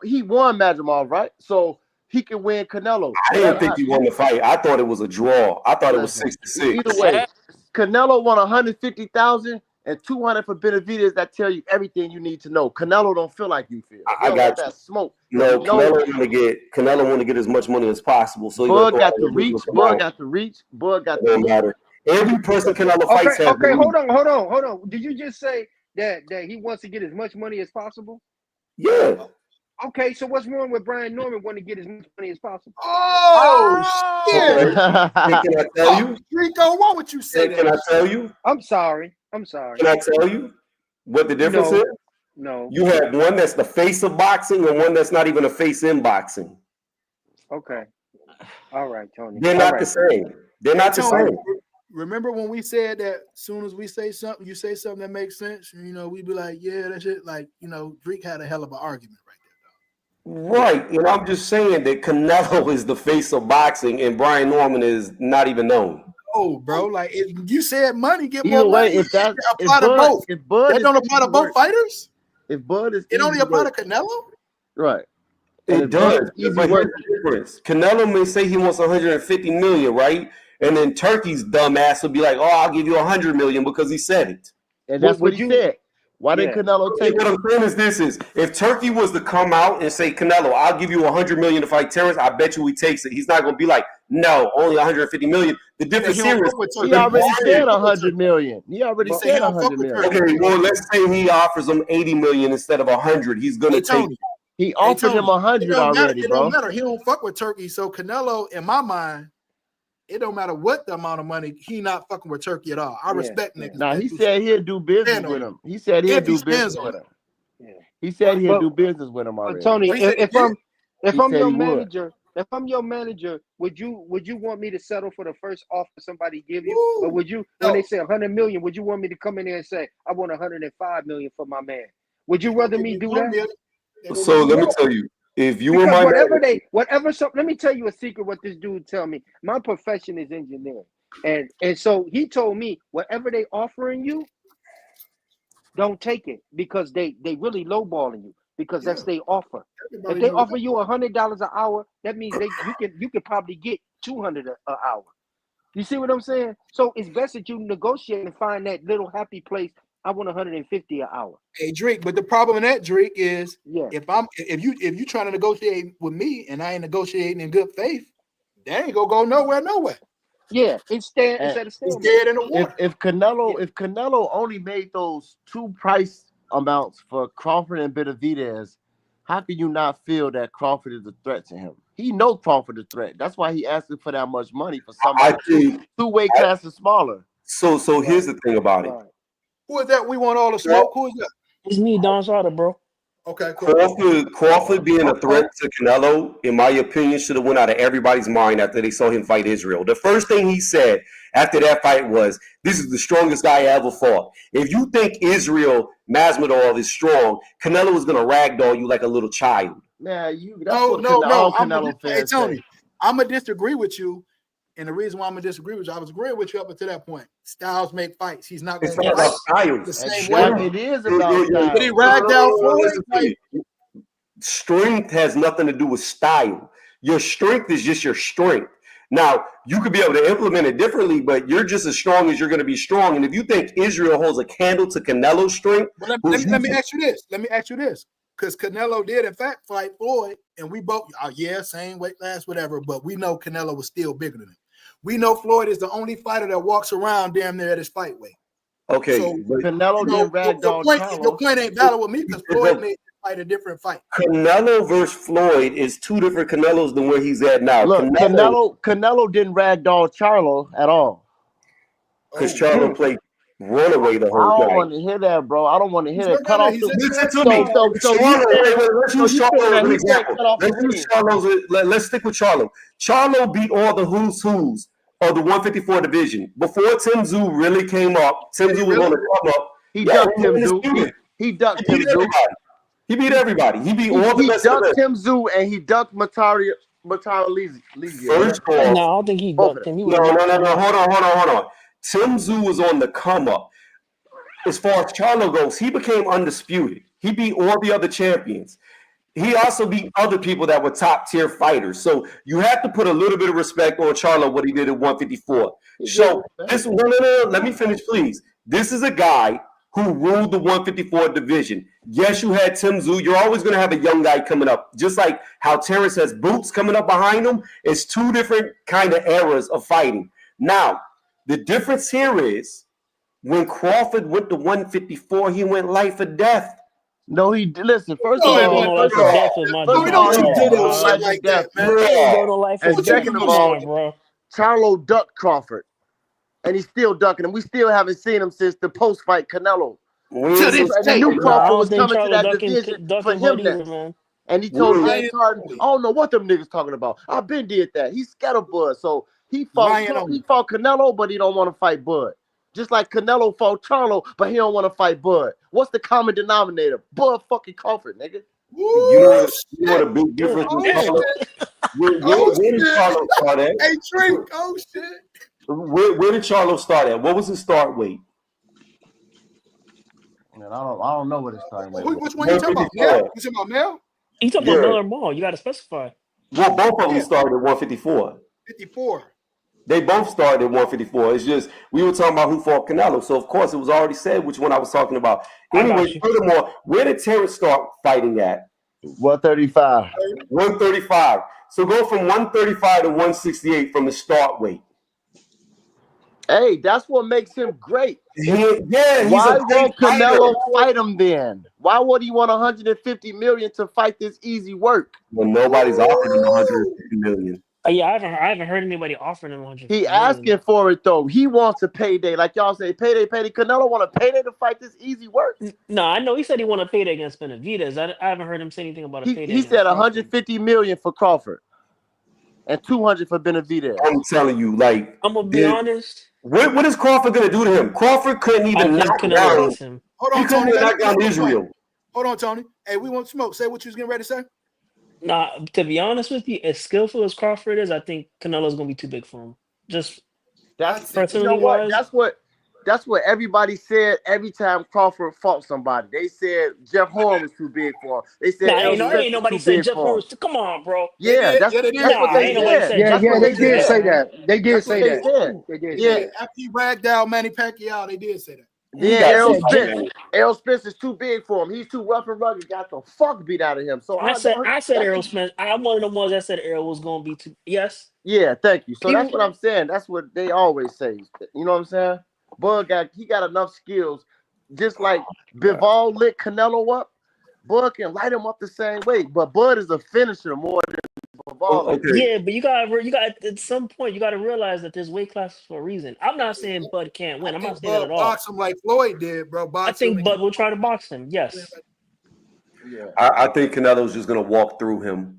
He won Madrimov, right? So he can win Canelo. I didn't think he won the fight. I thought it was a draw. I thought it was 6-6. Either way, Canelo won 150,000 and 200 for Benavidez. That tell you everything you need to know. Canelo don't feel like you feel. I got that smoke. No, Canelo want to get as much money as possible. So Bud got to reach. Bud got to reach. Bud got to matter. Every person Canelo fights has. Okay, hold on. Did you just say that he wants to get as much money as possible? Yeah. Okay, so what's wrong with Brian Norman wanting to get as much money as possible? Oh, shit. Can I tell you? Rico, why would you say that? Can I tell you? I'm sorry. Can I tell you what the difference is? No. You have one that's the face of boxing and one that's not even a face in boxing. Okay. All right, Tony. They're not the same. They're not the same. Remember when we said that as soon as we say something, you say something that makes sense, we'd be like, yeah, that shit. Like, Drake had a hell of an argument right there, though. Right. And I'm just saying that Canelo is the face of boxing and Brian Norman is not even known. Oh, bro, like if you said money, get more money. If that apply to both. If Bud that don't apply to both fighters. If Bud is, it only apply to Canelo. Right. It does. But here's the difference. Canelo may say he wants 150 million, right? And then Turkey's dumb ass will be like, "Oh, I'll give you 100 million because he said it." And that's what he said. Why didn't Canelo take it? What I'm saying is if Turkey was to come out and say, Canelo, I'll give you 100 million to fight Terrence, I bet you he takes it. He's not going to be like, no, only 150 million. The difference here is he already said 100 million. He already said 100 million. Okay, well, let's say he offers him 80 million instead of 100. He's going to take it. He offered him 100 already, bro. It don't matter. He don't fuck with Turkey. So Canelo, in my mind, it don't matter what the amount of money, he not fucking with Turkey at all. I respect niggas. Nah, he said he'll do business with him. He said he'll do business with him. He said he'll do business with him already. Tony, if I'm your manager, would you want me to settle for the first offer somebody give you, or would you when they say 100 million, would you want me to come in there and say I want 105 million for my man? Would you rather me do that? So let me tell you. If you were my let me tell you a secret. What this dude tell me, my profession is engineering, and so he told me whatever they offering you, don't take it because they really lowballing you because that's their offer. If they offer you $100 an hour, that means you can probably get $200 an hour. You see what I'm saying? So it's best that you negotiate and find that little happy place. I want 150 an hour. Hey Drake, but the problem in that Drake is if you trying to negotiate with me and I ain't negotiating in good faith, that ain't gonna go nowhere. Yeah, it's dead in the water. If Canelo only made those 2 price amounts for Crawford and Benavidez, how can you not feel that Crawford is a threat to him? He knows Crawford is a threat. That's why he asking for that much money for somebody 2 weight classes smaller. So here's the thing about it. Who is that? We want all the smoke. Who is that? It's me, Don Sauter, bro. Okay, cool. Crawford being a threat to Canelo, in my opinion, should have went out of everybody's mind after they saw him fight Israel. The first thing he said after that fight was, "This is the strongest guy I ever fought." If you think Israel Masvidal is strong, Canelo is gonna ragdoll you like a little child. Man, No. Canelo fans Hey, Tony, say. I'm gonna disagree with you. And the reason why I'm gonna disagree with you, I was agreeing with you up until that point. Styles make fights. He's not It's gonna not fight about styles. the same Well, way. it is about Did he style. rag down Floyd? Listen to me. Strength has nothing to do with style. Your strength is just your strength. Now, you could be able to implement it differently, but you're just as strong as you're going to be strong. And if you think Israel holds a candle to Canelo's strength, Well, let me ask you this. Because Canelo did, in fact, fight Floyd, and we both, same weight class, whatever, but we know Canelo was still bigger than him. We know Floyd is the only fighter that walks around damn near at his fight weight. okay, So, Canelo didn't ragdoll Charlo. Your point ain't valid with me because Floyd made the fight a different fight. Canelo versus Floyd is two different Canelos than where he's at now. Look, Canelo didn't ragdoll Charlo at all. Because Charlo played runaway the I whole don't time. want to hear that, bro. I don't want to hear that. Cut off the. Listen to me. Let's use Charlo as an example. Let's stick with Charlo. Charlo beat all the who's of the 154 division. Before Tim Tszyu really came up, Tim Tszyu was on the come up. He ducked Tim Tszyu. He ducked Tim Tszyu. He beat everybody. He beat all the best. He ducked Tim Tszyu and he ducked Mataria Lizzy. First off, no, I don't think he ducked him. No. Hold on. Tim Tszyu was on the come up. As far as Charlo goes, he became undisputed. He beat all the other champions. He also beat other people that were top tier fighters. So you have to put a little bit of respect on Charlo, what he did at 154. So this, no, let me finish, please. This is a guy who ruled the 154 division. Yes, you had Tim Tszyu. You're always going to have a young guy coming up. Just like how Terrence has Boots coming up behind him. It's two different kind of eras of fighting. Now, the difference here is when Crawford went to 154, he went life or death. No, he did. Listen, first He of ain't all, going no life or death with my We don't do shit like that, man. He ain't going no life or And death. second of Come all, on, bro. Charlo ducked Crawford. And he's still ducking him. We still haven't seen him since the post-fight Canelo. To this And day. the new No, I Crawford don't was think coming to Charlo that division for ducking him Bud either, next. man. And he told Ryan Dan Carter, only. I don't know what them niggas talking about. I been did that. He scatterbud. So he fought Canelo, but he don't want to fight Bud. Just like Canelo fought Charlo, but he don't want to fight Bud. What's the common denominator? Bud fucking Crawford, nigga. You know the big difference with Charlo? Where did Charlo start at? Hey, Drink. Oh, shit. Where did Charlo start at? What was his start weight? Man, I don't know what his starting weight was. Which one you talking about? Mel? You talking about Mel? You talking about Miller Ball? You got to specify. Well, both of them started at 154. 54. They both started at 154. It's just we were talking about who fought Canelo, so of course it was already said which one I was talking about. Anyway, furthermore, where did Terrence start fighting at? 135. 135. So go from 135 to 168 from the start weight. Hey, that's what makes him great. Why won't Canelo fight him then? Why would he want 150 million to fight this easy work? Well, nobody's offering him 150 million. Yeah, I haven't heard anybody offering him 100. He asking for it though. He wants a payday, like y'all say, payday. Canelo want a payday to fight this easy work. No, I know he said he want a payday against Benavidez. I haven't heard him say anything about a payday. He said 150 million for Crawford and 200 for Benavidez. I'm telling you, like I'm gonna be honest. What is Crawford gonna do to him? Crawford couldn't even knock down him. Hold on, Tony. Knock down Israel. Hold on, Tony. Hey, we want smoke. Say what you was getting ready to say. Nah, to be honest with you, as skillful as Crawford is, I think Canelo's gonna be too big for him. Just personally wise. That's what everybody said every time Crawford fought somebody. They said Jeff Horn was too big for him. They said ain't nobody said Jeff Horn was. Come on, bro. Yeah, that's what they said. Yeah, they did say that. They did say that. They did. Yeah, after he ragged out Manny Pacquiao, they did say that. Yeah, Errol Spence is too big for him. He's too rough and rugged. Got the fuck beat out of him. So I said Errol Spence. I'm one of the ones that said Errol was gonna be too. Yes. Yeah, thank you. So that's what I'm saying. That's what they always say. You know what I'm saying? Bud got enough skills. Just like Bivol lit Canelo up, Bud can light him up the same way. But Bud is a finisher more than Bivol. Yeah, but you got at some point you got to realize that there's weight classes for a reason. I'm not saying Bud can't win. I'm not saying that at all. Box him like Floyd did, bro. I think Bud will try to box him. Yes. Yeah. I think Canelo's just gonna walk through him.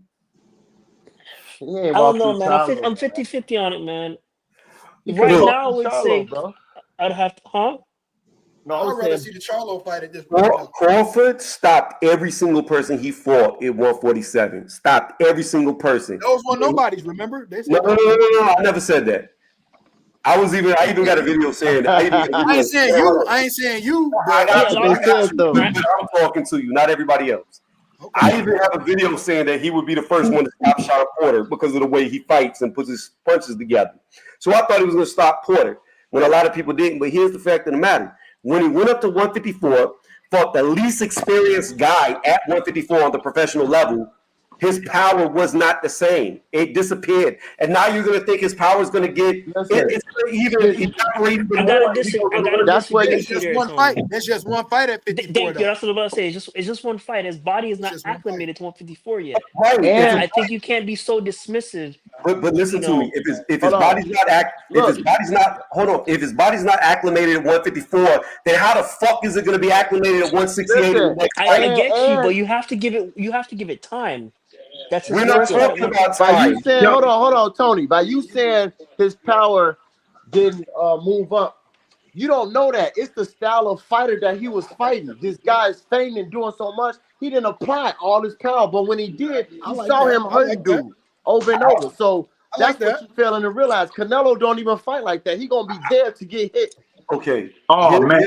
He ain't I don't walk know, through man. Charlo, I'm man. 50-50 on it, man. He Right couldn't walk now, I through would Charlo, say bro. I'd have to, huh? No, I I'd was rather saying see the Charlo fight at this point. Crawford stopped every single person he fought at 147. Stopped every single person. Those were nobodies, remember? They No, said I never said that. I even got a video saying that. I ain't saying you. I ain't saying you, but I got Yeah, a you. lot they of said though. I'm talking to you, not everybody else. okay. I even have a video saying that he would be the first one to stop Sean Porter because of the way he fights and puts his punches together. So I thought he was going to stop Porter when a lot of people didn't. But here's the fact of the matter. When he went up to 154, fought the least experienced guy at 154 on the professional level, his power was not the same. It disappeared. And now you're going to think his power is going to get it's even evaporate I even gotta more. That's disagree where That's with you just there, one fight. Tony. That's just one fight at 54, Thank you. though. That's what I'm about to say. It's just one fight. His body is It's not just one fight. acclimated to 154 yet. Right. and I think you can't be so dismissive. But listen You to me. know, If his hold on. body's not Look, if his body's not acclimated at 154, then how the fuck is it going to be acclimated at 168 in the listen, next I fight? get you, but and you have to give it time. That's his We're not skill set. talking about by you time. saying, hold on, Tony. By you saying his power didn't move up, you don't know that. It's the style of fighter that he was fighting. This guy is fainting and doing so much, he didn't apply all his power. But when he did, I you like saw that. him I hurting like that. dude over and over. So I like that's what that. you failing to realize. Canelo don't even fight like that. He gonna be there to get hit. Okay. Oh man,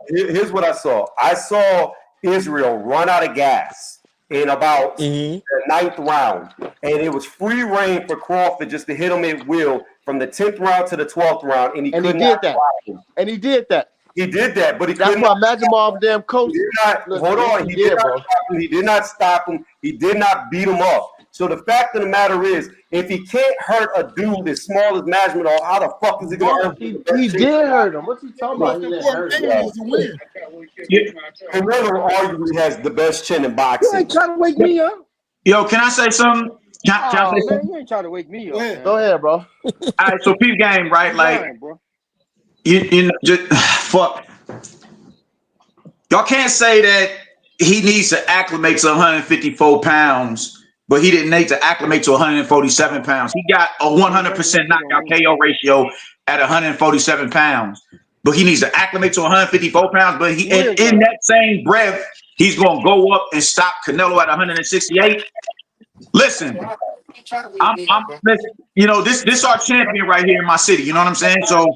Here's what I saw. I saw Israel run out of gas in about Mm-hmm. the 9th round, and it was free reign for Crawford just to hit him at will from the 10th round to the 12th round, and he And he could did not that. block him. And he did that. He did that, but he That's could why not. Magimov damn coach. He did not. Look, Hold yes, on. he He did did, not bro. stop him. He did not stop him. He did not beat him up. So the fact of the matter is, if he can't hurt a dude as small as Masvidal, how the fuck is he going to hurt him? He did hurt him. What's he talking The most about? He didn't important hurt thing him. is to win. Canelo arguably has the best chin in You boxing. ain't trying to wake me up. yo, can I say something? Can I Oh say man, something? you ain't trying to wake me Go up, ahead. man. Go ahead, bro. All right, so peep game, right? You Like lying, bro. you know, just fuck. Y'all can't say that he needs to acclimate to 154 pounds, but he didn't need to acclimate to 147 pounds. He got a 100% knockout KO ratio at 147 pounds, but he needs to acclimate to 154 pounds. But he, in that same breath, he's going to go up and stop Canelo at 168. Listen, listen, you know, this our champion right here in my city. You know what I'm saying? So,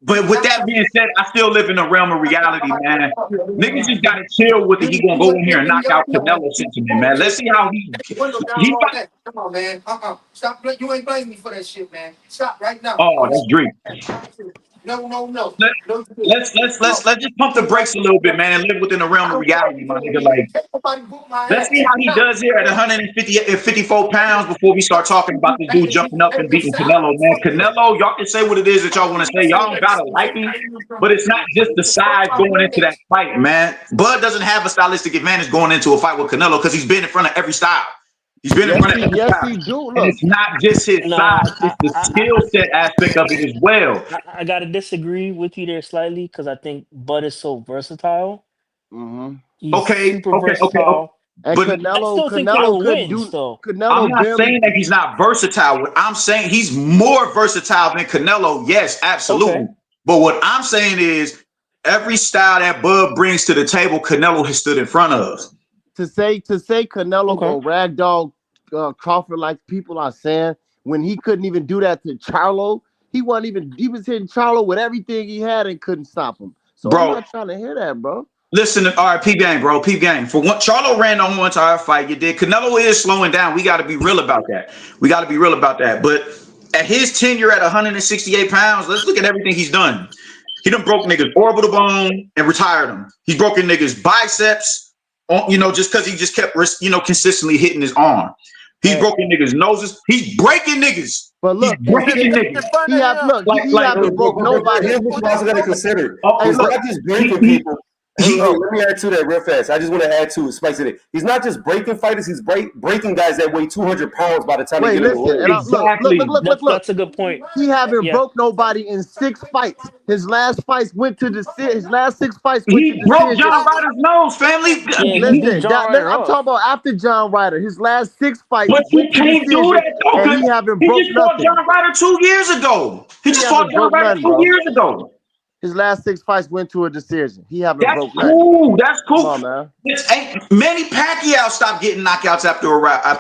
but with that being said, I still live in the realm of reality, man. Niggas just gotta chill with it. He gonna go in here and knock out Canelo sentiment, man. Let's see how he fight. Come on, man. Stop. You ain't blaming me for that shit, man. Stop right now. Oh, that's Drake. No. Let's just pump the brakes a little bit, man, and live within the realm of reality, my nigga. Like, let's see how he does here at 154 pounds before we start talking about this dude jumping up and beating Canelo, man. Canelo, y'all can say what it is that y'all want to say. Y'all don't gotta like him, but it's not just the size going into that fight, man. Bud doesn't have a stylistic advantage going into a fight with Canelo because he's been in front of every style. He's been in front of every style. He do. And Look, it's not just his Nah, size, it's the skill set aspect of it as well. I gotta disagree with you there slightly because I think Bud is so versatile. He's super versatile. And But I still think Canelo wins, though. I'm not saying that he's not versatile. What I'm saying, he's more versatile than Canelo. Yes, absolutely. Okay. But what I'm saying is every style that Bud brings to the table, Canelo has stood in front of. To say Canelo go ragdoll Crawford like people are saying when he couldn't even do that to Charlo. He was hitting Charlo with everything he had and couldn't stop him. So Bro, I'm not trying to hear that, bro. Listen, all right, peep game, bro. Peep game. For what Charlo ran the whole entire fight, you did. Canelo is slowing down. We got to be real about that. But at his tenure at 168 pounds, let's look at everything he's done. He done broke niggas' orbital bone and retired them. He's broken niggas' biceps, just because he just kept, consistently hitting his arm. He's broken niggas' noses. He's breaking niggas. But look, he's breaking niggas. He haven't broke nobody. Here's what you also got to consider. It's not just breaking people. Hey, let me add to that real fast. I just want to add to spice it. He's not just breaking fighters; he's breaking guys that weigh 200 pounds by the time they get in the ring. Exactly. That's a good point. He haven't broke nobody in 6 fights. His last fights went to decision. His last 6 fights went to He broke decision. John Ryder's nose, family. Yeah, he beat Listen, John Ryder I'm up. talking about after John Ryder. His last 6 fights But you went to can't do decision, that though, and he because haven't he broke just fought nothing. John Ryder 2 years ago. He just fought haven't John broke Ryder nothing, 2 bro. years ago. His last 6 fights went to a decision. He haven't That's broke nothing. cool. That's cool. Come on, man. Manny Pacquiao stopped getting knockouts after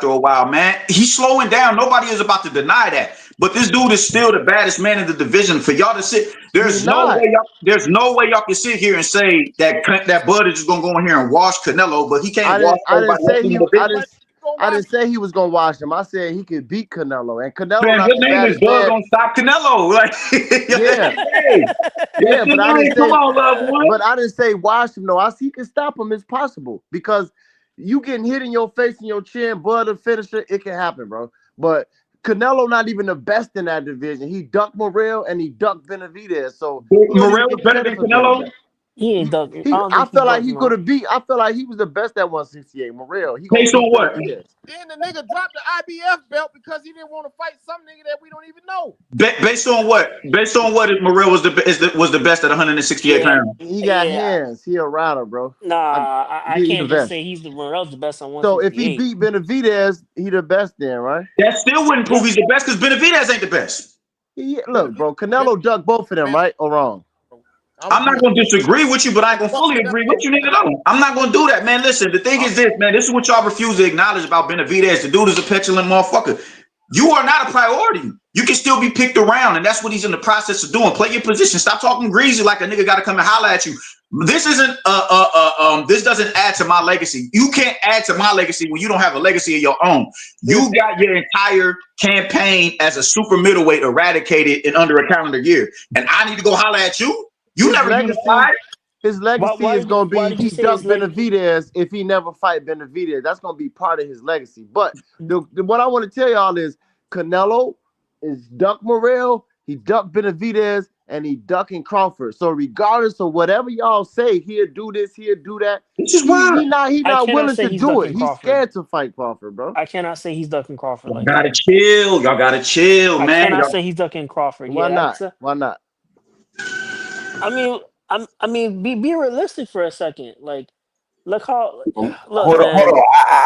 a while, man. He's slowing down. Nobody is about to deny that. But this dude is still the baddest man in the division. For y'all to sit, there's no way y'all can sit here and say that Bud is just gonna go in here and wash Canelo, but he can't wash nobody else in the division. I didn't say he was gonna wash him. I said he could beat Canelo, and Canelo Man, not good the name is baddest Bud man. gonna stop Canelo. Like, yeah, but I didn't say. Come on, loved one. But I didn't say wash him. No, I see he can stop him. It's possible because you getting hit in your face and your chin, Bud a finisher. It can happen, bro. But Canelo not even the best in that division. He ducked Morrell and he ducked Benavidez. So Morrell was better than Canelo. He ain't duck. I felt like he could have beat. I felt like he was the best at 168. Morrell. He based on what? Then the nigga dropped the IBF belt because he didn't want to fight some nigga that we don't even know. Based on what? Based on what? Morrell was the best at 168 pounds. He got hands. He a rider, bro. Nah, I can't just say he's Morrell's the best on 168. So if he beat Benavidez, he the best then, right? That still wouldn't prove he's the best because Benavidez ain't the best. Look, bro, Canelo ducked both of them, right or wrong? I'm not going to disagree with you, but I ain't going to fully agree with you, nigga. No. I'm not going to do that, man. Listen, the thing is this, man. This is what y'all refuse to acknowledge about Benavidez. The dude is a petulant motherfucker. You are not a priority. You can still be picked around, and that's what he's in the process of doing. Play your position. Stop talking greasy like a nigga got to come and holler at you. This isn't this doesn't add to my legacy. You can't add to my legacy when you don't have a legacy of your own. You got your entire campaign as a super middleweight eradicated in under a calendar year, and I need to go holler at you. You his never legacy, his legacy Why is going to be he ducked legacy? Benavidez if he never fight Benavidez. That's going to be part of his legacy. But what I want to tell y'all is Canelo is ducked Morrell, he ducked Benavidez, and he ducking Crawford. So regardless of whatever y'all say, he'll do this, he'll do that. This is why he not willing to do it. He's scared to fight Crawford, bro. I cannot say he's ducking Crawford. Y'all gotta chill. Y'all gotta chill, man. I cannot say he's ducking Crawford. Why not? Why not? I mean, be realistic for a second. Like, look, hold on.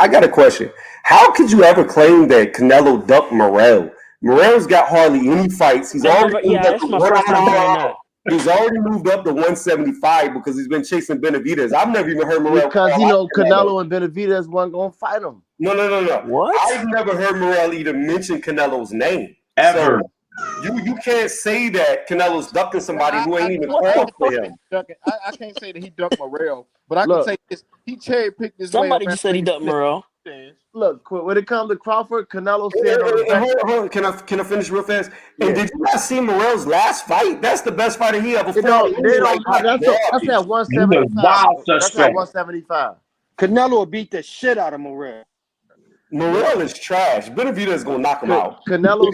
I got a question. How could you ever claim that Canelo ducked Morrell? Morrell's got hardly any fights. He's already it's my first time hearing that. He's already moved up to 175 because he's been chasing Benavidez. I've never even heard Morrell. Because Canelo and Benavidez weren't gonna fight him. No. What? I've never heard Morrell even mention Canelo's name ever. So you can't say that Canelo's ducking somebody who ain't even called for him. I can't say that he ducked Morrell, but I can say this: he cherry picked his. Somebody just said he ducked Morrell. Look, when it comes to Crawford, Canelo said. Hold on. Can I finish real fast? Yeah. And did you not see Morrell's last fight? That's the best fighter he ever fought. That's at 175. That's at 175. Canelo beat the shit out of Morrell. Morrell is trash. Benavidez gonna knock him out. Canelo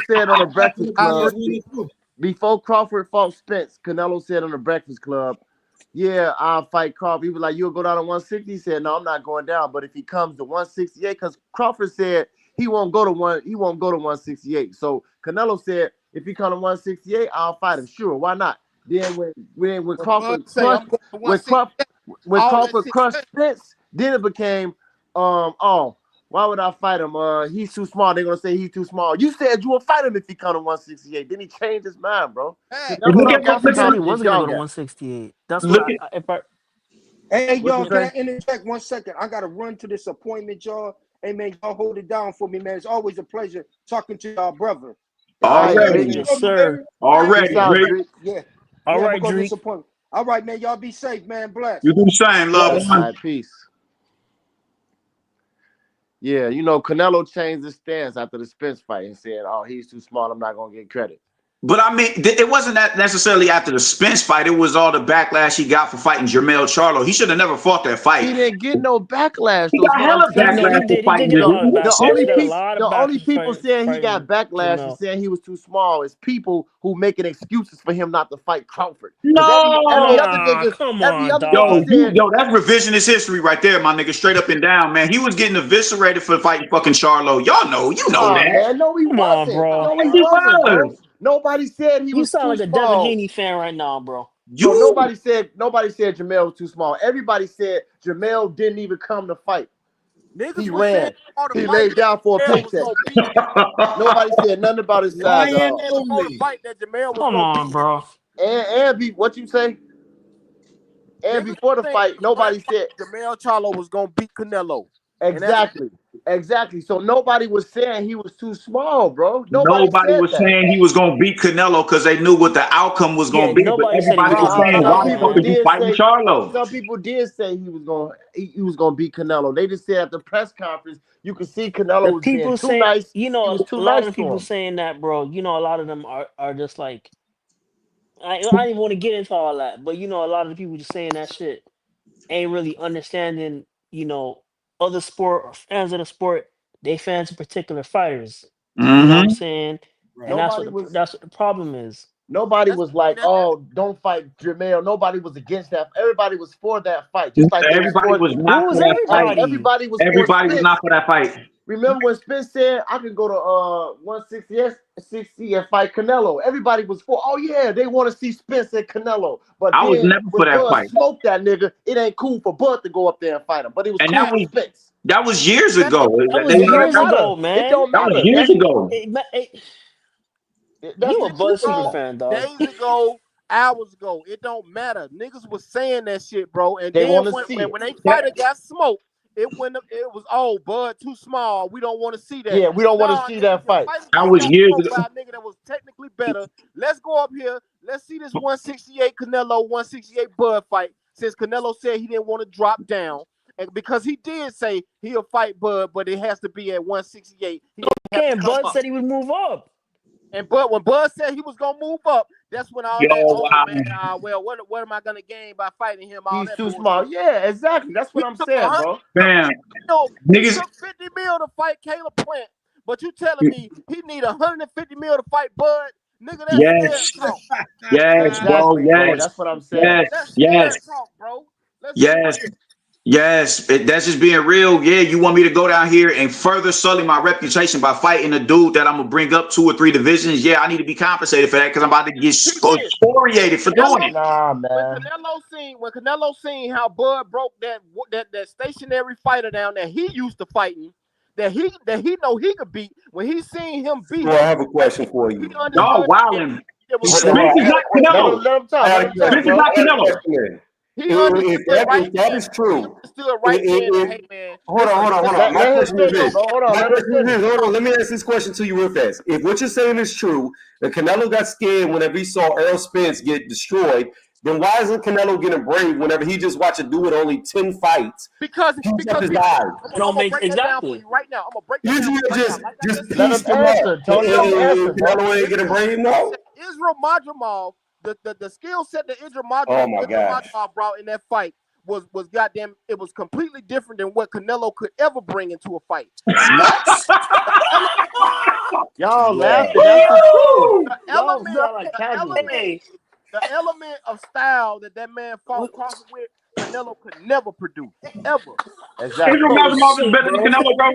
said on the Breakfast Club before Crawford fought Spence. Canelo said on the Breakfast Club, "Yeah, I'll fight Crawford." He was like, "You'll go down to 160." He said, "No, I'm not going down. But if he comes to 168, because Crawford said he won't go to 168. So Canelo said, if he comes to 168, I'll fight him. Sure, why not? Then when Crawford crushed Spence, then it became why would I fight him? He's too small. They're gonna say he's too small. You said you would fight him if he come to 168. Then he changed his mind, bro. He wasn't gonna go to 168. That's what Hey, y'all, can I interject 1 second? I gotta run to this appointment, y'all. Hey, man, y'all hold it down for me, man. It's always a pleasure talking to y'all, brother. Already, yes, sir. Already, Drake. Yeah. All right, Drake. All right, man. Y'all be safe, man. Bless. You do the same, love. All right, peace. Yeah, Canelo changed his stance after the Spence fight and said, "Oh, he's too small. I'm not gonna get credit." But I mean, it wasn't that necessarily after the Spence fight. It was all the backlash he got for fighting Jermell Charlo. He should have never fought that fight. He didn't get no backlash. He got hella No, he backlash for did. He fighting did get a lot of the backlash. He got a dude. lot of The only backlash people saying he got fighting backlash and Jermell. saying he was too small is people who making excuses for him not to fight Crawford. No, every other nigga, come every on, other dog. nigga said, yo, that's revisionist history right there, my nigga. Straight up and down, man. He was getting eviscerated for fighting fucking Charlo. Y'all know, you know that. man, no, he Come on, wasn't. bro. No, he He wasn't, bro. was. Nobody said he You was sound too like a Devin small. Haney fan right now, bro. Bro, nobody said Jermell was too small. Everybody said Jermell didn't even come to fight. Niggas He was ran. saying all the He fight laid down for a Jermell was paycheck. gonna beat. Nobody said nothing about his size at all. Before the fight that Jermell was Come gonna on, bro. What you say? And Niggas before the saying fight, nobody said Jermell Charlo was gonna beat Canelo. Exactly. So nobody was saying he was too small, bro. Nobody said was that. saying he was gonna beat Canelo because they knew what the outcome was gonna Yeah, be. But nobody said he everybody was was gonna beat saying, Canelo, why the fuck man. are you fighting Charlo? Some people did say he was gonna beat Canelo. They just said at the press conference, you could see Canelo The was being people too saying, nice. you He know, was too a lot nice of the to people him. saying that, bro. You know, a lot of them are just like, I don't even want to get into all that, but you know, a lot of the people just saying that shit ain't really understanding, you know, other sport or fans of the sport. They fans of particular fighters. You know what I'm saying? Right. And that's what the problem is. Nobody was like, "Oh, don't fight Jermell." Nobody was against that. Everybody was for that fight. Just like Everybody was not Who for was that fight. everybody? Everybody was Everybody for was Spence. not for that fight. Remember when Spence said, "I can go to 160 and fight Canelo"? Everybody was for. Oh yeah, they want to see Spence and Canelo. But I was then never for when that Bud fight. smoked that nigga, it ain't cool for Bud to go up there and fight him. But it was And cool for Spence. that was years ago. That was years ago, man. It don't That was matter. years ago. That's You a Bud super fan, dog. Days ago, hours ago. It don't matter. Niggas was saying that shit, bro. And They then wanna when, see when, it. when they fighter got smoked, it was Bud too small. We don't want to see that. Yeah, we don't want to see that fight. That was years ago. By a nigga that was technically better. Let's go up here. Let's see this 168 Canelo 168 Bud fight. Since Canelo said he didn't want to drop down, and because he did say he'll fight Bud, but it has to be at 168. And Bud said he would move up. And when Bud said he was gonna move up, that's when all that. Well, what am I gonna gain by fighting him? All He's that too bullshit. small. Yeah, exactly. That's what I'm saying, bro. Damn. He took 50 mil to fight Caleb Plant, but you telling me he need 150 mil to fight Bud? Nigga, that's Yes. scared talk. Yes, bro. Yes. That's what I'm saying. That's Yes. scared talk, bro. Yes. Yes. That's just being real. Yeah, you want me to go down here and further sully my reputation by fighting a dude that I'm gonna bring up 2 or 3 divisions? Yeah, I need to be compensated for that because I'm about to get excoriated for doing it. Nah, man. When Canelo seen how Bud broke that stationary fighter down that he used to fighting, that he know he could beat, when he seen him beat, Well, I have a question for you. Y'all wildin'. Spence is not Canelo. Spence is not Canelo. If that is true, hey man, hold on. My question is this. Hold on. Let me ask this question to you real fast. If what you're saying is true, that Canelo got scared whenever he saw Errol Spence get destroyed, then why isn't Canelo getting brave whenever he just watched a dude with only 10 fights? Because his eyes. I'm gonna break that down for you right now. I'm gonna break that down. Just piece them up. Canelo ain't getting brave now. Israel Madrimov, the skill set that Israel Madrimov brought in that fight was goddamn. It was completely different than what Canelo could ever bring into a fight. Y'all laughing. That's the element of style that man fought Crawford with, Canelo could never produce, ever. Exactly. Israel Madrimov is better than Canelo, bro.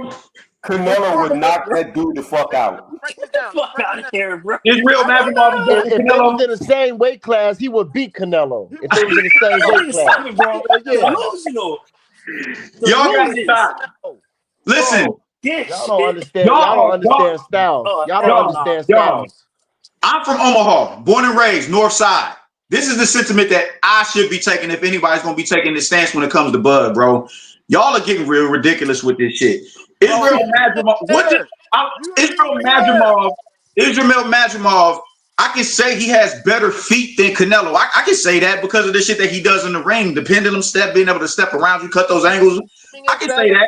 Canelo would knock that dude the fuck out. Get the fuck out of here, bro. Israel Madrimov is better than If they Canelo. was in the same weight class, he would beat Canelo. If they was in the same weight class, bro. Delusional. Y'all gotta stop. Listen. Y'all don't understand. Y'all don't understand styles. Y'all don't understand styles. I'm from Omaha, born and raised, North Side. This is the sentiment that I should be taking if anybody's gonna be taking this stance when it comes to Bud, bro. Y'all are getting real ridiculous with this shit. Israel Madrimov, I can say he has better feet than Canelo. I can say that because of the shit that he does in the ring, the pendulum step, being able to step around you, cut those angles. I can say that.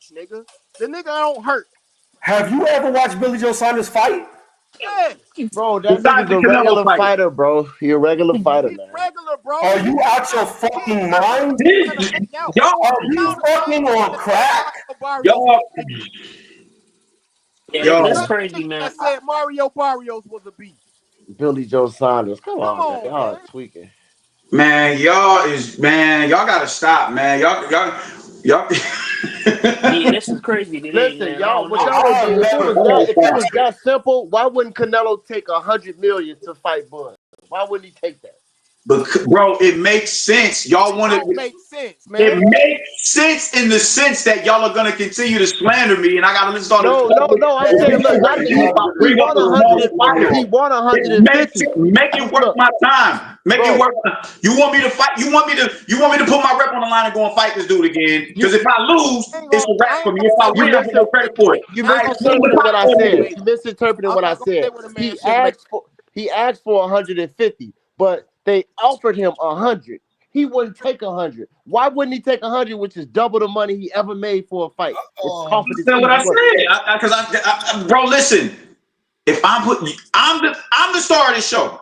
nigga. The nigga don't hurt. Have you ever watched Billy Joe Saunders fight? Yeah, Bro, that Besides nigga's the a Canelo regular fight. fighter, bro. He a regular fighter, he's man. regular, bro. Are you out your He fucking ain't mind? trying to make out. Y'all, Are you fucking on crack? Barrios y'all, Yeah, y'all. that's was crazy, a man. that said Mario Barrios was a beast. Billy Joe Saunders. Come Come on, man. on, Y'all man. are tweaking. Man, y'all gotta stop, man. Y'all. Yeah, this is crazy today, Listen, man. I y'all, don't what know. y'all don't I'll get, if it never was go that simple, why wouldn't Canelo take 100 million to fight Bud? Why wouldn't he take that? But bro, it makes sense. Y'all want Don't to. make sense, It man. makes sense in the sense that y'all are gonna continue to slander me, and I gotta listen to all No, the no. I'm saying, look, if I he bring up won the wrong 100. He fighter. won It 150. make it worth Look, my time. Make it bro, worth. You want me to fight? You want me to put my rep on the line and go and fight this dude again? you Because if I lose, it's a wrap I for ain't me. gonna If I say you what win, a I get no listen. man credit should for it. make. You I ain't gonna say misinterpreted what a what I man should said. make. You misinterpreted I'm what I not gonna say said. what a man should make. He asked for 150, but they offered him 100. He wouldn't take 100. Why wouldn't he take 100, which is double the money he ever made for a fight? It's confidence, That's what easy I work. said. Because bro, listen. If I'm the star of this show.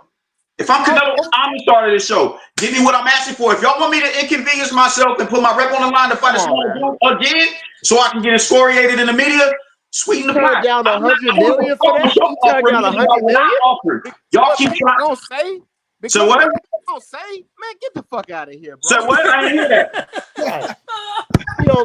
If I'm Canelo, I'm the star of this show. Give me what I'm asking for. If y'all want me to inconvenience myself and put my rep on the line to fight Come a on, small man. dude again, so I can get excoriated in the media, sweeten the Turn pot. down I'm not. 100 I want to million for fuck that? what y'all You turned offering down me about 100 what I million? offered. Y'all What keep people trying. gonna say? So Because what? what people gonna say? Man, get the fuck out of here, So bro. what? I didn't hear that. Right.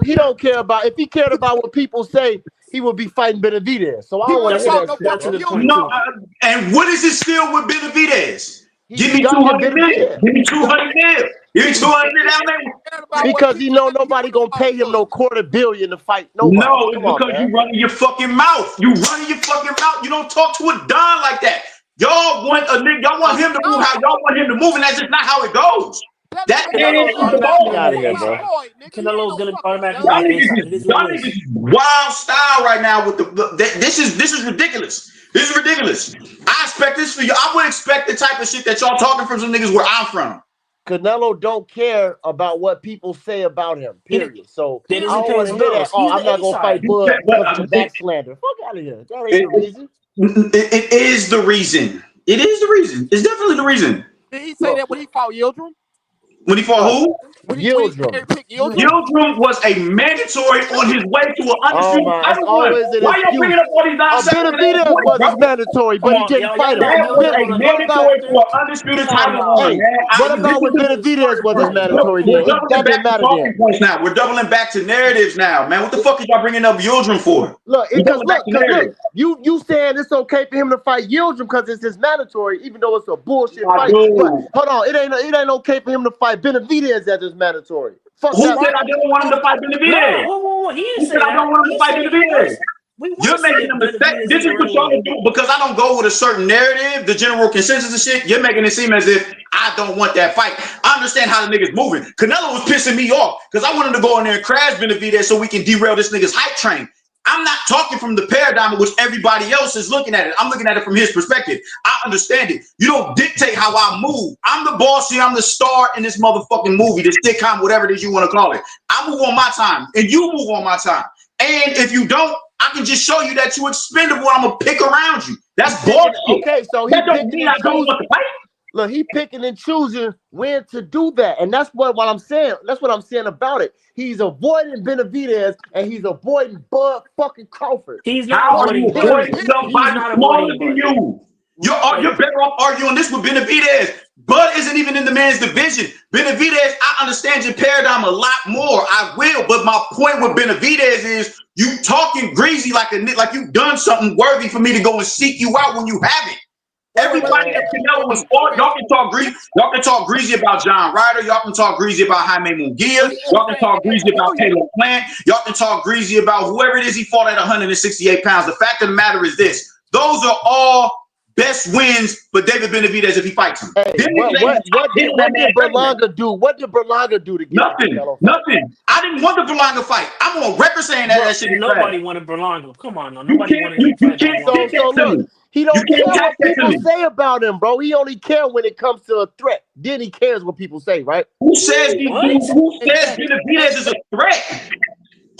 He don't care about, if he cared about what people say, he would be fighting Benavidez. So I He don't want to wouldn't hear fought that no shit, That's a fucking bro. good point No. Yildirim. too. And what is it still with Benavidez? He's Give me ducking 200 million. Benavidez. Give me He ducking 200 million. Give me he's 200 million down there. Cared about what because he people know say. He nobody wouldn't gonna fought pay him no Yildirim. $250 million to fight nobody. No, Come it's on, because you man. running your fucking mouth. You running your fucking mouth. You don't talk to a Don like that. Y'all want a nigga. Y'all want him to move how y'all want him to move, and that's just not how it goes. That That nigga ain't Canelo's ain't the no automatically Get on the out of ball. here, A bro. fucking side. boy, nigga. You ain't Canelo's no gonna fucking automatically be done. on the A side. It is what Y'all it is. niggas wild style right now with this is ridiculous. This is ridiculous. I expect this for you. I would expect the type of shit that y'all talking from some niggas where I'm from. Canelo don't care about what people say about him, He period. So That I doesn't don't pay want his to hear that. bills. Oh, He's I'm the not A gonna fight side. Bud But because of the back slander. Fuck out of here. That ain't it, the reason. it is the reason. It is the reason. It's definitely the reason. Did he say Look, that when he fought Yildirim? When he fought what? who? When he Yildirim. cherry picked Yildirim? Yildirim was a mandatory on his way to an Oh undisputed my, it's title run. always an Why y'all excuse. bringing up all these non-sequitur ass Benavidez points, was bro? his mandatory, Come but he on, didn't y'all fight him. got That was Yildirim a on Didn't. a What non about? mandatory sequitur. for an undisputed Time title out. run, Hey, man. what This about is when this is Benavidez was his mandatory? we're Then that doubling didn't back to matter then. talking points now. We're doubling back to narratives now, man. What the fuck is y'all bringing up Yildirim for? Look, We're doubling back to cause look, narrative. you saying it's okay for him to fight Yildirim because it's his mandatory, even though it's a bullshit My fight. But dude. hold on, it ain't okay for him to fight Benavidez as his mandatory. Fuck Who that. said Why? I didn't want him to fight No, Benavidez? whoa. He didn't Who said say I don't that. want him to He fight said he Benavidez? wants. We want You're to see making if a mistake. Benavidez This is is a what y'all regular. do because I don't go with a certain narrative, the general consensus and shit. You're making it seem as if I don't want that fight. I understand how the nigga's moving. Canelo was pissing me off because I wanted to go in there and crash Benavidez so we can derail this nigga's hype train. I'm not talking from the paradigm in which everybody else is looking at it. I'm looking at it from his perspective. I understand it. You don't dictate how I move. I'm the boss here. I'm the star in this motherfucking movie, this sitcom, whatever it is you want to call it. I move on my time and you move on my time. And if you don't, I can just show you that you expendable. I'm gonna pick around you. That's bullshit. Okay, so he That don't picking mean and I don't choosing. want to fight. Look, he picking and choosing when to do that, and that's what I'm saying. That's what I'm saying about it. He's avoiding Benavidez and he's avoiding Bud fucking Crawford. He's not How are you avoiding Bud. avoiding Period. He's somebody not smaller avoiding than Bud. you? Like You're better off arguing this with Benavidez. Bud isn't even in the man's division. Benavidez, I understand your paradigm a lot more. I will, but my point with Benavidez is you talking greasy like you've done something worthy for me to go and seek you out when you haven't. Everybody that Canelo was fought, y'all can talk greasy. Y'all can talk greasy about John Ryder. Y'all can talk greasy about Jaime Munguia. Y'all can talk greasy about Caleb Plant. Y'all can talk greasy about whoever it is he fought at 168 pounds. The fact of the matter is this: those are all best wins for David Benavidez if he fights him. Hey, what did Berlanga do? What did Berlanga do to get the Canelo fight? Nothing. I didn't want the Berlanga fight. I'm on record saying that shit is trash. nobody wanted Berlanga. Come on, no. You Nobody can't wanted him to fight take Berlanga. So that to look, me. he You don't can't care take what that to people me. say about him, bro. He only care when it comes to a threat. Then he cares what people say, right? Who says What? Benavidez Exactly. is a threat?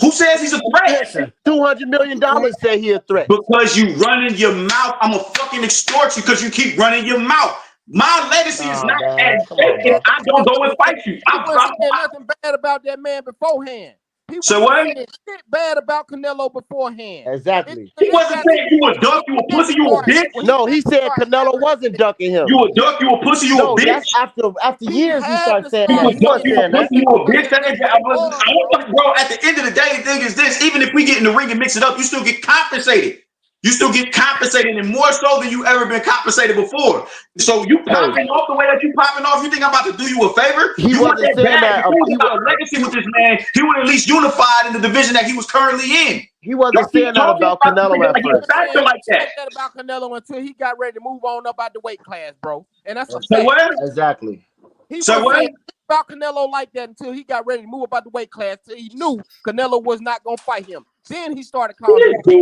Who says he's a threat? Listen, $200 million say he a threat. Because you running your mouth. I'm a fucking extort you because you keep running your mouth. My legacy is not man. as Come on, if I don't go and fight you. He wasn't saying nothing bad about that man beforehand. He So wasn't what? saying shit bad about Canelo beforehand. Exactly. He wasn't saying you a duck, you a pussy, you a bitch. No, he said Canelo wasn't ducking him. You a duck, you a pussy, you a bitch. That's after years he started saying You that. a He duck, wasn't you a saying that. pussy, you a bitch. That ain't, bro, at the end of the day, the thing is this: even if we get in the ring and mix it up, you still get compensated. You still get compensated, and more so than you ever been compensated before. So you popping off the way that you popping off, you think I'm about to do you a favor? He You want wasn't that saying bad? that. If he was a legacy with this man, he would at least unified in the division that he was currently in. He wasn't saying that about Canelo at first. Factor like that. That about Canelo until he got ready to move on up out the weight class, bro. And that's a So fact. what? Exactly. He So wasn't what? saying about Canelo like that until he got ready to move up out the weight class. Till he knew Canelo was not gonna fight him. Then he started calling him. He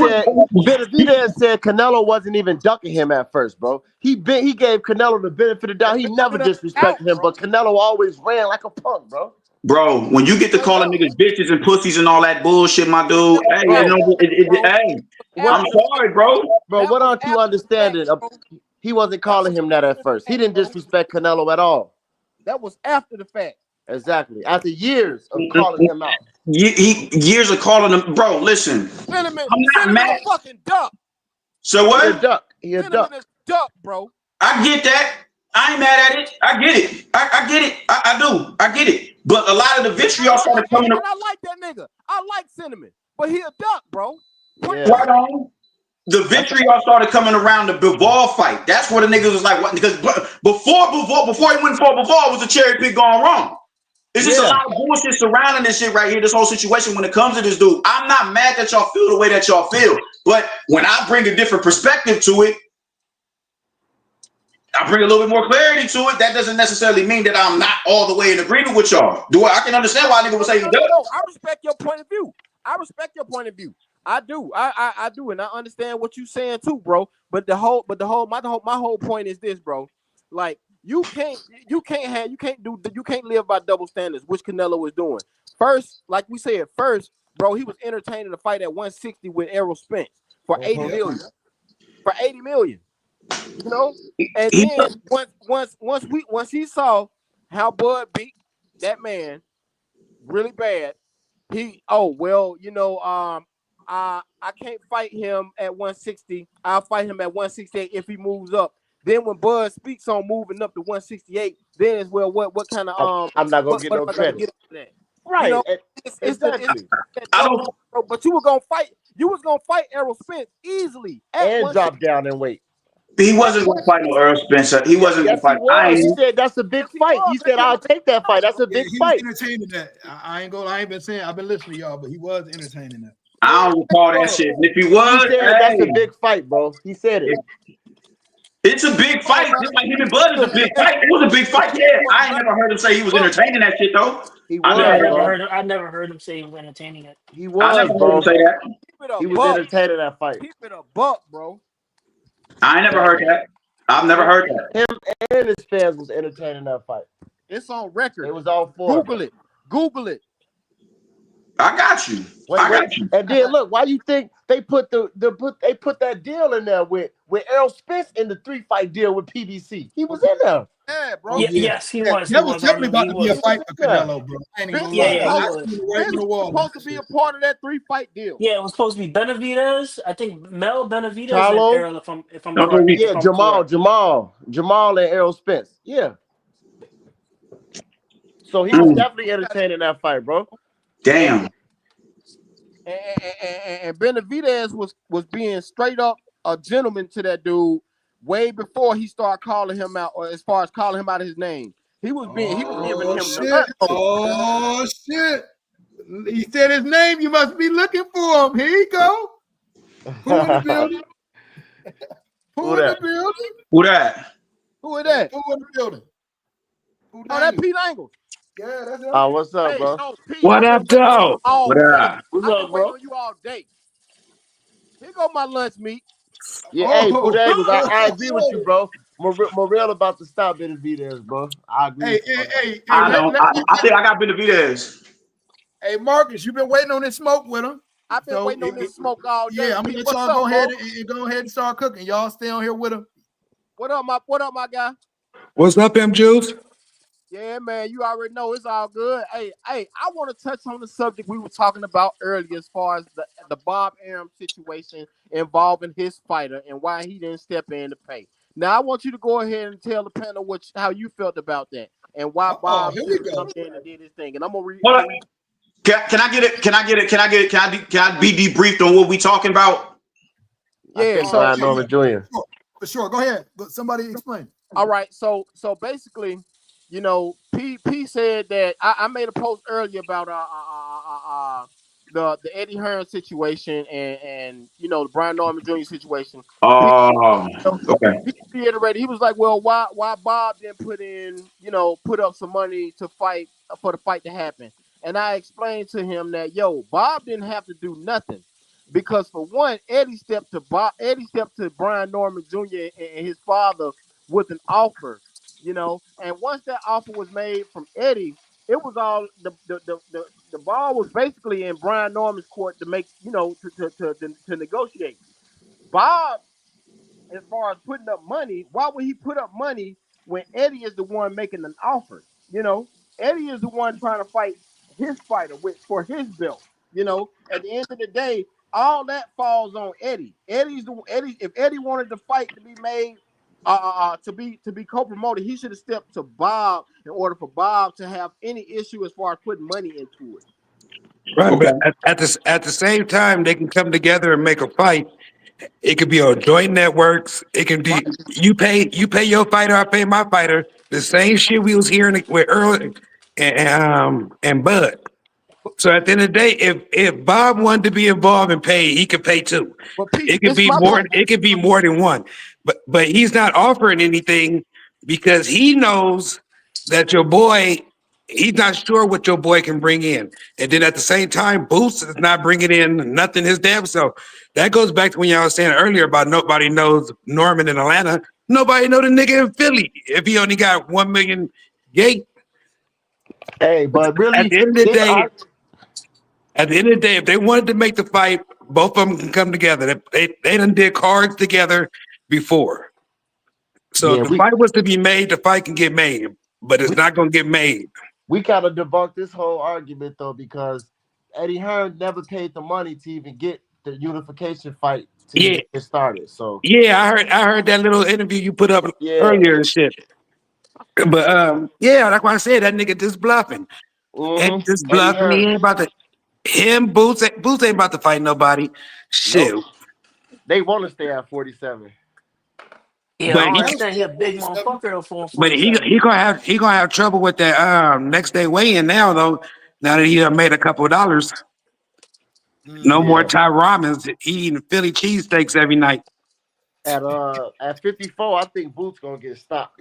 said Benavidez said Canelo wasn't even ducking him at first, bro. He gave Canelo the benefit of the doubt. He never disrespected him, but Canelo always ran like a punk, bro. Bro, when you get to calling niggas bitches and pussies and all that bullshit, my dude, hey, I'm sorry, bro. Bro, what aren't you understanding? He wasn't calling him that at first. He didn't disrespect Canelo at all. That was after the fact. Exactly. After years of calling him out. Years of calling him, bro. Listen, I'm not mad. A fucking duck. So what? He a duck. He a duck. Duck, bro. I get that. I ain't mad at it. I get it. I get it. I do. I get it. But a lot of the vitriol started coming. And I like that nigga. I like Cinnamon, but he a duck, bro. Yeah. Right on. The vitriol started coming around the Bivol fight. That's where the niggas was like, what? Because before he went for Bivol, was a cherry pick gone wrong. It's just a lot of bullshit surrounding this shit right here, this whole situation when it comes to this dude. I'm not mad that y'all feel the way that y'all feel, but when I bring a different perspective to it, I bring a little bit more clarity to it. That doesn't necessarily mean that I'm not all the way in agreement with y'all. I can understand why a nigga would say he does. No, I respect your point of view. I do. I do, and I understand what you're saying too, bro. But my whole point is this, bro. Like you can't live by double standards, which Canelo was doing. First, like we said, bro, he was entertaining the fight at 160 with Errol Spence for 80 million. For 80 million. You know? And then once he saw how Bud beat that man really bad, I can't fight him at 160. I'll fight him at 168 if he moves up. Then when Bud speaks on moving up to 168, then is what kind of I'm not gonna get no credit. Right. You know, exactly. But you was gonna fight Errol Spence easily and drop down in weight. He wasn't going to fight no Earl Spencer. He wasn't going to fight. He said that's a big fight. He said I'll take that fight. That's a big fight. He was entertaining that. I ain't been saying. I've been listening to y'all, but he was entertaining that. I don't recall that shit. If he was, he said that's a big fight, bro. He said it. It's a big fight. Just like him and Bud is a big fight. It was a big fight. Yeah, I ain't never heard him say he was entertaining that shit though. He was. I never heard him say he was entertaining it. He was. I never heard him say that. He was entertaining that fight. Keep it a buck, bro. I ain't never heard that. I've never heard that. Him and his fans was entertaining that fight. It's on record. It was all four. Google it. I got you. I got you. And then look, why you think they put that deal in there with Errol Spence in the 3-fight deal with PBC? He was in there. Yeah, bro. Yes, he was. That was definitely about to be a fight for Canelo, bro. Spence was supposed to be a part of that 3-fight deal. Yeah, it was supposed to be Benavidez. I think Mel Benavidez Carlo? and Errol, if I'm correct. Yeah, Jamal and Errol Spence. Yeah. So he was definitely entertaining that fight, bro. Damn. And Benavidez was being straight up a gentleman to that dude way before he started calling him out, or as far as calling him out his name. He was giving him shit. Oh shit. He said his name, you must be looking for him. Here you go. Who in the building? Who in the building? Who that? Who is that? Who in the building? Oh, that Pete Angle. Yeah, that's it. Oh, what's up, bro? Pete, what up, dog? What up? What's up, bro? On you all day. Here go my lunch meat. Yeah, hey, I agree with you, bro. Morel about to stop Benavidez, bro. I agree. Hey, I think I got Benavidez. Hey Marcus, you've been waiting on this smoke with him. I've been So waiting on this smoke all day. yeah, I'm gonna let What's y'all up, go ahead bro? and go ahead and start cooking. Y'all stay on here with him. What up, my guy? What's up, M. Juice? Yeah, man, you already know it's all good. Hey, I want to touch on the subject we were talking about earlier as far as the Bob Arum situation involving his fighter and why he didn't step in to pay. Now, I want you to go ahead and tell the panel how you felt about that and why Bob Here we should have go. come in and did his thing. And I'm gonna read. Hold on. Can I get it? Can I get it? Can I get it? Can I be debriefed on what we talking about? I Yeah. think So Brian Norman Jr. For sure. Go ahead. Somebody explain. all right. So basically, you know, P said that I made a post earlier about the Eddie Hearn situation and you know the Brian Norman Jr. situation. P, Okay. he reiterated, he was like, well, why Bob didn't put up some money to fight for the fight to happen. And I explained to him that Bob didn't have to do nothing. Because for one, Eddie stepped to Brian Norman Jr. and his father with an offer, and once that offer was made from Eddie, it was all the ball was basically in Brian Norman's court to make, to negotiate. Bob, as far as putting up money, why would he put up money when Eddie is the one making an offer? Eddie is the one trying to fight his fighter for his belt. At the end of the day, all that falls on Eddie. Eddie. If Eddie wanted the fight to be made, to be co-promoted, he should have stepped to Bob in order for Bob to have any issue as far as putting money into it. Right, Okay. but at the same time, they can come together and make a fight. It could be on joint networks. It can be you pay your fighter, I pay my fighter. The same shit we was hearing with Earl and Bud. So at the end of the day, if Bob wanted to be involved and pay, he could pay too. But Pete, It could this is be my more. point. It could be more than one. But he's not offering anything because he knows that your boy. He's not sure what your boy can bring in, and then at the same time, Boots is not bringing in nothing his damn self. That goes back to when y'all was saying earlier about nobody knows Norman in Atlanta. Nobody know the nigga in Philly if he only got 1 million gate. Hey, but At really, the end of the this day, if they wanted to make the fight, both of them can come together. They done did cards together before. So if yeah, the fight was to be made, the fight can get made, but it's we not going to get made. we gotta debunk this whole argument though, because Eddie Hearn never paid the money to even get the unification fight to Yeah, even get started. So yeah, I heard that little interview you put up yeah. earlier and shit. But yeah, that's why I said that nigga just bluffing. And just Eddie bluffing. He Hearn. ain't about to Boots ain't about to fight nobody. Shit. Nope. They want to stay at 47. Yeah, I But don't he understand. He a big motherfucker for But 47. he gonna have trouble with that next day weigh-in now though. Now that he done made a couple of dollars, no more Yeah. Thai ramens. He eating Philly cheesesteaks every night. At 54, I think Boots gonna get stopped.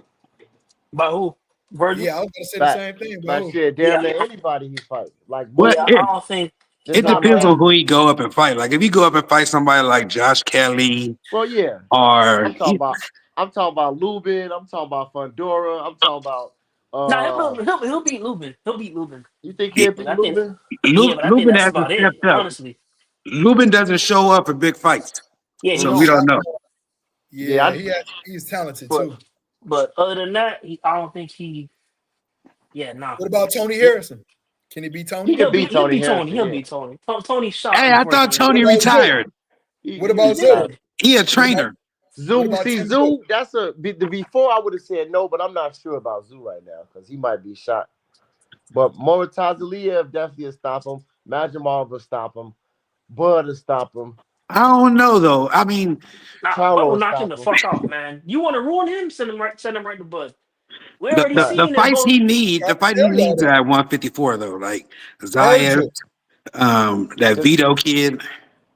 By who? Virgil? Yeah, I was gonna say the That same thing, that bro. shit, damn Yeah, near anybody he fight. Like Well, Boots. yeah. I don't think. Just it Yeah, like depends man. on who he go up and fight. Like if he go up and fight somebody like Josh Kelly well, yeah. or I'm talking about Lubin. I'm talking about Fundora. I'm talking about Nah, he'll beat Lubin. He'll beat Lubin. you think he'll But beat I think, Lubin? yeah, but I think Lubin that's hasn't about it. stepped up. Honestly, Lubin doesn't show up for big fights, yeah, he so we don't. don't know. Yeah, Yeah, he's talented But too. other than that, I don't think he. Yeah, nah. What about Tony Harrison? Can he beat he Tony? can beat He'll Tony beat Tony. Harrison, He'll yeah. beat Tony. Tony shot Hey, him I before thought What Tony about Zoo? retired. What He about he Zoo? did. He a What about trainer. what Zoo, about see Tim Zoo? Zoo, that's the before I would have said no, but I'm not sure about Zoo right now because he might be shot. But Moritaz Aliyev definitely will stop him. Majimov will stop him. Bud will stop him. I don't know though. I mean, Nah, Charlo Bud will will knock him stop the him. fuck out, man. You want to ruin him? Send him right to Bud. We the already the, Right. the seen that fights Bud. Trying the to fight he tell y'all needs are that. at 154 though. Like Zayas, Virgil. that Gus- Vito kid,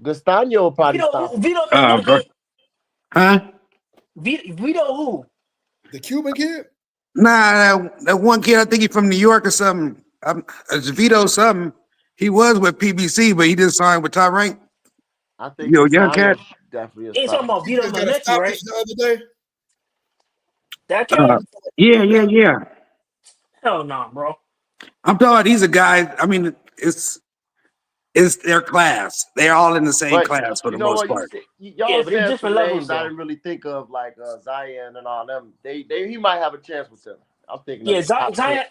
Gustano will probably stop him. Vito been looking. huh? Vito who? The Cuban kid? Nah, that one kid, I think he's from New York or something. It's Vito something. He was with PBC, but he didn't sign with Top Rank. I think Young cat. Gustano definitely will Ain't stop talking him. about He Vito just got a Manetti, right? stoppage the other day. That cat? Uh, yeah. I'm talking about he's a guy. I mean, it's their class. They're all in the same But class for the you know most what? part. Y'all but it's saying some different levels names I though. didn't really think of, like Zion and all them. He might have a chance with them. I'm thinking of Yeah, the top 10.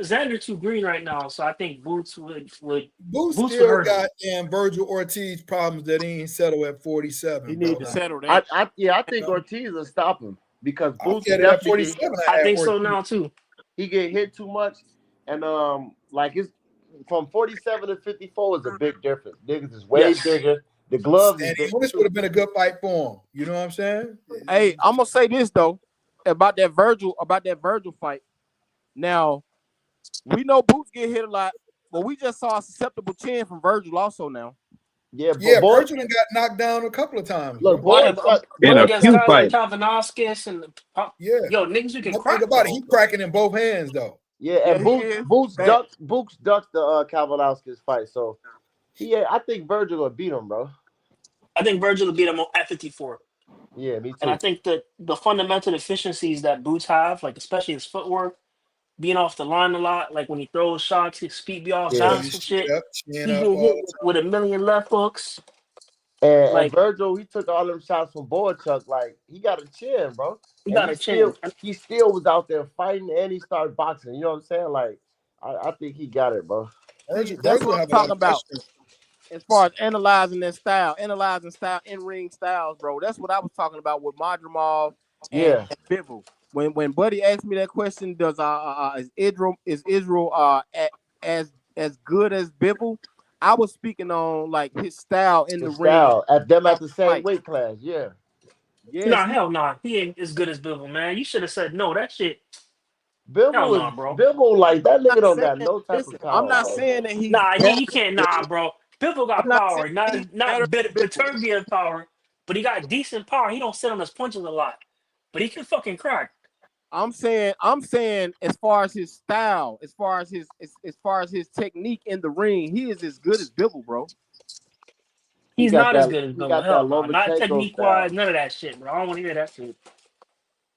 Xander too green right now, so I think Boots would Boots Boots would still hurt him. got damn Virgil Ortiz problems that he ain't settle at 47. He bro. need to settle that. I think Ortiz will stop him because I'm Boots scared at definitely 47. I I had think so Ortiz. now too. he get hit too much, and like it's from 47 to 54 is a big difference. Niggas is way Yes. bigger. The gloves is And big this would have been a good fight for him. You know what I'm saying? Hey, I'm gonna say this though about that Virgil fight. Now we know Boots get hit a lot, but we just saw a susceptible chin from Virgil also now. Yeah, Virgil got knocked down a couple of times. Look, bro. In a against few guys like fights. Kalvinoskis and Yeah. yo niggas you can But crack. think about it. though. He cracking in both hands though. Yeah, and Boots ducked the Kavalowski's fight. So I think Virgil will beat him, bro. I think Virgil will beat him at 54. Yeah, me And I too. think that the fundamental deficiencies that Boots have, like especially his footwork, being off the line a lot, like when he throws shots, his feet be off Yeah. balance and shit. Chin He up get all hit the with a million left hooks. And Like Virgil, he took all them shots from Boychuk. Like he got a chin, bro. he And got a chin. he still was out there fighting, and he started boxing. You know what I'm saying? Like I think he got it, bro. See, that's Virgil what I'm have a lot talking of about. questions. As far as analyzing style, in ring styles, bro. That's what I was talking about with Madrimov and Yeah. Bivol. When Buddy asked me that question, does is Israel as good as Bivol? I was speaking on like his style in the ring. Style at them at Off the the same fight. weight class. Yeah. Yes, Nah, hell nah. He ain't as good as Bivol, man. You should have said no. That shit. Hell Bivol nah, bro. like that nigga don't got saying, no type listen, of I'm power, not bro. saying that he's Nah, better you can't. than Nah, Bivol. bro. Bivol I'm got not saying power, he's not better than Bivol. Peturbian power, but he got decent power. He don't sit on his punches a lot, but he can fucking crack. I'm saying as far as his style, as far as his technique in the ring, he is as good as Bivol, bro. He He's got not as that. good as He Bivol. got that Hell no. Not Lomachenko technique wise, style. none of that shit, bro. I don't want to hear that shit.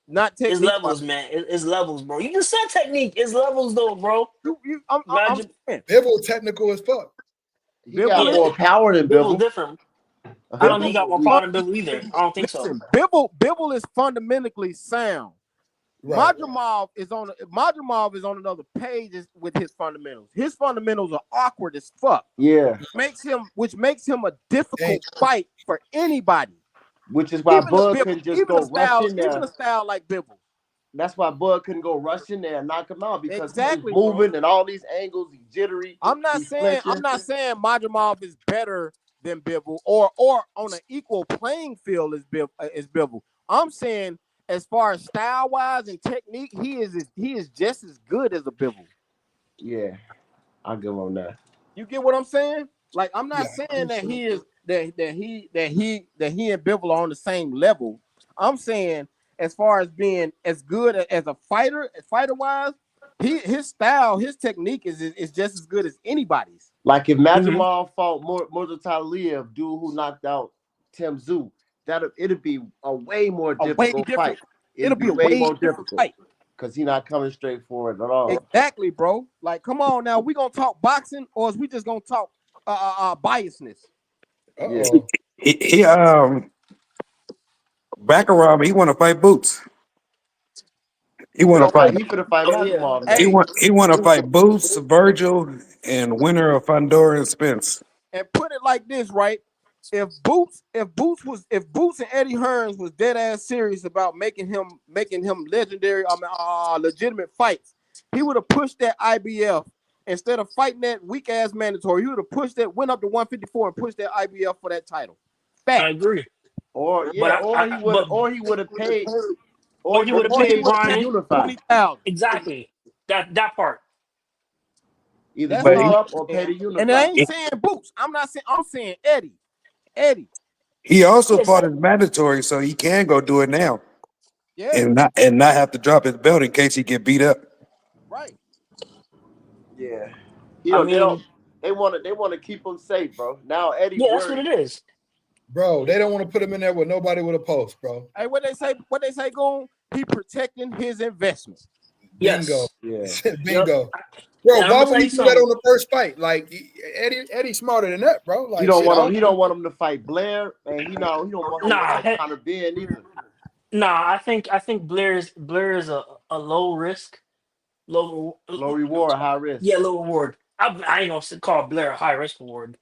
Not It's technique wise. levels, man. It's levels, bro. You just said technique. It's levels, though, bro. I'm Imagine saying Bivol technical as fuck. He got Bivol yeah, more power than Bivol Bivol. different. I don't think he got more power than Bivol is either. I don't think so. listen. Bivol is fundamentally sound. Right. Madrimov is on another page with his fundamentals. His fundamentals are awkward as fuck. Yeah. Which makes him a difficult fight for anybody. Which is why Even Bud couldn't just go rush in even there. a style like Bivol. That's why Bud couldn't go rush in there and knock him out because Exactly, he was moving bro. and all these angles, he's jittery. I'm not saying Madrimov is better than Bivol or on an equal playing field as Bivol. I'm saying as far as style wise and technique, he is just as good as a Bivol. Yeah, I'll give him on that. You get what I'm saying? Like I'm not saying that he is that he and Bivol are on the same level. I'm saying as far as being as good as a fighter wise, his style, his technique is just as good as anybody's. Like if Madrimov fought Murtataliev, dude who knocked out Tim Tszyu, it'll be a way more difficult fight. It'll be a way more difficult fight because he's not coming straight for it at all. Exactly, bro. Like, come on now, we gonna talk boxing or is we just gonna talk biasness? Yeah. He Baccarat, he want to fight Boots. He want to fight. He finna fight Madrimov. Hey, He want to fight Boots, Virgil, and winner of Fandora and Spence. And put it like this, right? If Boots and Eddie Hearns was dead ass serious about making him legendary, legitimate fights, he would have pushed that IBF instead of fighting that weak ass mandatory. He would have pushed that, went up to 154 and pushed that IBF for that title. Fact. I agree. Or he would have paid. Or he would have paid Brian $20,000. Exactly. That part. Either pay up or pay to unify. And I ain't saying Boots. I'm saying Eddie. He also fought as mandatory, so he can go do it now. Yeah. And not have to drop his belt in case he get beat up. Right. Yeah. They want to keep him safe, bro. Now Eddie. Yeah, that's what it is. Bro, they don't want to put him in there with nobody with a post, bro. Hey, what they say, Goon? He protecting his investment. Bingo. Yes. Yeah. Bingo. Bro, I'm why gonna would tell he you do that something. on the first fight? Like Eddie's smarter than that, bro. You Like don't shit. want him. He don't want him to fight Blair, and he don't want him to Nah, fight Conor Ben either. nah. I think Blair is a low risk, Low reward, high risk. yeah, low reward. I ain't gonna call Blair a high risk reward.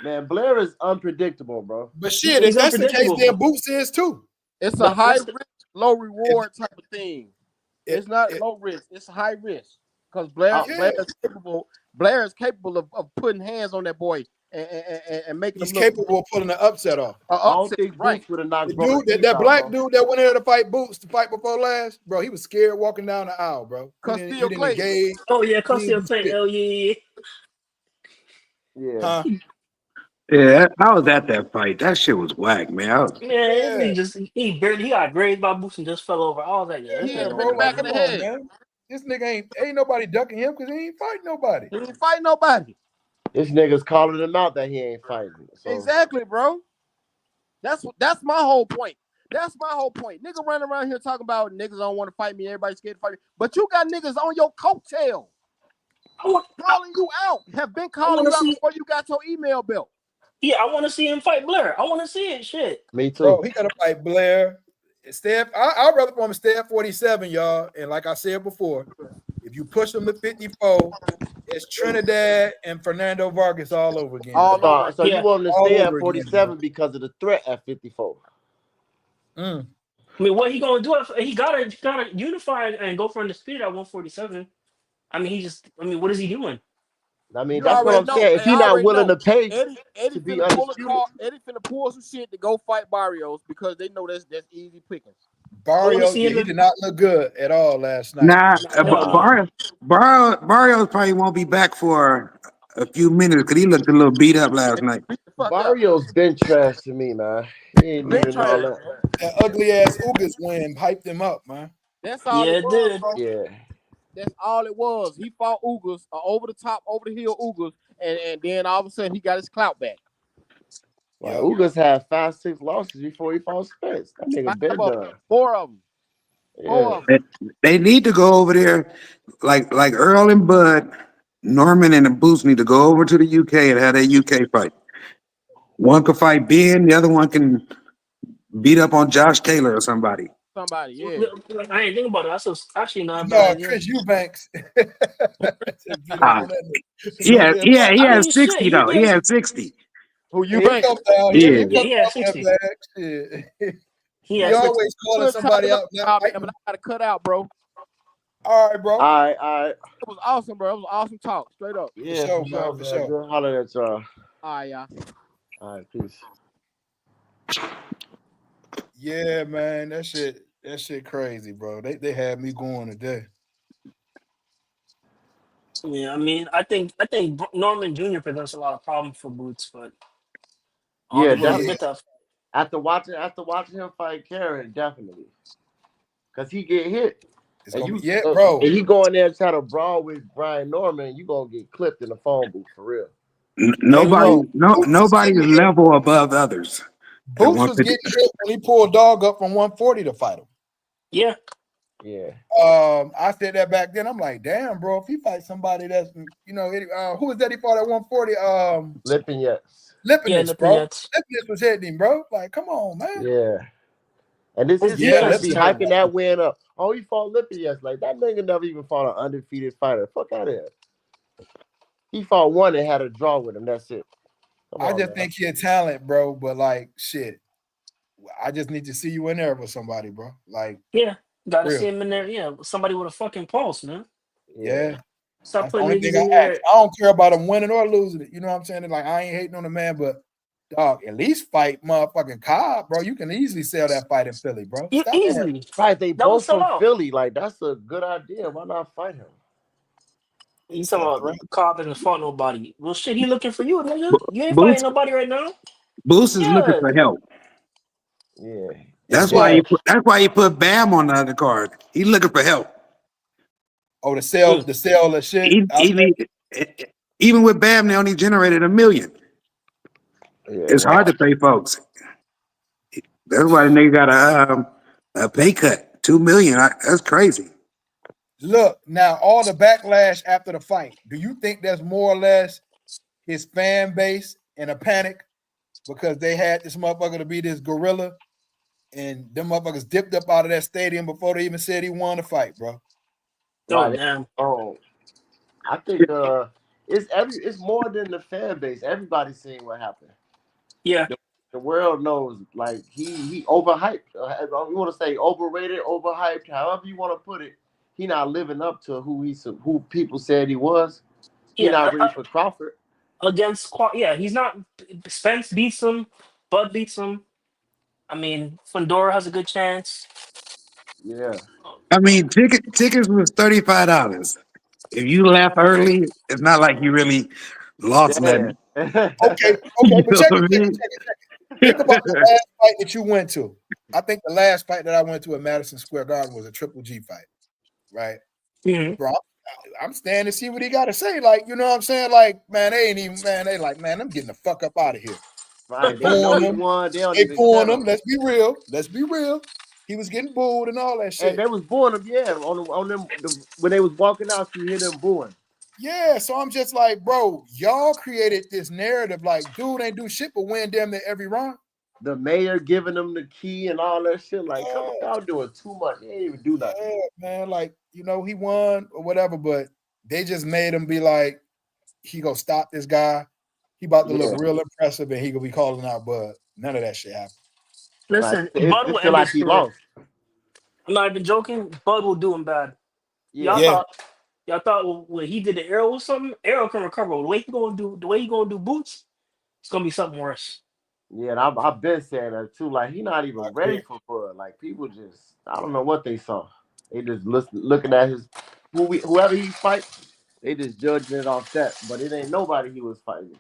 Man, Blair is unpredictable, bro. But shit, if He's that's the case, unpredictable, then Boots is too. It's a but high that's risk, low If, reward type of thing. if, It's not if, low risk. It's high risk because Blair yeah, Blair is capable. Blair is capable of putting hands on that boy and making him he's look capable of pulling the upset off. I don't upset. think Right. Boots would have The knocked dude, both teeth that out, black bro. dude that went in there to fight Boots to fight before last, bro, he was scared walking down the aisle, bro. He Castile didn't Clay. engage. oh yeah, He didn't Custody do playing. shit. Oh yeah. Yeah. Huh? Yeah, I was at that fight. That shit was whack, man. Man, Yeah, this nigga he got grazed by Boots and just fell over. I was like, yeah, He this hit yeah, nigga him don't in bro. the know what Like, back he's of come the doing. on, head. man. This nigga ain't nobody ducking him because he ain't fighting nobody. He didn't fight nobody. This nigga's calling him out that he ain't fighting. So Exactly, bro. That's my whole point. That's my whole point. Nigga running around here talking about niggas don't want to fight me. Everybody's scared to fight me. But you got niggas on your coattail I want, calling you out. Have been I calling want to you out see. before you got your email bill. Yeah, I want to see him fight Blair. I want to see it. Shit. me too. Bro, he got to fight Blair. Steph, I'd rather for him stay at 47, y'all. And like I said before, if you push him to 54, it's Trinidad and Fernando Vargas all over again, All bro. over. So you Yeah. want him to All stay over at again, 47 because of the threat at 54. bro. I mean, what he gonna do? If he gotta unify and go for undisputed at 147. I mean, what is he doing? I mean, You that's what already I'm know. saying. If I you're not already willing know. to pay Eddie to be finna pull a undisputed, call. Eddie finna pull some shit to go fight Barrios because they know that's easy pickings. I want to Barrios, see yeah, him. he did not look good at all last night. Nah, Hell no. Barrios probably won't be back for a few minutes because he looked a little beat up last night. Beat the fuck up. Barrios been trash to me, man. He ain't Been even all trash, that. bro. That ugly ass Ugas win hyped him up, man. That's all Yeah, it it was, did. bro. Yeah. That's all it was. He fought Ugas, over the top, over the hill Ugas, and then all of a sudden he got his clout back. Like Yep. Ugas had 5-6 losses before he fought Spence. That nigga 5 been of done. them, 4 of them, 4 Yeah. of them. They need to go over there, like Earl and Bud, Norman and the Boots need to go over to the UK and have that UK fight. One can fight Ben, the other one can beat up on Josh Taylor or somebody. Somebody, yeah. I ain't think about it. That's actually not a bad No, idea. Chris Eubanks. Just beat up Ah, on that. yeah, yeah, he I has mean, shit. 60 though. He Eubanks. has 60. Who you He bank? come down Yeah, here. Yeah. He come he had down there 60. back. Shit. He He had 60. always calling Good somebody chopping out. up, Not man, fighting. but I gotta cut out, bro. All right, bro. All right. It was awesome, bro. It was awesome talk, straight up. For Yeah, sure, for man. sure, For man. sure. Good holler at y'all. All right, y'all. All right, peace. Yeah, man. That shit crazy, bro. They had me going today. Yeah, I mean, I think Norman Jr. presents a lot of problems for Boots, but I don't Yeah, think he's gonna Yeah. get tough. after watching him fight Karen, definitely. Cause he get hit. It's And gonna be you yeah, and bro. you go in there and try to brawl with Brian Norman, you gonna get clipped in the phone booth for real. Hey, Nobody, look, Boots was nobody getting is hit. level above others. At Boots was 150. getting hit when he pulled dog up from 140 to fight him. Yeah, Yeah. I said that back then. I'm like, damn, bro, if he fights somebody that's who was that he fought at 140? Lippin' yes. yeah, Lipinus, nothing bro. yet. Lipinus was hitting him, bro. Like, come on, man. Yeah. And this His his Yeah, fans defense is be Lipinus was terrible. hyping that win up. Oh, he fought Lippin' yes. Like that nigga never even fought an undefeated fighter. Fuck out of here. He fought one and had a draw with him. That's it. Come I on, just man. think you're a talent, bro. But like, shit, I just need to see you in there with somebody, bro. Like, Yeah, gotta real. see him in there. Yeah, somebody with a fucking pulse, man. Yeah. Stop That's the putting only niggas thing in I ask. there. I don't care about him winning or losing it. You know what I'm saying? Like, I ain't hating on the man, but dog, at least fight motherfucking Cobb, bro. You can easily sell that fight in Philly, bro. Stop that. Easily. Right, they That would both sell from out. Philly. Like that's a good idea. Why not fight him? You That's talking right. about Cobb hasn't fought nobody. Well, shit, he looking for you, nigga. Bo- You ain't fighting Boots, nobody right now. Boots is looking Yeah, for help. Yeah. Yes, That's he why is. you put. That's why you put Bam on the other card. He's looking for help. Oh, the sell of shit He, out he there. need, even with Bam, they only generated $1 million. Yeah. It's hard to pay folks. That's why the nigga got a pay cut, $2 million. That's crazy. Look, now all the backlash after the fight, do you think that's more or less his fan base in a panic because they had this motherfucker to be this gorilla and them motherfuckers dipped up out of that stadium before they even said he won the fight, bro? Oh Right. damn. Oh, I think it's more than the fan base. Everybody's seeing what happened. Yeah. The world knows, like he overhyped. You want to say overrated, overhyped, however you want to put it. He not living up to who people said he was. He Yeah. not ready for Crawford. Yeah, he's not. Spence beats him. Bud beats him. I mean, Fundora has a good chance. Yeah, I mean, tickets was $35. If you left early, it's not like you really lost damn. nothing. Okay, okay, You but know check what it, I check it, mean? check it, check it. Think about the last fight that you went to. I think the last fight that I went to at Madison Square Garden was a Triple G fight, right? Mhm. Bro, I'm staying to see what he got to say. Like, you know what I'm saying? Like, man, they ain't even, man, they like, man, I'm getting the fuck up out of here. They Right. They know booing he him. won. They don't They even booing care. him. Let's be real. Let's be real. He was getting booed and all that And shit. they was booing him, yeah, on them when they was walking out, you hear them booing. Yeah, so I'm just like, bro, y'all created this narrative like, dude ain't do shit but win damn near every round. The mayor giving them the key and all that shit. Like, come on, Yeah, y'all doing too much. They ain't even do nothing. yeah, man. Like, you know, he won or whatever, but they just made him be like, he gonna stop this guy. He about to look Yeah, real impressive and he gonna be calling out Bud. None of that shit happened. right. Listen, Bud It will feel end like his he career. lost. I'm not even joking. Bud will do him bad. Y'all Yeah, Yeah. thought, y'all thought when he did the arrow or something, arrow can recover. The way he gonna do boots, it's gonna be something worse. yeah. And I've been saying that too. Like, he not I even ready agree. for Bud. Like, people just, I don't know what they saw. They just looking at whoever he fight. They just judging it off that. But it ain't nobody he was fighting.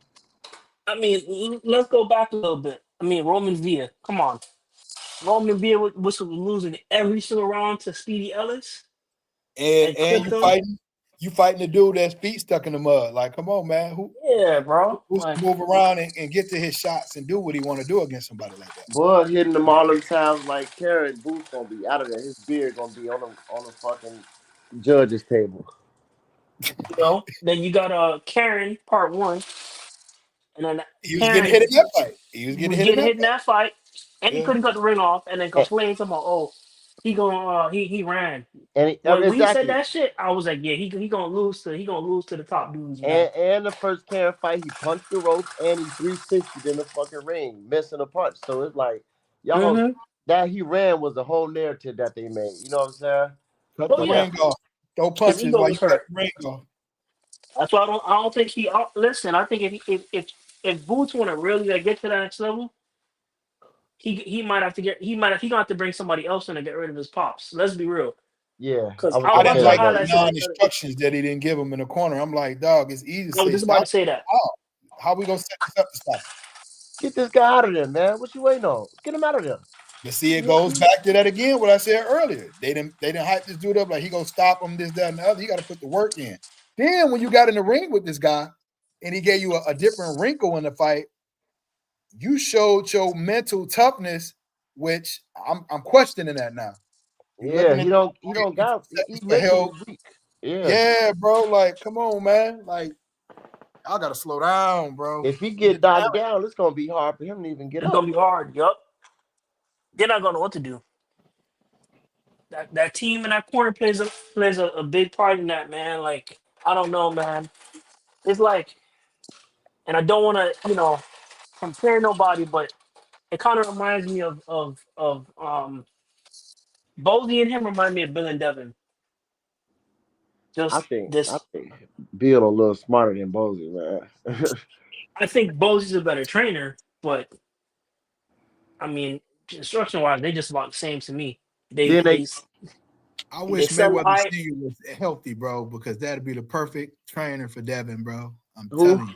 I mean, let's go back a little bit. I mean, Roman Villa. Come on, Roman Villa was losing every single round to Speedy Ellis and And clipped him. you fighting the dude that's feet stuck in the mud. Like, come on, man. Yeah, bro. Who's to Like, move around and get to his shots and do what he want to do against somebody like that? Bud hitting them all them times like Karen Booth gonna be out of there. His beard gonna be on the fucking judge's table. then you got Karen Part One, and then He was getting hit Karen in that fight. He was getting was hit in getting that hit in fight. that fight, and he Yeah. couldn't cut the ring off, and then And, complained about, oh, he ran. When he said exactly. that shit, I was like, yeah, he gonna lose to the top dudes, man. And the first Karen fight, he punched the ropes and he 360'd in the fucking ring, missing a punch. So it's like y'all Mm-hmm. that he ran was a whole narrative that they made. You know what I'm saying? Cut Oh the yeah, ring off. Throw his punches ego while was you cut hurt. the ring off. That's why I don't think he. Listen, I think if Boots want to really like, get to that next level, he might have to he gonna have to bring somebody else in to get rid of his pops. Let's be real. Yeah, I Because was I was I gonna about didn't say to that, like highlight the brother. that shit like non-instructions that he didn't give him in the corner. I'm like, dog, it's easy to I was say just about stop. to say that. Stop. How we gonna set this up to stop? Get this guy out of there, man. What you waiting on? Get him out of there. But see, it You goes you back to that again. What I said earlier, they didn't hype this dude up like he gonna stop him, this, that, and the other. He got to put the work in. Then when you got in the ring with this guy, and he gave you a different wrinkle in the fight, you showed your mental toughness, which I'm questioning that now. You let yeah, the nigga he fight don't you got for seconds he to mentally hell. weak. Yeah. Yeah, bro. Like, come on, man. Like, y'all gotta slow down, bro. If he Get get it knocked down, it's gonna be hard for him to even get It's up. gonna be hard. Yup. They're not gonna know what to do. That team in that corner plays a big part in that, man. Like, I don't know, man. It's like, and I don't want to compare nobody, but it kind of reminds me of Boldy and him remind me of Bill and Devin. Just I this. think Bill a little smarter than Bozy, man. I think Boldy's a better trainer, but I mean, instruction wise, they just about the same to me. They then they they I they wish sell Mayweather I Senior was healthy, bro, because that'd be the perfect trainer for Devin, bro. I'm who? telling you.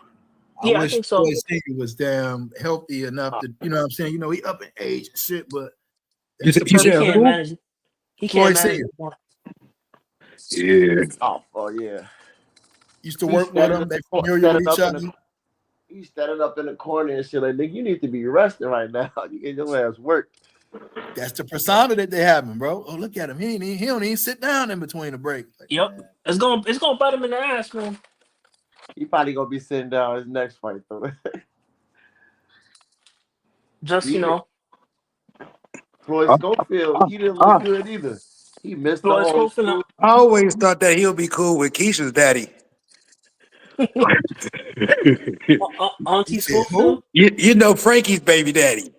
I yeah, I wish think so. Floyd Senior was damn healthy enough to, you know what I'm saying? You know, he up in age and shit, but that's the You He said perfect can't who? manage. He can't Floyd manage Senior. no more. Yeah. Oh yeah. Used to He's work with standing him. in They the cor- familiar with standing each up in other. the he's standing up in the corner and shit like, nigga, you need to be resting right now. You get your ass worked. That's the persona that they having, bro. Oh, look at him. He don't even sit down in between the break. Like, Yep. man. It's gonna bite him in the ass, man. He probably gonna be sitting down his next fight though. Just Floyd I, Schofield, I, he didn't look I, good either. He missed the Floyd whole Schofield. school. I always thought that he'll be cool with Keisha's daddy. He Auntie said, who? Schofield. You know Frankie's baby daddy,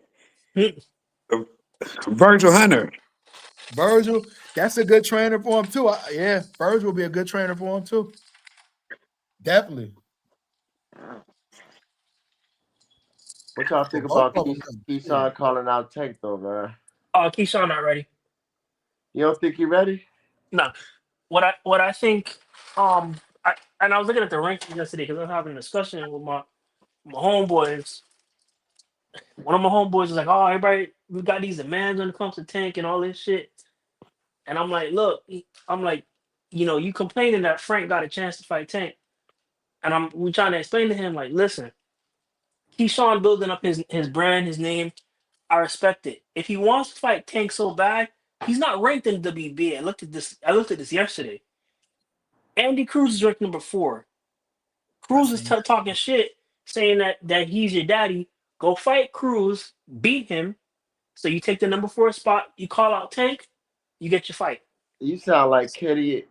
Virgil Hunter. Virgil. That's a good trainer for him too. Yeah, Virgil will be a good trainer for him too. Definitely. What y'all For think both about of them. Yeah. Keyshawn calling out Tank though, man? Keyshawn not ready. You don't think he ready? No. What I think. I was looking at the rankings yesterday because I was having a discussion with my homeboys. One of my homeboys was like, "Oh, everybody, we got these demands when it comes to Tank and all this shit." And I'm like, "Look, I'm like, you complaining that Frank got a chance to fight Tank, and we trying to explain to him like, listen, Keyshawn building up his brand, his name. I respect it. If he wants to fight Tank so bad, he's not ranked in WB. I looked at this yesterday. Andy Cruz is ranked number 4. I Cruz is seen that. talking shit, saying that he's your daddy. Go fight Cruz, beat him. So you take the number 4 spot. You call out Tank, you get your fight. You sound like Kenny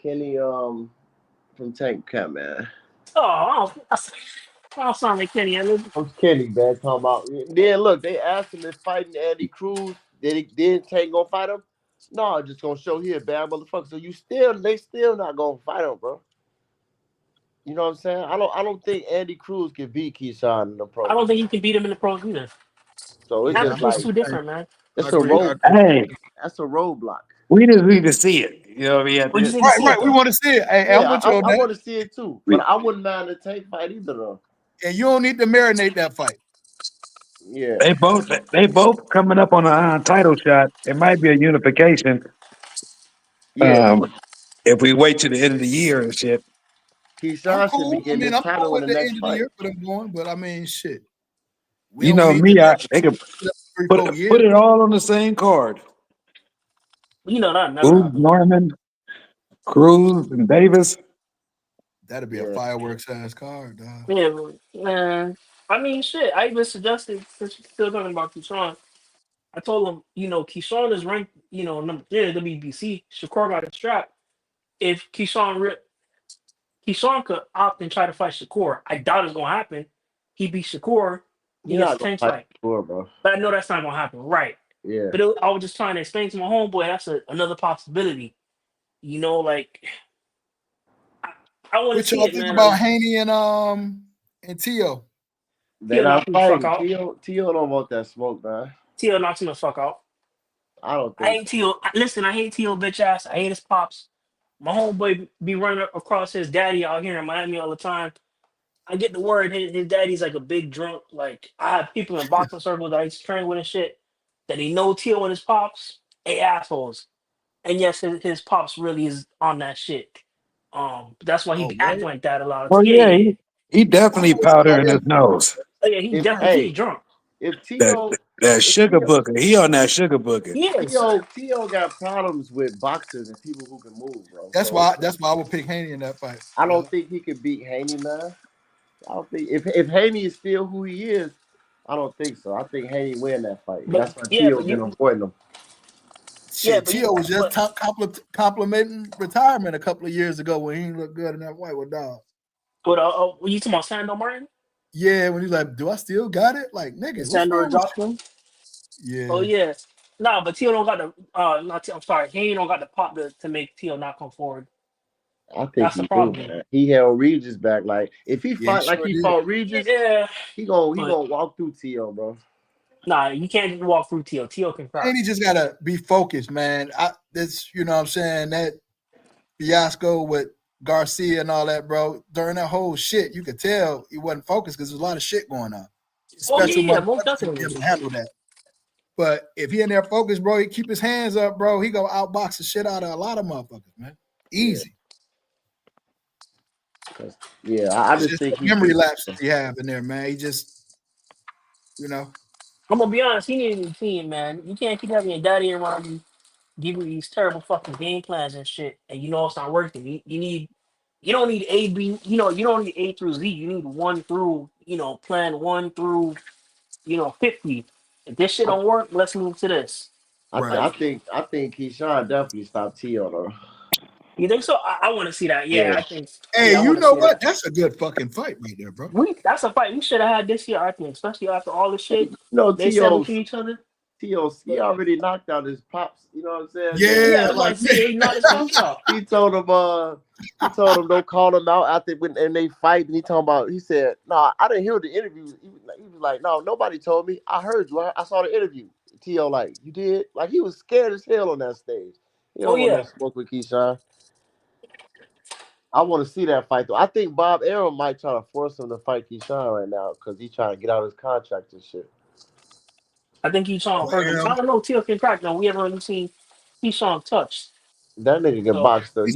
from Tank Camp, man. Oh, I don't sound like Kenny. Who's Kenny, man? Talking about. Then look, they asked him if fighting Andy Cruz. Did Tank gonna fight him? No, just gonna show he a bad motherfucker. So they still not gonna fight him, bro. You know what I'm saying? I don't think Andy Cruz can beat Keyshawn in the I pros. don't think he can beat him in the pros either. So it's Yeah, just Temperature's like too different, man. I it's a agree. I road. agree. Hey, That's a roadblock. we just need to see it. You know what I mean? We just need to Right, see it right. We though. want to see it. Hey, I'm Yeah, with you on I that. want to see it too, but I wouldn't mind a Tank fight either, though. And you don't need to marinate that fight. Yeah, They both coming up on a title shot. It might be a unification. yeah. Um, if we wait to the end of the year and shit. I'm Keyshawn should be cool. I getting mean, his I'm cool title in with the the next end of the fight. year for them going, but I mean, shit. We You don't know need to me, have they could 3, put 4 years. put it all on the same card. That never Booth, happened. Norman, Cruz, and Davis. That'd be a Yeah, fireworks ass card, dog. Yeah, man. I mean, shit. I even suggested, since we're still talking about Keyshawn, I told him, Keyshawn is ranked, number 3 in the WBC. Shakur got a strap. If Keyshawn could opt and try to fight Shakur, I doubt it's gonna happen. He beat Shakur, he you're gets a not gonna Tank's fight fight. before, bro. But I know that's not gonna happen, right? Yeah, But I was just trying to explain to my homeboy that's another possibility. Like I, I want to What see y'all it, think man. about Haney and Tio? they're Tio not knocked him the fuck fighting. out. Tio don't want that smoke, man. Tio knocks him the fuck out. I don't I think hate so. Tio. Listen, I hate Tio bitch ass. I hate his pops. My homeboy be running across his daddy out here in Miami all the time. I get the word his daddy's like a big drunk. Like I have people in boxing circles that I used to train with and shit that he know Tio and his pops, they assholes. And yes, his pops really is on that shit. That's why he Oh, be what? acting like that a lot of Well, times. Yeah, yeah, yeah, yeah. he definitely powder in his nose. Oh, yeah, he If definitely he's hey, drunk. if That Tio, that if sugar Tio, booker. He on that sugar booker. He is. Tio got problems with boxers and people who can move, bro. So That's why I would pick Haney in that fight. I Yeah. don't think he could beat Haney, man. I don't think if Haney is still who he is, I don't think so. I think Haney win that fight. But That's why yeah, Tio been avoiding him. Shit, Tio was just complimenting retirement a couple of years ago when he didn't look good in that fight with dog. you talking about Sandor Martin? Yeah, when he's like, "Do I still got it?" Like, nigga, And what's Sandor wrong with dropped him? you? Oh Yeah, yeah. Nah, but Tio don't got the not Tio, I'm sorry, he ain't don't got the pop to make Tio not come forward. I think That's the he do, problem. man. He held Regis back. Like if he yeah, he fight like sure he did. fought Regis, Yeah. he But gonna walk through Tio, bro. nah, you can't just walk through Tio. Tio can crack. Haney just gotta be focused, man. You know what I'm saying, that fiasco with Garcia and all that, bro. During that whole shit, you could tell he wasn't focused because there's a lot of shit going on. Oh Special yeah, most motherfuckers to be able definitely. to handle that. But if he in there focused, bro, he keep his hands up, bro. He go outbox the shit out of a lot of motherfuckers, man. Yeah, Easy. yeah. I It's just just think the he memory can. lapses he have in there, man. He just, you know, I'm gonna be honest. He needed a team, man. You can't keep having your daddy around you, giving you these terrible fucking game plans and shit, and you know it's not working. You need. You don't need A, B. You don't need A through Z. You need one through. Plan one through. 50. If this shit I, don't work, let's move to this. Right. I think Keyshawn definitely stopped T.O. though. You think so? I want to see that. Yeah. Yeah, I think. Hey, Yeah, I you want to know see what? that. That's a good fucking fight right there, bro. That's a fight we should have had this year. I think, especially after all the shit No, they said T.O. between each other. T.O. He But already knocked out his pops. You know what I'm saying? Then yeah, Yeah, I was about like to say he knocked his pops out. he told him don't call him out after when and they fight. And he said, "No, I didn't hear the interview." He was like, "No, nobody told me. I heard you. I saw the interview." T.O. like, "You did?" Like he was scared as hell on that stage. He Oh don't want no yeah, smoke with Keyshawn. I want to see that fight though. I think Bob Arum might try to force him to fight Keyshawn right now because he's trying to get out of his contract and shit. I think he's on purpose. well, I don't know. Tio can crack though. We haven't really seen Keyshawn touched. That nigga get So boxed though. we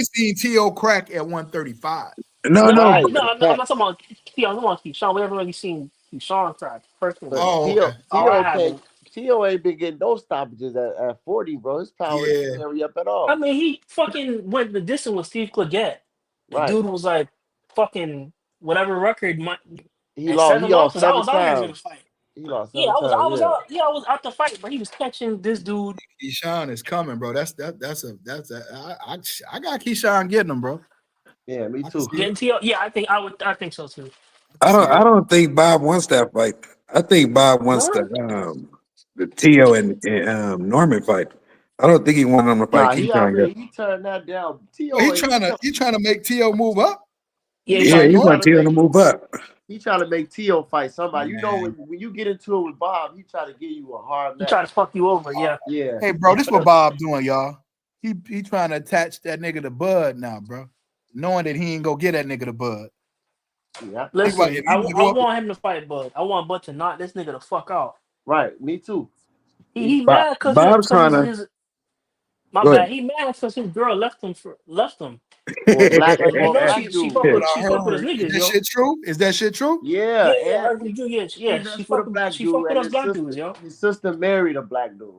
seen T.O. crack at 135. No, no, no. Right, no, but I'm not talking about Tio. I'm talking about Keyshawn. We haven't really seen Keyshawn crack personally. but Oh, T.O. okay. Oh, I T.O. can't. haven't. T.O. ain't been getting no stoppages at 40, bro. His power didn't Yeah. carry up at I all. mean, he fucking went the distance with Steve Claggett. The Right. dude was like fucking whatever record He and lost. He seven lost losses. I seven was out here during the times. fight. He lost Yeah, seven I times. was Yeah. out. Yeah, I was out the fight, but he was catching this dude. Keyshawn is coming, bro. I got Keyshawn getting him, bro. Yeah. Me I can too. see it. Getting to yeah, I think so too. I can see I it. don't think Bob wants that fight. I think Bob wants What? the Tio and Norman fight. I don't think he wanted him to fight Nah, he Keyshawn yet. already he turned that down. Well, T.O. he trying to make T.O. move up. Yeah, He he Yeah, fight trying. he He Norman. trying wants to Tio to make move up. T.O. fight somebody. You know Man. when you get into it with Bob, he try to give you a hard He match. tried to fuck you over. Yeah. Yeah. Hey, bro, this what Bob doing, y'all. He trying to attach that nigga to Bud now, bro. Knowing that he ain't gonna get that nigga to Bud. Yeah. He like if Listen, he I want to go up, want him to fight Bud. I want Bud to knock this nigga the fuck out. Right. Me too. He Bob, mad Bob's because trying to his my go bad. He mad because his girl left him. For a black But for a black she dude. fuck what with I his heard. Is niggas, that yo. shit true? Is that shit true? Yeah, Yeah, and Ugly Dude, he yeah. messed with a black She dude, fuck with and us black dudes, yo. his sister married a black dude.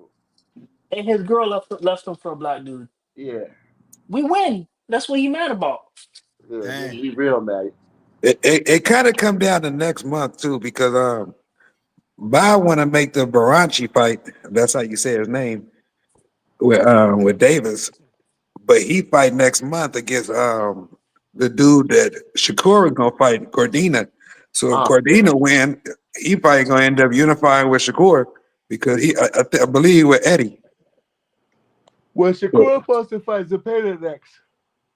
And his girl left him for a black dude. Yeah, We win. That's what he mad about. yeah, Dang. he real mad. it kind of come down to next month too because Bob want to make the Baranchi fight. That's how you say his name with Davis, but he fight next month against the dude that Shakur is gonna fight, Cordina. So if Ah, Cordina win, he probably gonna end up unifying with Shakur because I believe with Eddie. well, So, Shakur supposed to fight Zepeda next.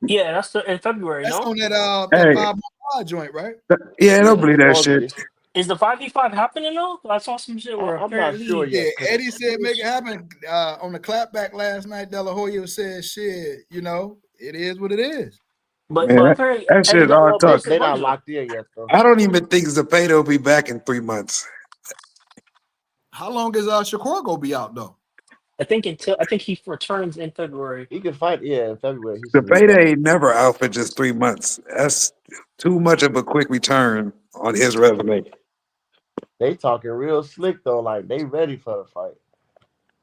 Yeah, that's in February, That's no? on that hey, 5 joint, right? yeah, I don't Yeah, believe that shit. supposedly. Is the 5v5 happening though? I saw some shit where I'm not sure apparently yet. Yeah, 'Cause Eddie said make it happen. On the clapback last night, De La Hoya said, "Shit, it is what it is." but Man, apparently that shit Eddie is got all more talk. points than they not Virgil. locked in yet though. I don't even think Zapata will be back in 3 months. How long is Shakur gonna be out though? I think he returns in February. He can fight. Yeah, in February he should be Zapata back. ain't never out for just 3 months. That's too much of a quick return on his resume. They talking real slick though, like they ready for the fight.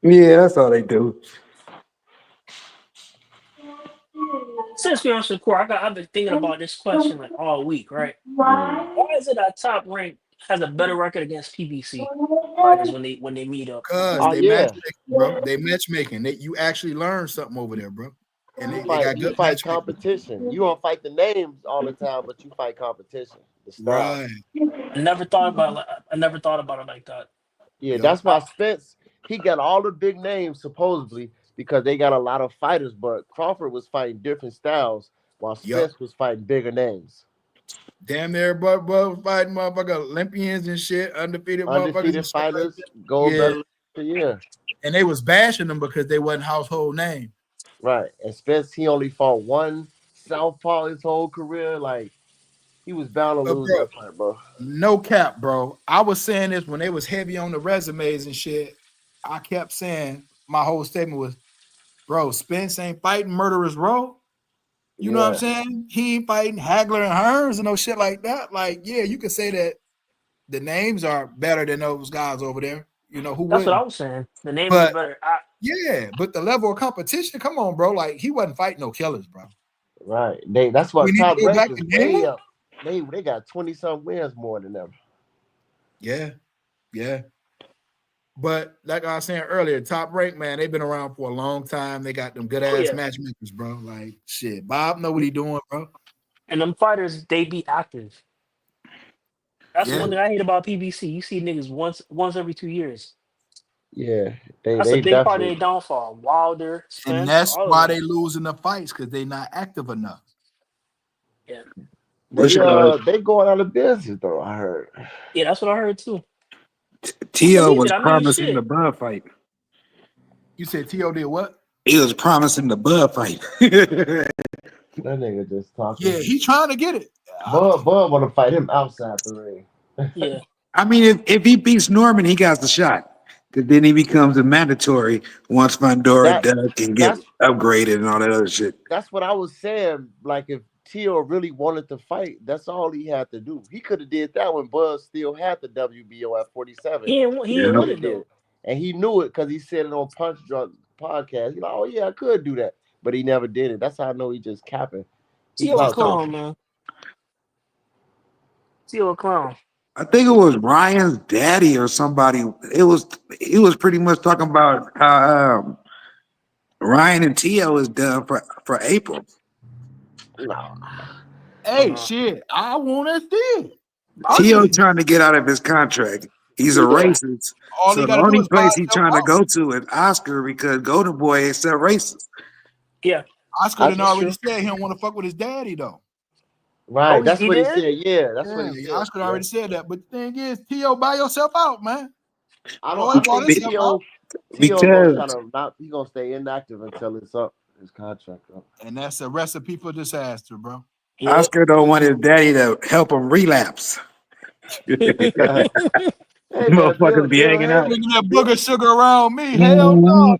Yeah, that's all they do. Since we're on Shakur, I've been thinking about this question like all week, right? Mm. Why is it that Top Rank has a better record against PBC fighters when they meet up? Cause Oh they yeah, matchmaking, bro. They matchmaking. You actually learn something over there, bro. And they got you good fight matchmaking. competition. You don't fight the names all the time, but you fight competition, the style. Right. I never thought about it like that. Yeah, Yep. that's why Spence he got all the big names supposedly because they got a lot of fighters, but Crawford was fighting different styles while Yep. Spence was fighting bigger names. Damn near but fighting motherfucker Olympians and shit, undefeated motherfuckers and Undefeated shit like fighters, that. gold Yeah. medal for year. And they was bashing them because they wasn't household name. Right. And Spence, he only fought one southpaw his whole career. Like he was bound to But lose bro, that fight, bro. no cap, bro. I was saying this when they was heavy on the resumes and shit. I kept saying my whole statement was, bro, Spence ain't fighting Murderers Row. You know what I'm Yeah. saying? He ain't fighting Hagler and Hearns and no shit like that. Like, yeah, you could say that the names are better than those guys over there. You know who That's what I wouldn't? was saying. The names is But better. yeah, but the level of competition, come on, bro. Like he wasn't fighting no killers, bro. Right. That's We what need to top go rank back is and name way them. up. They got 20-some wins more than them. Yeah, yeah. But like I was saying earlier, Top Rank, man, they've been around for a long time. They got them good Oh ass yeah. matchmakers, bro. Like shit, Bob know what he doing, bro. And them fighters, they be active. That's the Yeah, one thing I hate about PBC. You see niggas once every 2 years. Yeah, That's a they big part of definitely. their downfall. Wilder, and Spence, that's all of why them. they losing the fights because they not active enough. Yeah. What's They going out of business though. I heard. Yeah, that's what I heard too. I Tio believe it. was I mean, promising the shit. Bud fight. You said T.O. did what? He was promising the Bud fight. That nigga just talking. Yeah, he trying to get it. Bud want to fight him outside the ring. Yeah. I mean, if he beats Norman, he got the shot. Because then he becomes a mandatory once Fundora That does can get that's upgraded and all that other shit. that's what I was saying. Like if Tio really wanted to fight, that's all he had to do. He could have did that when Buzz still had the WBO at 47. He He ain't Yeah. could want have it did though. it, and he knew it because he said it on Punch Drunk podcast. He's like, "Oh yeah, I could do that," but he never did it. That's how I know he just capping. He Tio a clout clown, chasing. man. Tio a clown. I think it was Ryan's daddy or somebody. He was pretty much talking about how Ryan and Tio is done for April. No, Hey, shit, I want to see it. Tio Honestly, trying to get out of his contract. He's a Yeah. racist. all he So the got to do only is buy place he's himself trying to out. go to is Oscar because Golden Boy is still racist. Yeah. Oscar I done That's already true. said he don't want to fuck with his daddy though. Oh, right. he, That's he what he did? said. Yeah, that's what Yeah, he yeah, said. Oscar Yeah, already said that. But the thing is, T.O. buy yourself out, man. I don't. Floyd I bought think himself out, Tio gonna try Because to not. He gonna stay inactive until it's up. His contract up. and that's a recipe for disaster, bro. Yep. Oscar don't want his daddy to help him relapse. Hey man, Motherfuckers be Bill hanging out. Hader, Bringing that Bill, booger sugar around me, hell Mhm. no.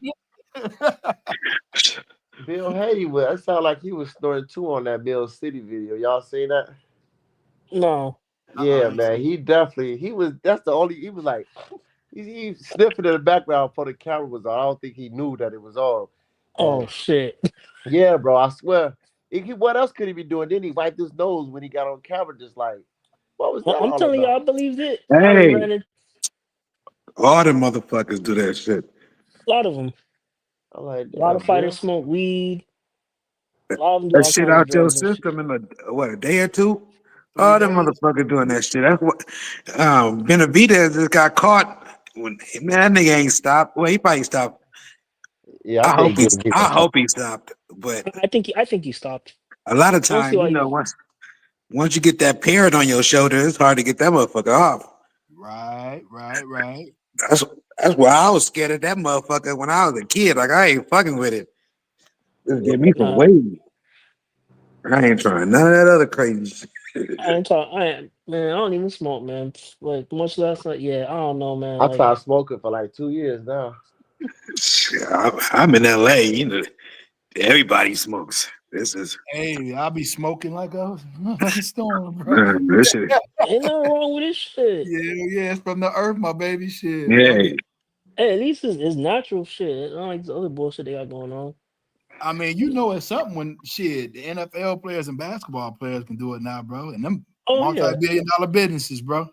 Bill Hader. That sound like he was snoring too on that Bill City video. Y'all seen that? No. Yeah, I ain't man. seen He definitely. He was. That's the only. He was like. He sniffing in the background before the camera was on. I don't think he knew that it was on. Oh And shit. yeah, bro. I swear. What else could he be doing? Then he wiped his nose when he got on camera, just like, what was that I'm all telling you, I about? believed it. How they Hey, ran it. all the motherfuckers do that shit. A lot of them. I'm like, A lot of damn, fighters Bill. smoke weed. A lot of them do That all shit kinds of out your drugs and shit. system in a day or two. 3 All the days. motherfuckers doing that shit. That's what Benavidez just got caught. Man, that nigga ain't stopped. Well, he probably stopped. Yeah, I think he I was hope he stopped. But I think he stopped. a lot of I don't see time, why he. once you get that parrot on your shoulder, it's hard to get that motherfucker off. Right. That's that's why I was scared of that motherfucker when I was a kid. Like I ain't fucking with it. Just give me some Nah, weight. I ain't trying none of that other crazy shit. I ain't talk. I ain't, man. I don't even smoke, man. Like much less. Like, yeah, I don't know, man. I Like, stopped smoking for like 2 years now. I'm in LA, you know. Everybody smokes. This is Hey, I'll be smoking like a storm, bro. this shit. ain't nothing wrong with this shit. Yeah, it's from the earth, my baby. Shit, fuck Yeah, it. Hey, at least it's natural shit. It's not like the other bullshit they got going on. I mean, you know, it's something when shit the NFL players and basketball players can do it now, bro, and them Oh yeah. multi-billion-dollar businesses, bro.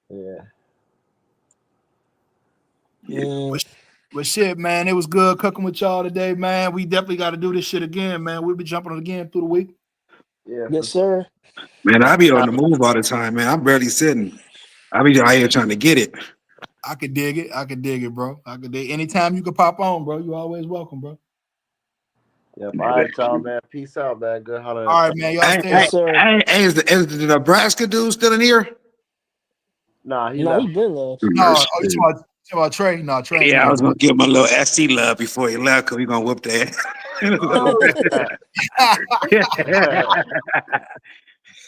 Yeah. Mm, But shit, man, it was good cooking with y'all today, man. We definitely got to do this shit again, man. We'll be jumping on again through the week. Yeah. yes, sir. man, I be on the move all the time, man. I'm barely sitting. I be out here trying to get it. I could dig it. I could dig it, bro. I could dig. Anytime you could pop on, bro. You always welcome, bro. Yep. All right, y'all, man. Peace out, man. Good holler All at right, you. man. Y'all Hey, stay hey, up. Yes, sir. hey, is the Nebraska dude still in here? Nah, he No, he left. been left. No, oh, you talking about Trey? No, Trey ain't Yeah, in I here, was bro. gonna give him a little SC love before he left because we gonna whoop that. Oh,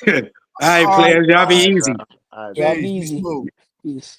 All right, All right, players, y'all all be right, bro. easy. All right, Y'all man. peace. be Be easy. smooth. Peace.